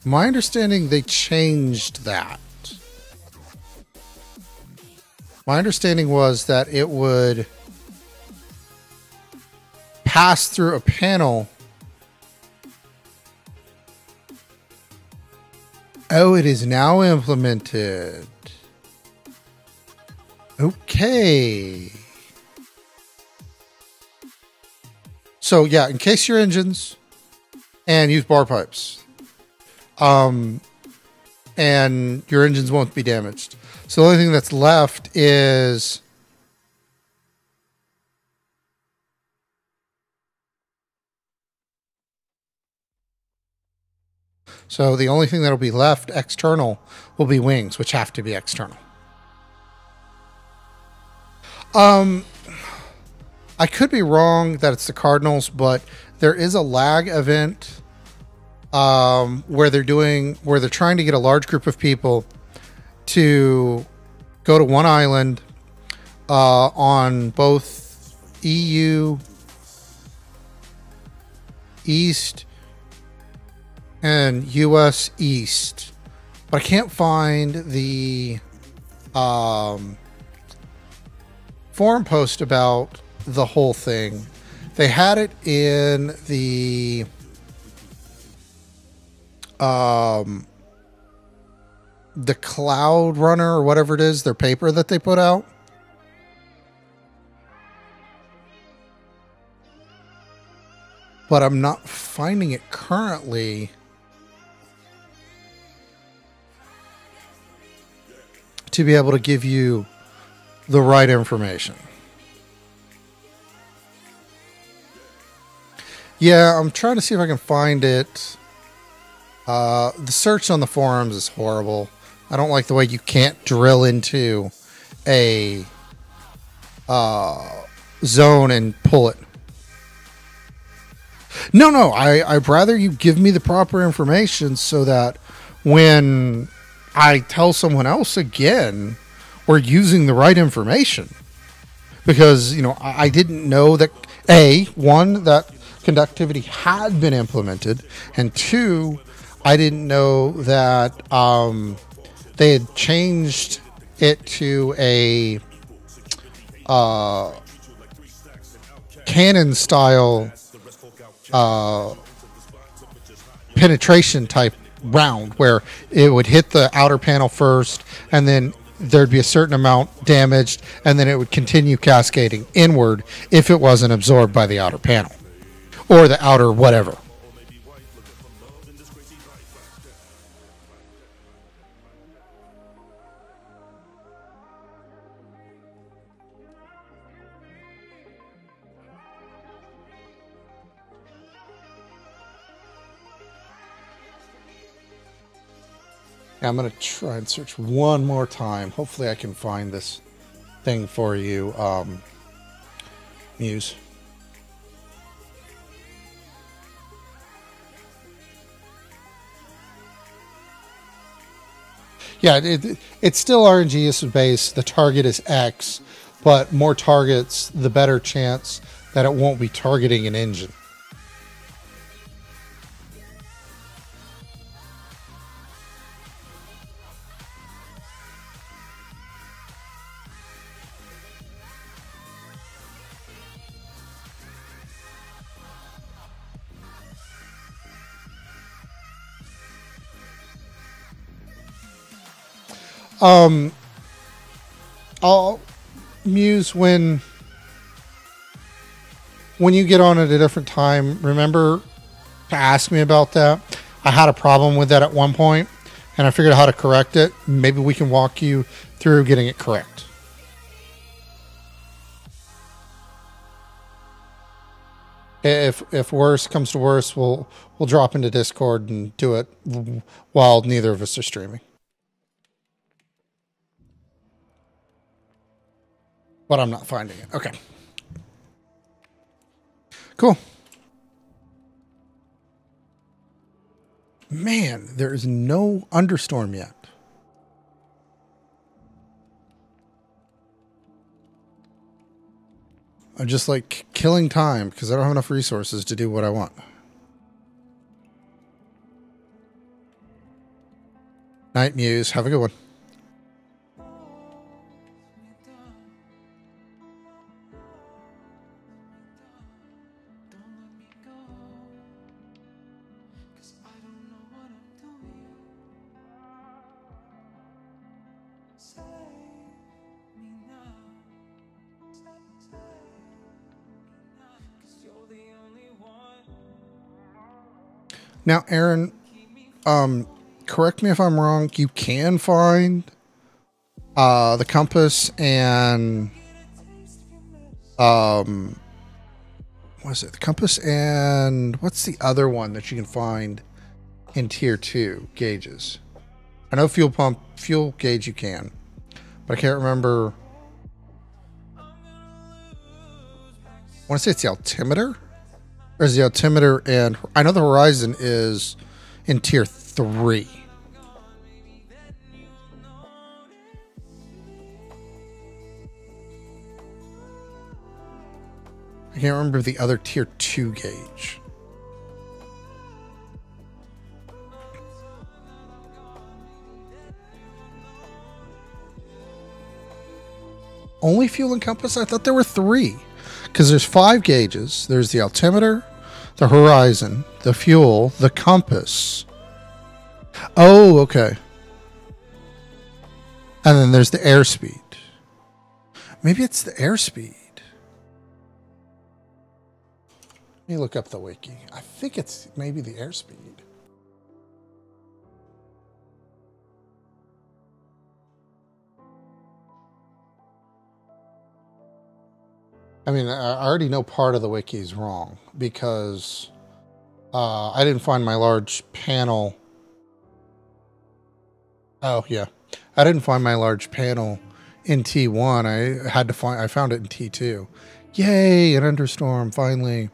My understanding, they changed that. My understanding was that it would pass through a panel. Oh, it is now implemented. Okay. So yeah, encase your engines and use bar pipes. And your engines won't be damaged. So the only thing that's left is the only thing that'll be left external will be wings, which have to be external. I could be wrong that it's the Cardinals, but there is a lag event where they're trying to get a large group of people to go to one island on both EU East and US East, but I can't find the forum post about the whole thing. They had it in the Cloud Runner or whatever it is, their paper that they put out. But I'm not finding it currently to be able to give you the right information. Yeah, I'm trying to see if I can find it. The search on the forums is horrible. I don't like the way you can't drill into a zone and pull it. No, I'd rather you give me the proper information so that when I tell someone else again, we're using the right information. Because, I didn't know that, that conductivity had been implemented, and two, I didn't know that they had changed it to a cannon style penetration type round where it would hit the outer panel first, and then there'd be a certain amount damaged, and then it would continue cascading inward if it wasn't absorbed by the outer panel or the outer whatever. I'm going to try and search one more time. Hopefully I can find this thing for you, Muse. Yeah, it's still RNG based. The target is X, but more targets, the better chance that it won't be targeting an engine. I'll Muse when you get on at a different time, remember to ask me about that. I had a problem with that at one point, and I figured out how to correct it. Maybe we can walk you through getting it correct. If worse comes to worse, we'll drop into Discord and do it while neither of us are streaming. But I'm not finding it. Okay. Cool. Man, there is no understorm yet. I'm just like killing time because I don't have enough resources to do what I want. Night, Muse. Have a good one. Now, Aaron, correct me if I'm wrong. You can find the compass and what is it? The compass and what's the other one that you can find in tier 2 gauges? I know fuel gauge you can, but I can't remember. I want to say it's the altimeter. There's the altimeter, and I know the horizon is in tier 3. I can't remember the other tier 2 gauge. Only fuel and compass? I thought there were 3. Because there's 5 gauges. There's the altimeter, the horizon, the fuel, the compass. Oh, okay. And then there's the airspeed. Maybe it's the airspeed. Let me look up the wiki. I think it's maybe the airspeed. I mean, I already know part of the wiki is wrong because I didn't find my large panel. Oh, yeah. I didn't find my large panel in T1. I found it in T2. Yay, an understorm, finally.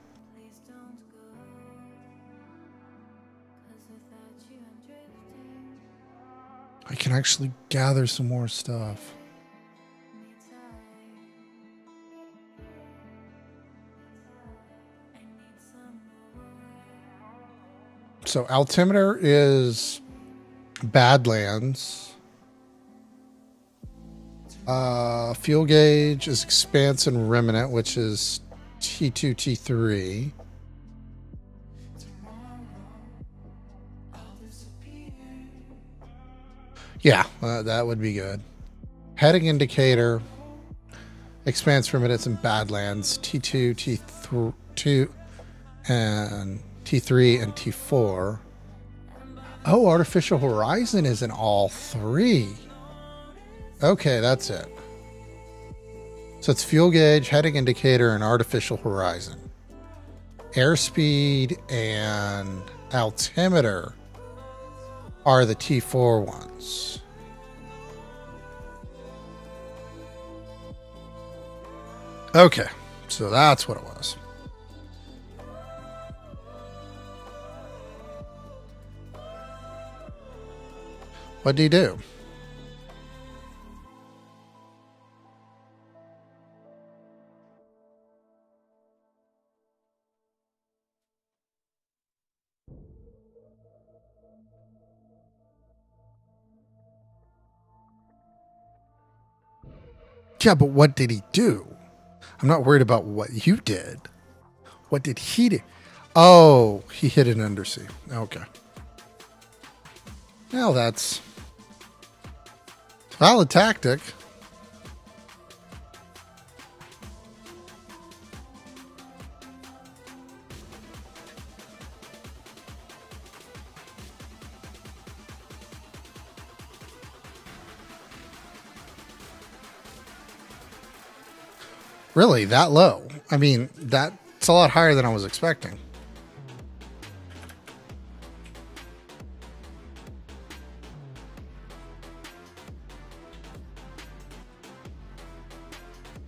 I can actually gather some more stuff. So altimeter is Badlands. Fuel gauge is Expanse and Remnant, which is T2, T3. Yeah, that would be good. Heading indicator, Expanse, Remnants, and Badlands, T2, T2, and T3, and T4. Oh, Artificial Horizon is in all three. Okay, that's it. So it's fuel gauge, heading indicator, and Artificial Horizon. Airspeed and altimeter are the T4 ones. Okay, so that's what it was. What did he do? Yeah, but what did he do? I'm not worried about what you did. What did he do? Oh, he hit an undersea. Okay. Well, that's a valid tactic. Really, that low? I mean, that's a lot higher than I was expecting.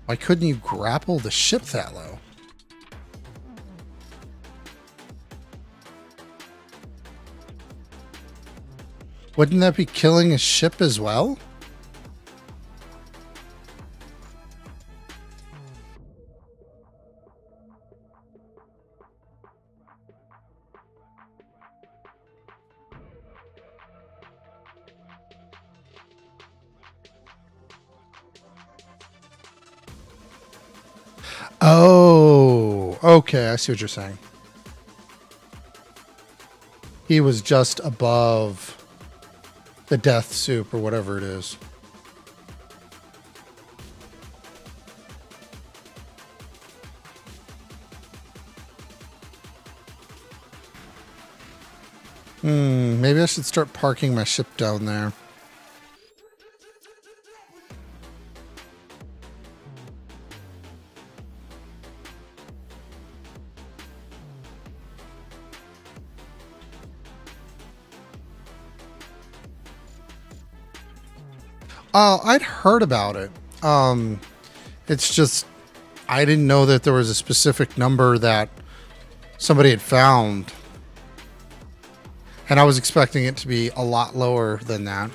Why couldn't you grapple the ship that low? Wouldn't that be killing a ship as well? Oh, okay. I see what you're saying. He was just above the death soup or whatever it is. Maybe I should start parking my ship down there. I'd heard about it. It's just I didn't know that there was a specific number that somebody had found. And I was expecting it to be a lot lower than that.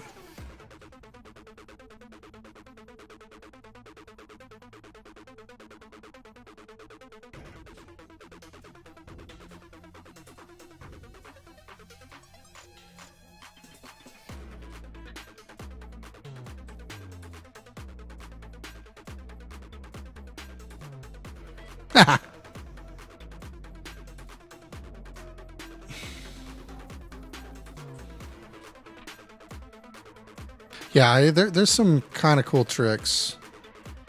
Yeah, there's some kind of cool tricks.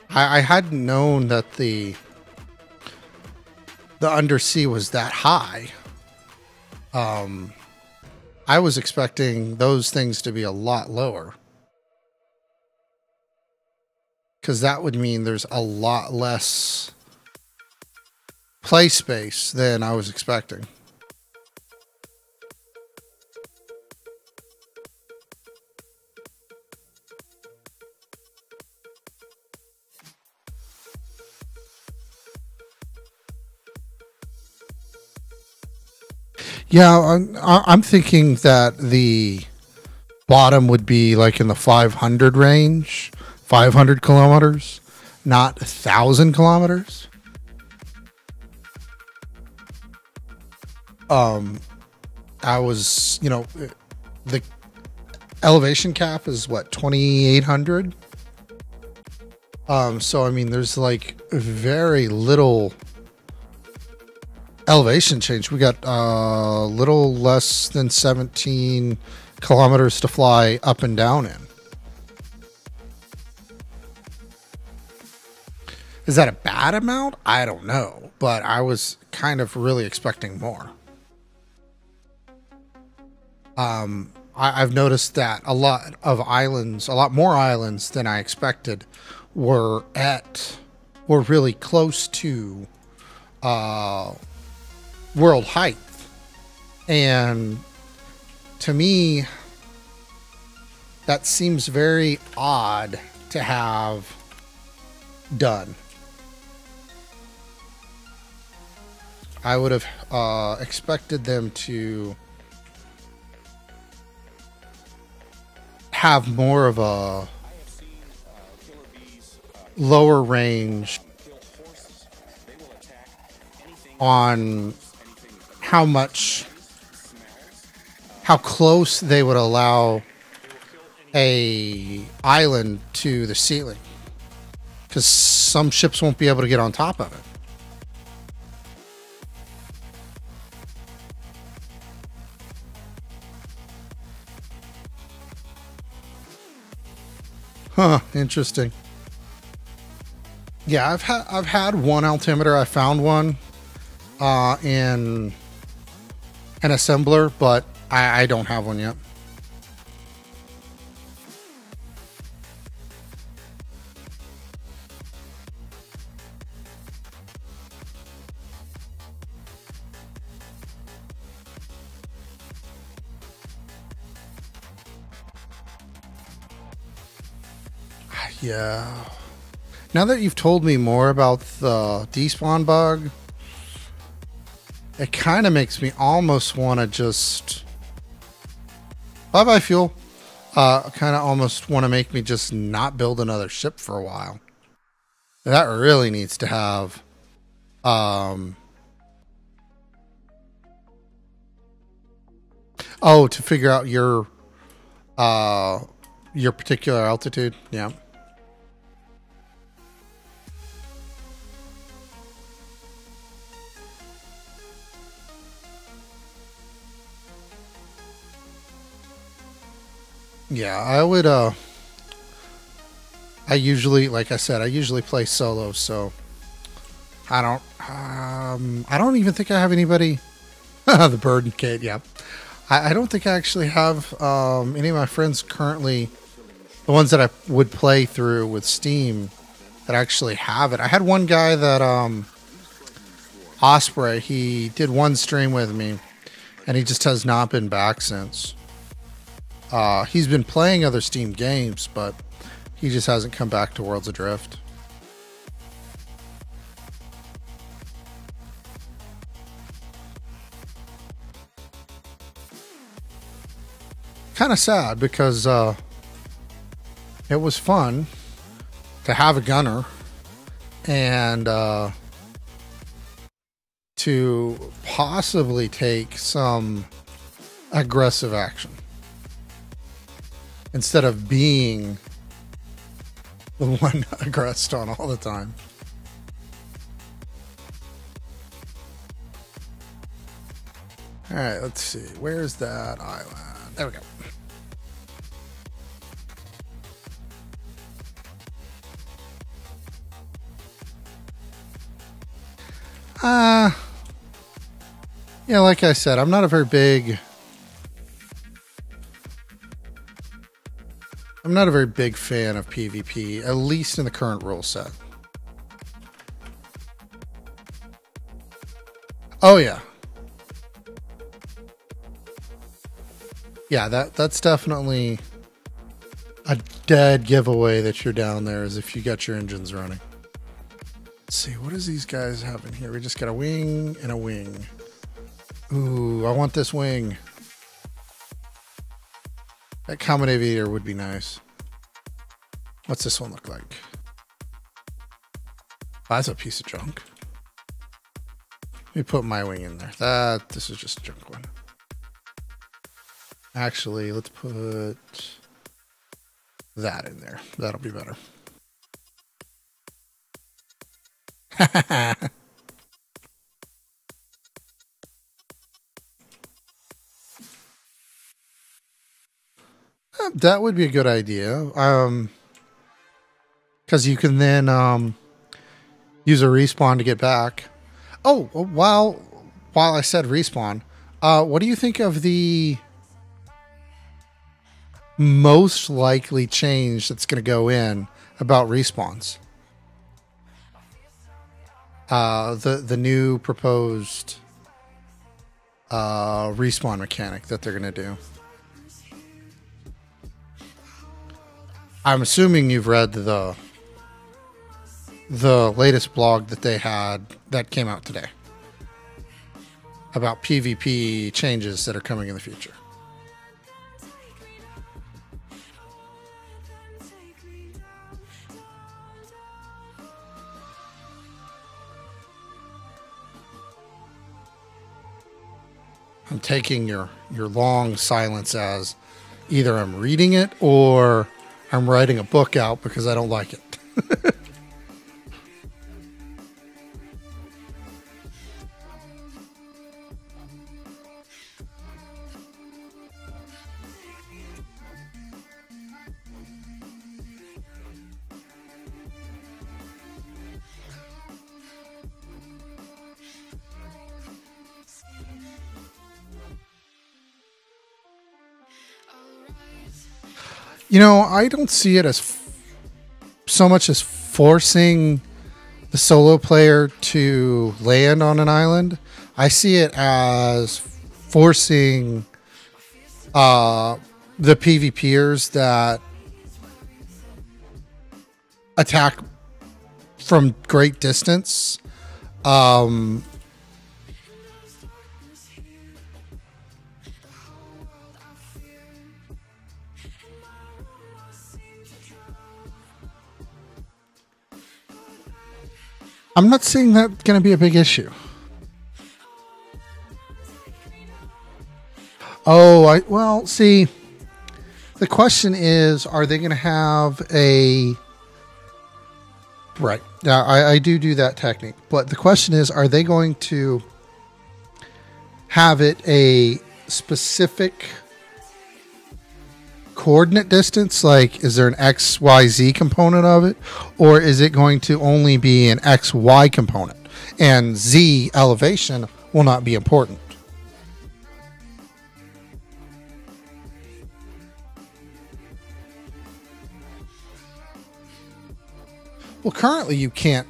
I hadn't known that the undersea was that high. I was expecting those things to be a lot lower. Because that would mean there's a lot less play space than I was expecting. Yeah, I'm thinking that the bottom would be like in the 500 range, 500 kilometers, not 1,000 kilometers. I was, the elevation cap is what, 2,800. So I mean, there's like very little elevation change. We got a little less than 17 kilometers to fly up and down in. Is that a bad amount? I don't know, but I was kind of really expecting more. I've noticed that a lot more islands than I expected were really close to world height. And to me, that seems very odd to have done. I would have expected them to have more of a lower range on how close they would allow a island to the ceiling, because some ships won't be able to get on top of it. Huh, interesting. Yeah, I've had one altimeter. I found one in an assembler, but I don't have one yet. Yeah. Now that you've told me more about the despawn bug, it kind of makes me almost want to just... Bye-bye, fuel. Kind of almost want to make me just not build another ship for a while. That really needs to have... Oh, to figure out your particular altitude. Yeah. Yeah, I would, I usually, like I said, I usually play solo, so I don't even think I have anybody, the Burden Kid, yeah. I don't think I actually have, any of my friends currently, the ones that I would play through with Steam, that actually have it. I had one guy that, Osprey, he did one stream with me, and he just has not been back since. He's been playing other Steam games, but he just hasn't come back to Worlds Adrift. Kind of sad because it was fun to have a gunner and to possibly take some aggressive action, instead of being the one aggressed on all the time. All right, let's see. Where's that island? There we go. Yeah, like I said, I'm not a very big... I'm not a very big fan of PvP, at least in the current rule set. Oh yeah. Yeah, that's definitely a dead giveaway that you're down there, is if you got your engines running. Let's see, what does these guys have in here? We just got a wing and a wing. Ooh, I want this wing. That common aviator would be nice. What's this one look like? Oh, that's a piece of junk. Let me put my wing in there. This is just a junk one. Actually, let's put that in there. That'll be better. That would be a good idea. Because you can then use a respawn to get back. Oh, while I said respawn, what do you think of the most likely change that's going to go in about respawns? The new proposed respawn mechanic that they're going to do. I'm assuming you've read the latest blog that they had that came out today about PvP changes that are coming in the future. I'm taking your long silence as either I'm reading it or I'm writing a book out because I don't like it. You know, I don't see it as so much as forcing the solo player to land on an island. I see it as forcing the PvPers that attack from great distance. I'm not seeing that going to be a big issue. Oh, well, see, the question is, are they going to have a... Right. Now, I do that technique. But the question is, are they going to have it a specific coordinate distance? Like, is there an XYZ component of it? Or is it going to only be an XY component? And Z elevation will not be important. Well, currently you can't.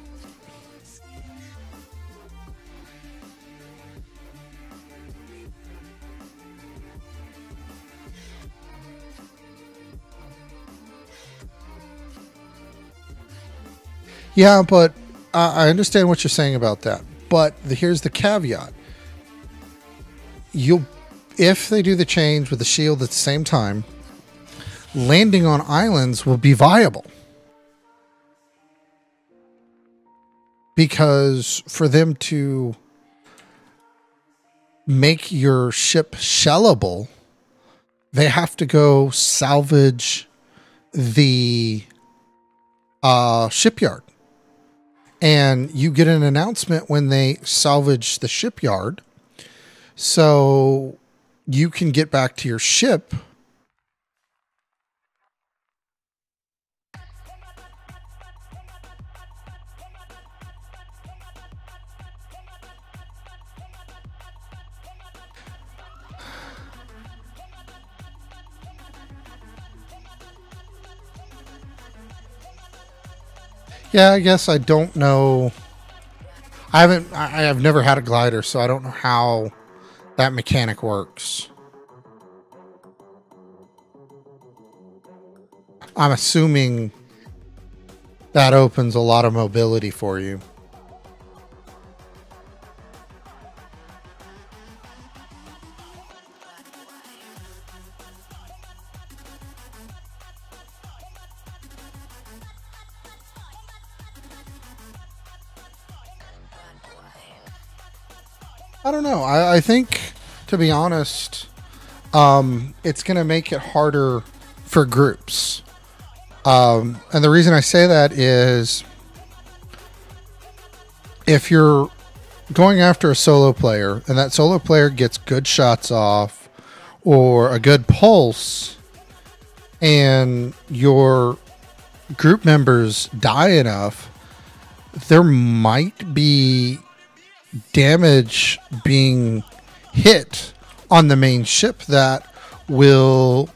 Yeah, but I understand what you're saying about that. But here's the caveat. If they do the change with the shield at the same time, landing on islands will be viable. Because for them to make your ship shellable, they have to go salvage the shipyard. And you get an announcement when they salvage the shipyard. So you can get back to your ship. Yeah, I guess I don't know. I've never had a glider, so I don't know how that mechanic works. I'm assuming that opens a lot of mobility for you. I don't know. I think, to be honest, it's going to make it harder for groups. And the reason I say that is if you're going after a solo player and that solo player gets good shots off or a good pulse and your group members die enough, there might be damage being hit on the main ship that will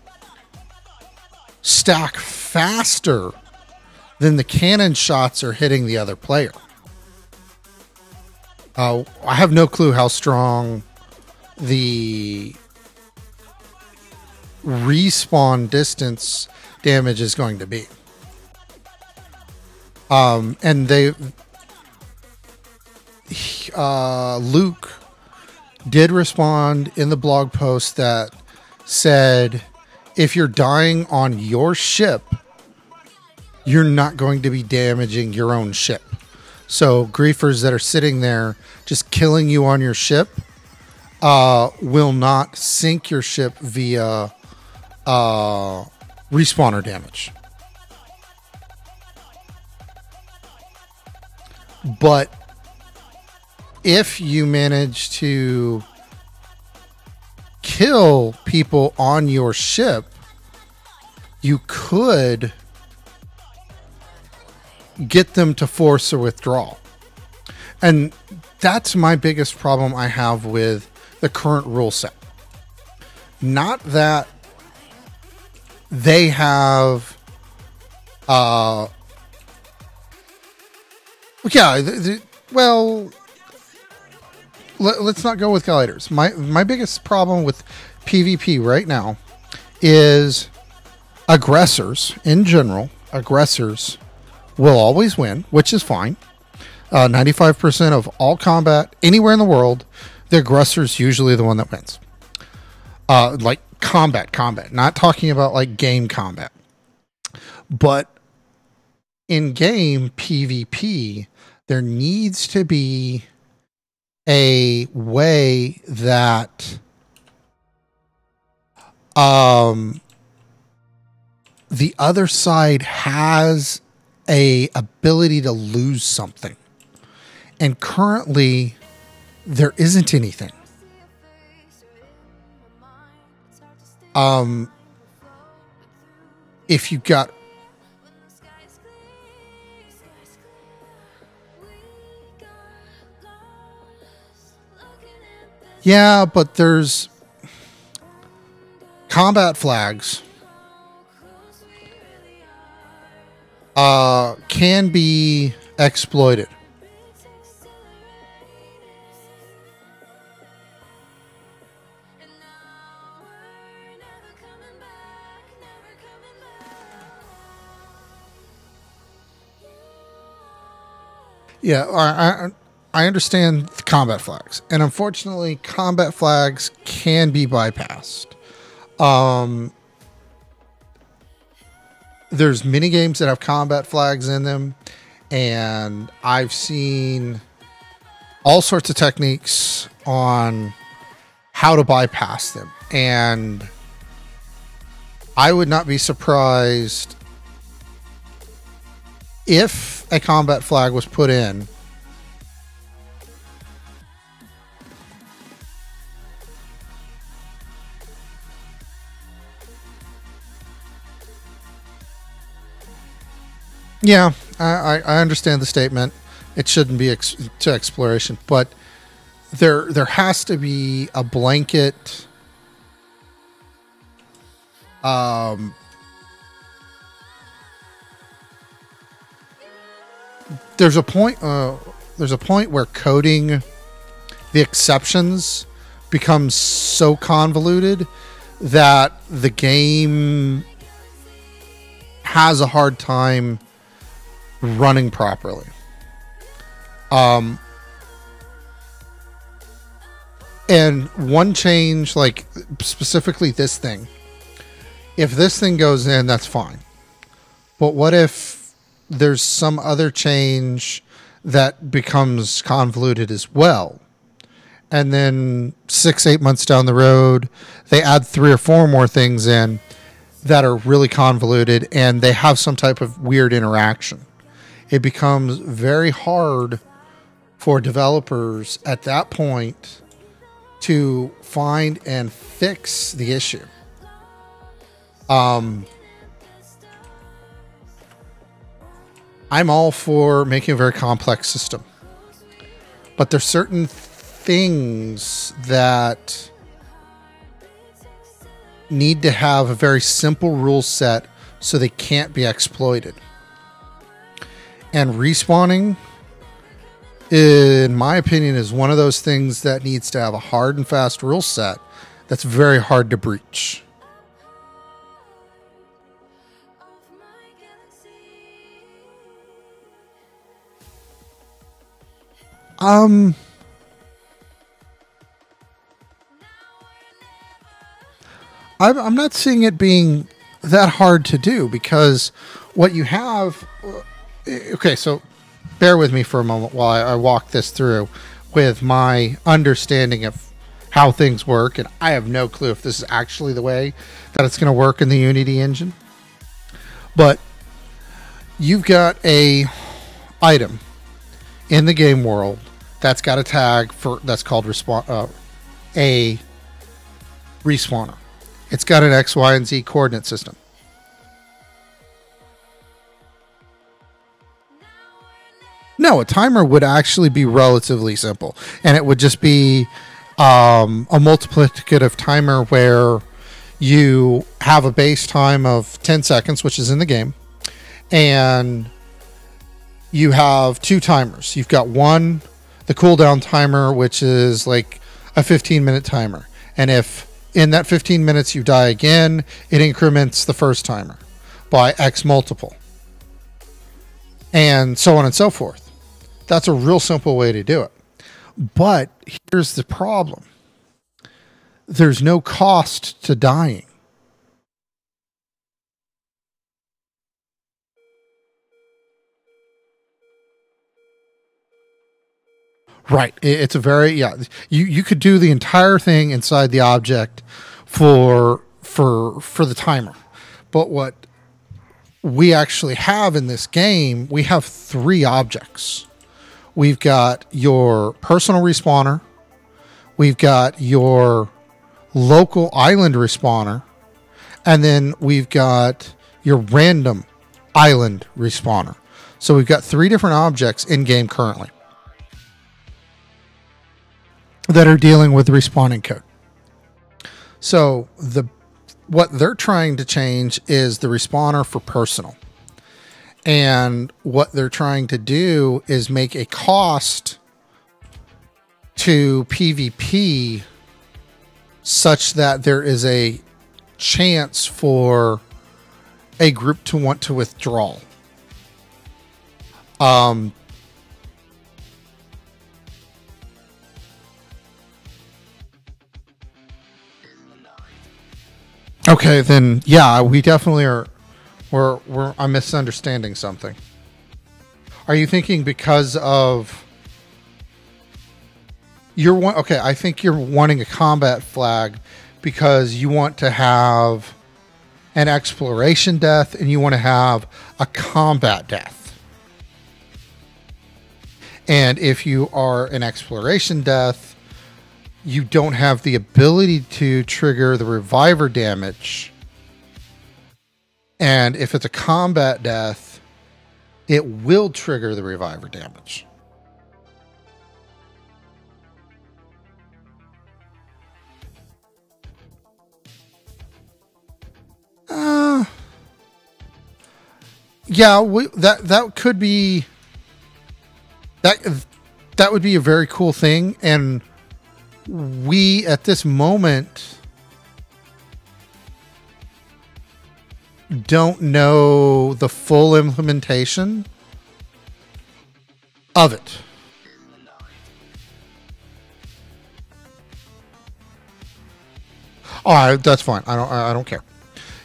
stack faster than the cannon shots are hitting the other player. I have no clue how strong the respawn distance damage is going to be. And Luke did respond in the blog post that said, if you're dying on your ship, you're not going to be damaging your own ship. So griefers that are sitting there just killing you on your ship will not sink your ship via respawner damage. But if you manage to kill people on your ship, you could get them to force a withdrawal. And that's my biggest problem I have with the current rule set. Not that they have well, let's not go with gliders. My biggest problem with PvP right now is aggressors in general. Aggressors will always win, which is fine. 95% of all combat anywhere in the world, the aggressor is usually the one that wins. Like combat, not talking about like game combat, but in game PvP, there needs to be a way that the other side has a ability to lose something, and currently there isn't anything. If you got but there's combat flags can be exploited. Yeah, I understand the combat flags, and unfortunately, combat flags can be bypassed. There's mini games that have combat flags in them, and I've seen all sorts of techniques on how to bypass them, and I would not be surprised if a combat flag was put in Yeah, I understand the statement. It shouldn't be to exploration, but there has to be a blanket there's a point where coding the exceptions becomes so convoluted that the game has a hard time running properly. And one change, like specifically this thing, if this thing goes in, that's fine. But what if there's some other change that becomes convoluted as well? and then 6-8 months down the road, they add 3 or 4 more things in that are really convoluted, and they have some type of weird interaction. It becomes very hard for developers at that point to find and fix the issue. I'm all for making a very complex system, but there's certain things that need to have a very simple rule set so they can't be exploited. And respawning, in my opinion, is one of those things that needs to have a hard and fast rule set that's very hard to breach. I'm not seeing it being that hard to do, because what you have... Okay, so bear with me for a moment while I walk this through with my understanding of how things work, and I have no clue if this is actually the way that it's going to work in the Unity engine. But you've got a item in the game world that's got a tag that's called a respawner. It's got an X, Y, and Z coordinate system. No, a timer would actually be relatively simple, and it would just be a multiplicative timer where you have a base time of 10 seconds, which is in the game, and you have 2 timers. You've got one, the cooldown timer, which is like a 15-minute timer, and if in that 15 minutes you die again, it increments the first timer by X multiple, and so on and so forth. That's a real simple way to do it. But here's the problem. There's no cost to dying. Right. It's a very, yeah. You could do the entire thing inside the object for the timer. But what we actually have in this game, we have 3 objects. We've got your personal respawner. We've got your local island respawner. And then we've got your random island respawner. So we've got 3 different objects in game currently that are dealing with respawning code. So what they're trying to change is the respawner for personal. And what they're trying to do is make a cost to PvP such that there is a chance for a group to want to withdraw. Okay, then yeah, we definitely are. I'm misunderstanding something. Are you thinking because of okay, I think you're wanting a combat flag because you want to have an exploration death and you want to have a combat death. And if you are an exploration death, you don't have the ability to trigger the reviver damage. And if it's a combat death, it will trigger the reviver damage. Yeah, that could be that would be a very cool thing, and we at this moment don't know the full implementation of it. All right, that's fine. I don't care.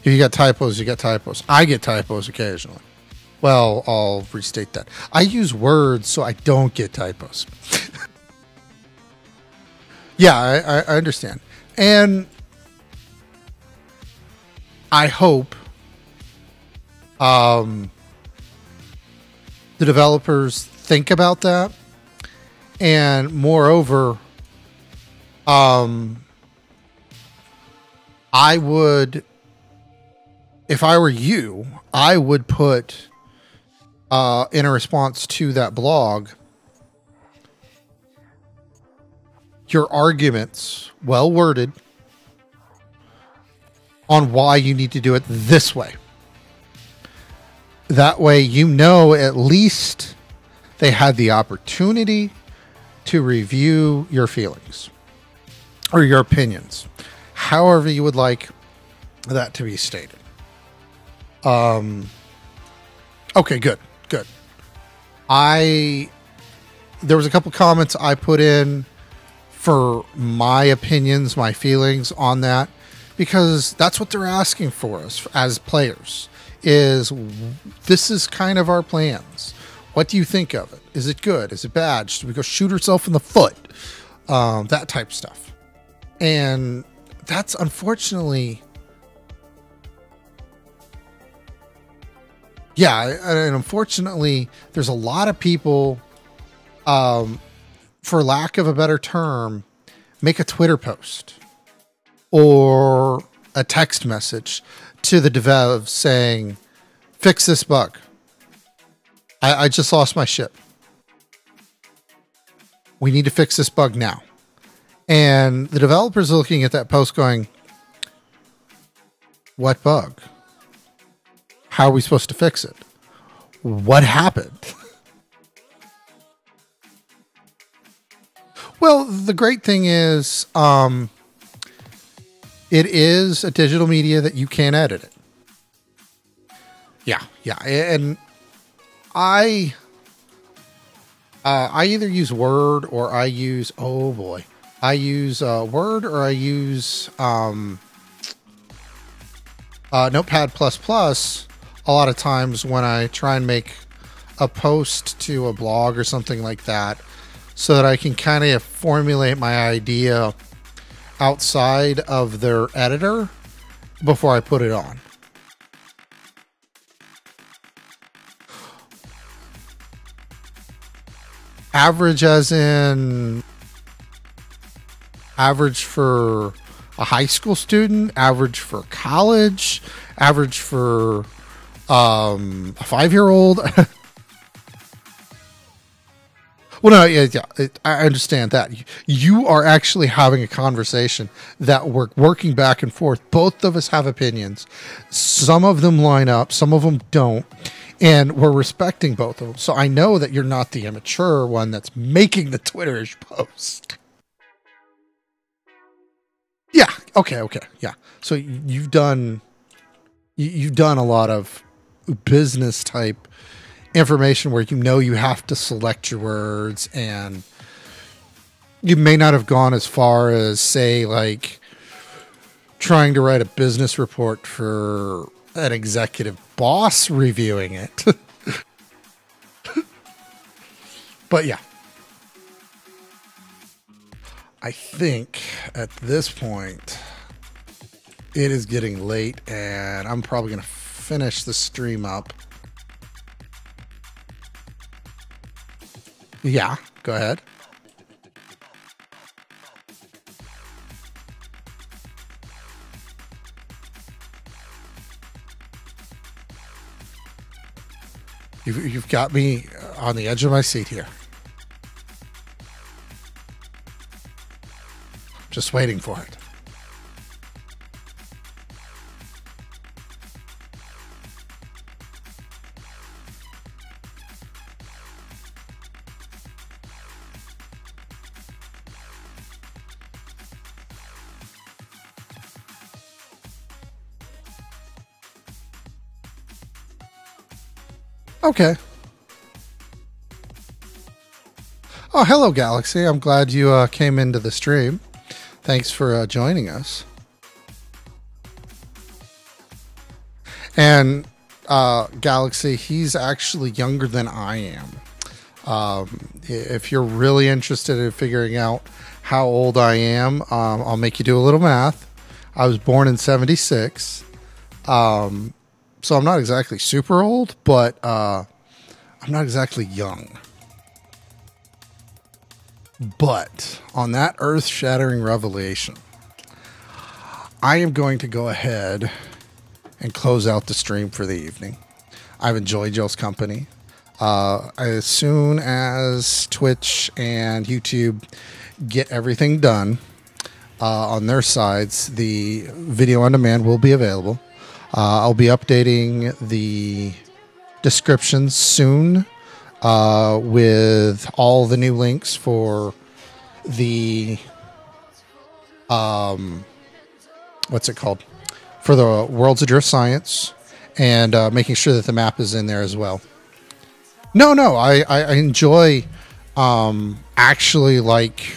If you got typos, you got typos. I get typos occasionally. Well, I'll restate that. I use words so I don't get typos. Yeah, I understand. And I hope the developers think about that. And moreover, I would, if I were you, I would put in a response to that blog your arguments, well worded, on why you need to do it this way. That way, you know, at least they had the opportunity to review your feelings or your opinions, however you would like that to be stated. Okay, good. There was a couple comments I put in for my opinions, my feelings on that, because that's what they're asking for us as players. This is kind of our plans. What do you think of it? Is it good? Is it bad? Should we go shoot ourselves in the foot? That type of stuff. And that's unfortunately, and unfortunately, there's a lot of people, for lack of a better term, make a Twitter post or a text message to the devs saying, fix this bug. I just lost my ship. We need to fix this bug now. And the developers are looking at that post going, what bug? How are we supposed to fix it? What happened? Well, the great thing is, it is a digital media that you can edit it. Yeah. And I either use Word or I use, Word or I use Notepad++. A lot of times when I try and make a post to a blog or something like that, so that I can kind of formulate my idea outside of their editor before I put it on. Average as in average for a high school student, average for college, average for a 5-year-old. Well, no, I understand that. You are actually having a conversation that we're working back and forth. Both of us have opinions. Some of them line up, some of them don't. And we're respecting both of them. So I know that you're not the immature one that's making the Twitterish post. Yeah. Okay. Yeah. So you've done a lot of business type information where you know you have to select your words, and you may not have gone as far as, say, like trying to write a business report for an executive boss reviewing it. But yeah, I think at this point it is getting late, and I'm probably going to finish the stream up. Yeah, go ahead. You've got me on the edge of my seat here. Just waiting for it. Okay. Oh, hello, Galaxy. I'm glad you came into the stream. Thanks for joining us. And Galaxy, he's actually younger than I am. If you're really interested in figuring out how old I am, I'll make you do a little math. I was born in 76. So I'm not exactly super old, but I'm not exactly young. But on that earth-shattering revelation, I am going to go ahead and close out the stream for the evening. I've enjoyed y'all's company. As soon as Twitch and YouTube get everything done on their sides, the video on demand will be available. I'll be updating the descriptions soon with all the new links for the what's it called? For the Worlds Adrift Science, and making sure that the map is in there as well. No, I enjoy actually like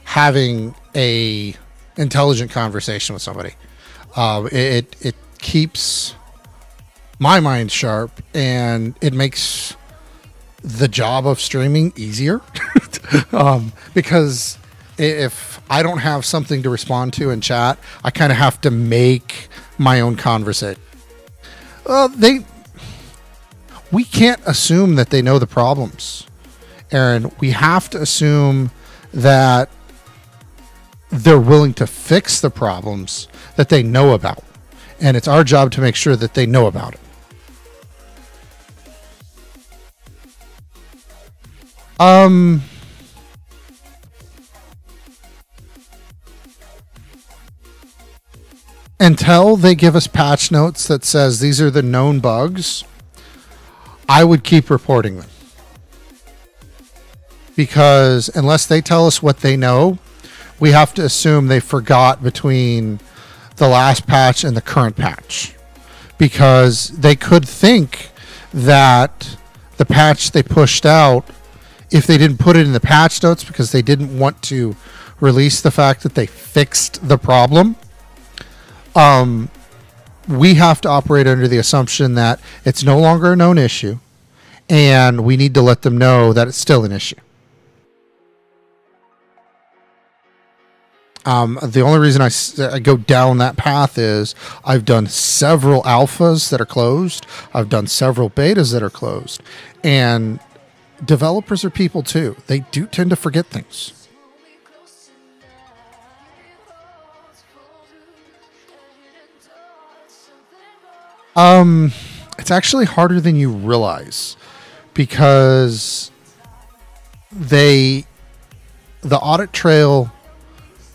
having a intelligent conversation with somebody. It keeps my mind sharp, and it makes the job of streaming easier. Because if I don't have something to respond to in chat, I kind of have to make my own conversation. We can't assume that they know the problems, Aaron. We have to assume that they're willing to fix the problems that they know about. And it's our job to make sure that they know about it. Until they give us patch notes that says these are the known bugs, I would keep reporting them. Because unless they tell us what they know, we have to assume they forgot between the last patch and the current patch. Because they could think that the patch they pushed out, if they didn't put it in the patch notes because they didn't want to release the fact that they fixed the problem, we have to operate under the assumption that it's no longer a known issue, and we need to let them know that it's still an issue. The only reason I go down that path is I've done several alphas that are closed. I've done several betas that are closed. And developers are people too. They do tend to forget things. It's actually harder than you realize, because the audit trail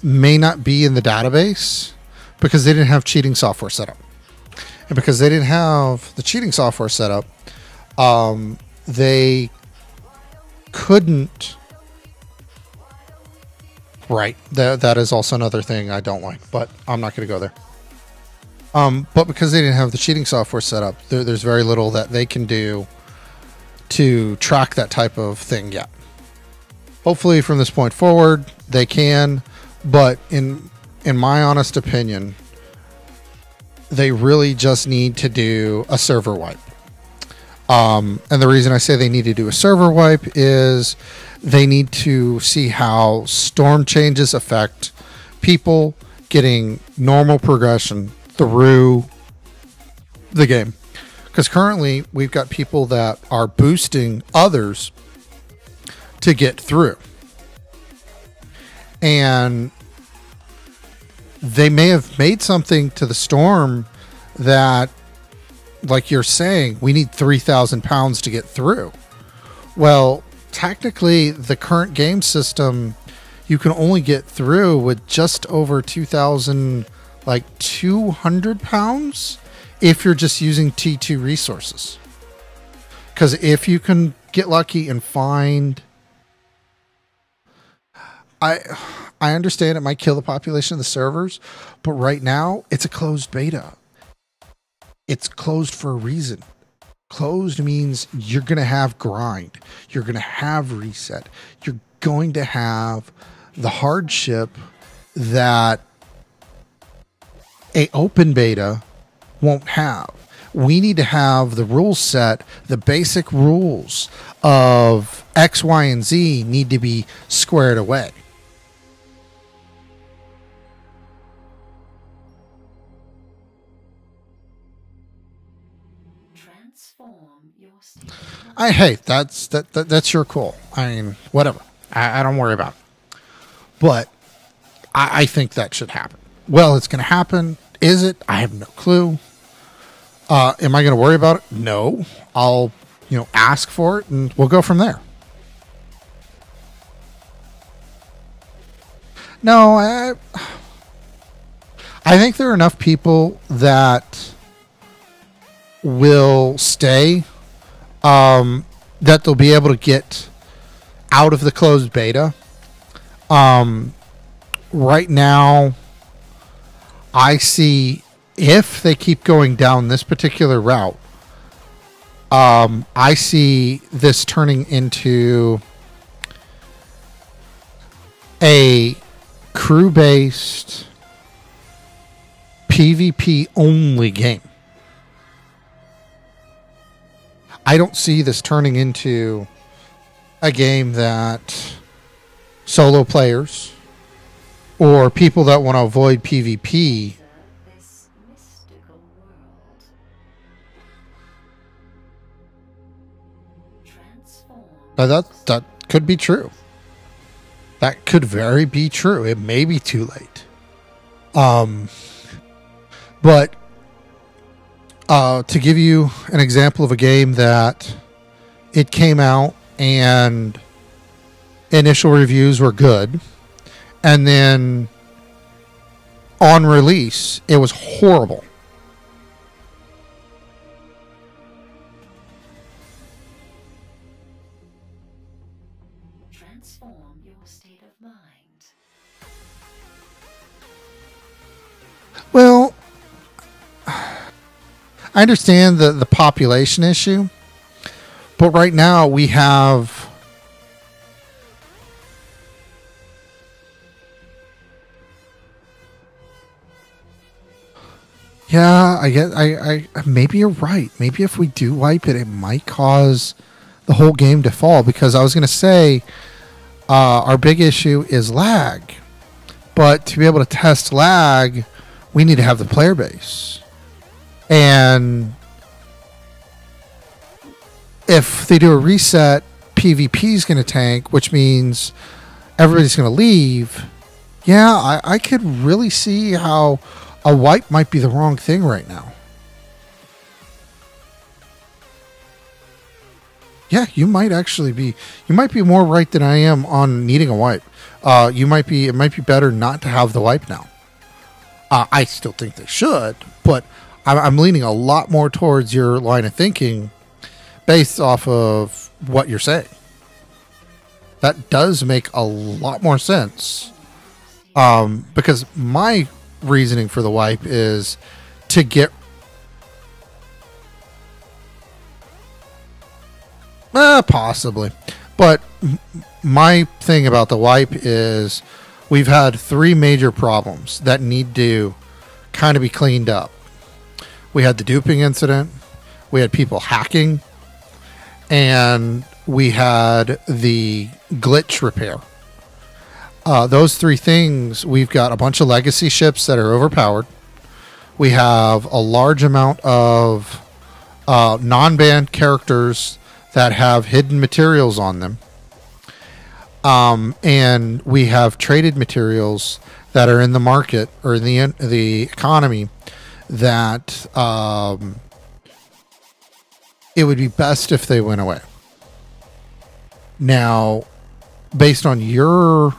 may not be in the database because they didn't have cheating software set up. And because they didn't have the cheating software set up, they couldn't. Right. That is also another thing I don't like, but I'm not going to go there. But because they didn't have the cheating software set up, there's very little that they can do to track that type of thing yet. Hopefully from this point forward, they can, but in my honest opinion, they really just need to do a server wipe. And the reason I say they need to do a server wipe is they need to see how storm changes affect people getting normal progression through the game. Because currently we've got people that are boosting others to get through. And they may have made something to the storm that, like you're saying, we need 3,000 pounds to get through. Well, technically the current game system, you can only get through with just over 2,000, like 200 pounds if you're just using T2 resources. Because if you can get lucky and find, I understand it might kill the population of the servers, but right now it's a closed beta. It's closed for a reason. Closed means you're going to have grind. You're going to have reset. You're going to have the hardship that a open beta won't have. we need to have the rules set. The basic rules of X, Y, and Z need to be squared away. Hey, that's your call. I mean, whatever. I don't worry about it. But I think that should happen. Well, it's going to happen. Is it? I have no clue. Am I going to worry about it? No. I'll, ask for it, and we'll go from there. No, I think there are enough people that will stay, that they'll be able to get out of the closed beta. Right now, I see, if they keep going down this particular route, I see this turning into a crew-based PvP only game. I don't see this turning into a game that solo players or people that want to avoid PvP that could be true. That could very be true. It may be too late. But to give you an example of a game that it came out and initial reviews were good, and then on release it was horrible. Transform your state of mind. Well, I understand the population issue, but right now we have I maybe you're right. Maybe if we do wipe it, it might cause the whole game to fall, because I was going to say our big issue is lag, but to be able to test lag, we need to have the player base. And if they do a reset, PvP is going to tank, which means everybody's going to leave. Yeah, I could really see how a wipe might be the wrong thing right now. Yeah, you might be more right than I am on needing a wipe. It might be better not to have the wipe now. I still think they should, but I'm leaning a lot more towards your line of thinking based off of what you're saying. That does make a lot more sense. Because my reasoning for the wipe is to get possibly, but my thing about the wipe is we've had three major problems that need to kind of be cleaned up. We had the duping incident, we had people hacking, and we had the glitch repair. Those three things, we've got a bunch of legacy ships that are overpowered. We have a large amount of non-banned characters that have hidden materials on them. And we have traded materials that are in the market or in the economy that it would be best if they went away. Now, based on your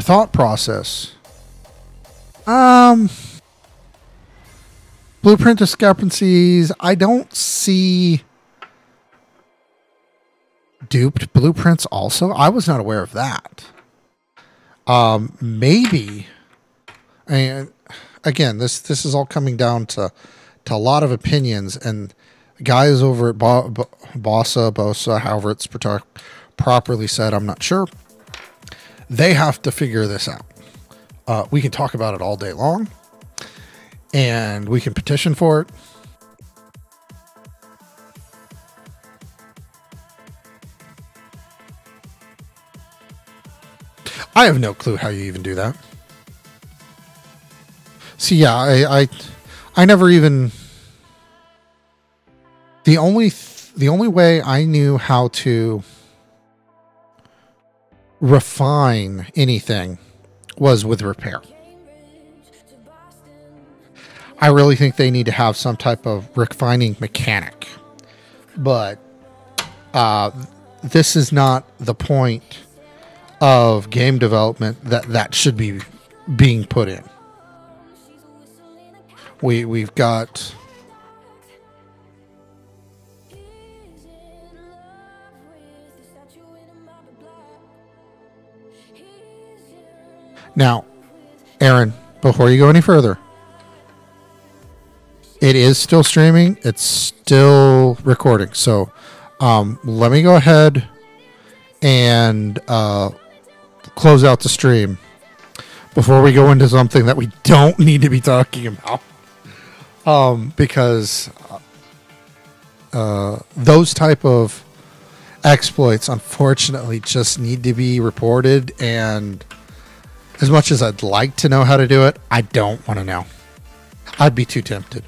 thought process, blueprint discrepancies, I don't see duped blueprints also. I was not aware of that. Maybe, and again, this is all coming down to a lot of opinions, and guys over at Bossa, however it's properly said, I'm not sure. They have to figure this out. We can talk about it all day long, and we can petition for it. I have no clue how you even do that. See, yeah, I never even. The only way I knew how to refine anything was with repair. I really think they need to have some type of refining mechanic, but this is not the point of game development that should be being put in. We've got now, Aaron, before you go any further, it is still streaming. It's still recording. So let me go ahead and close out the stream before we go into something that we don't need to be talking about. Because those type of exploits, unfortunately, just need to be reported. And as much as I'd like to know how to do it, I don't want to know. I'd be too tempted.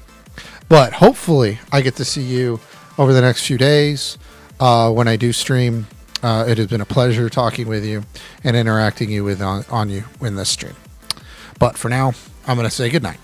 But hopefully I get to see you over the next few days when I do stream. It has been a pleasure talking with you and interacting with on you in this stream. But for now, I'm going to say goodnight.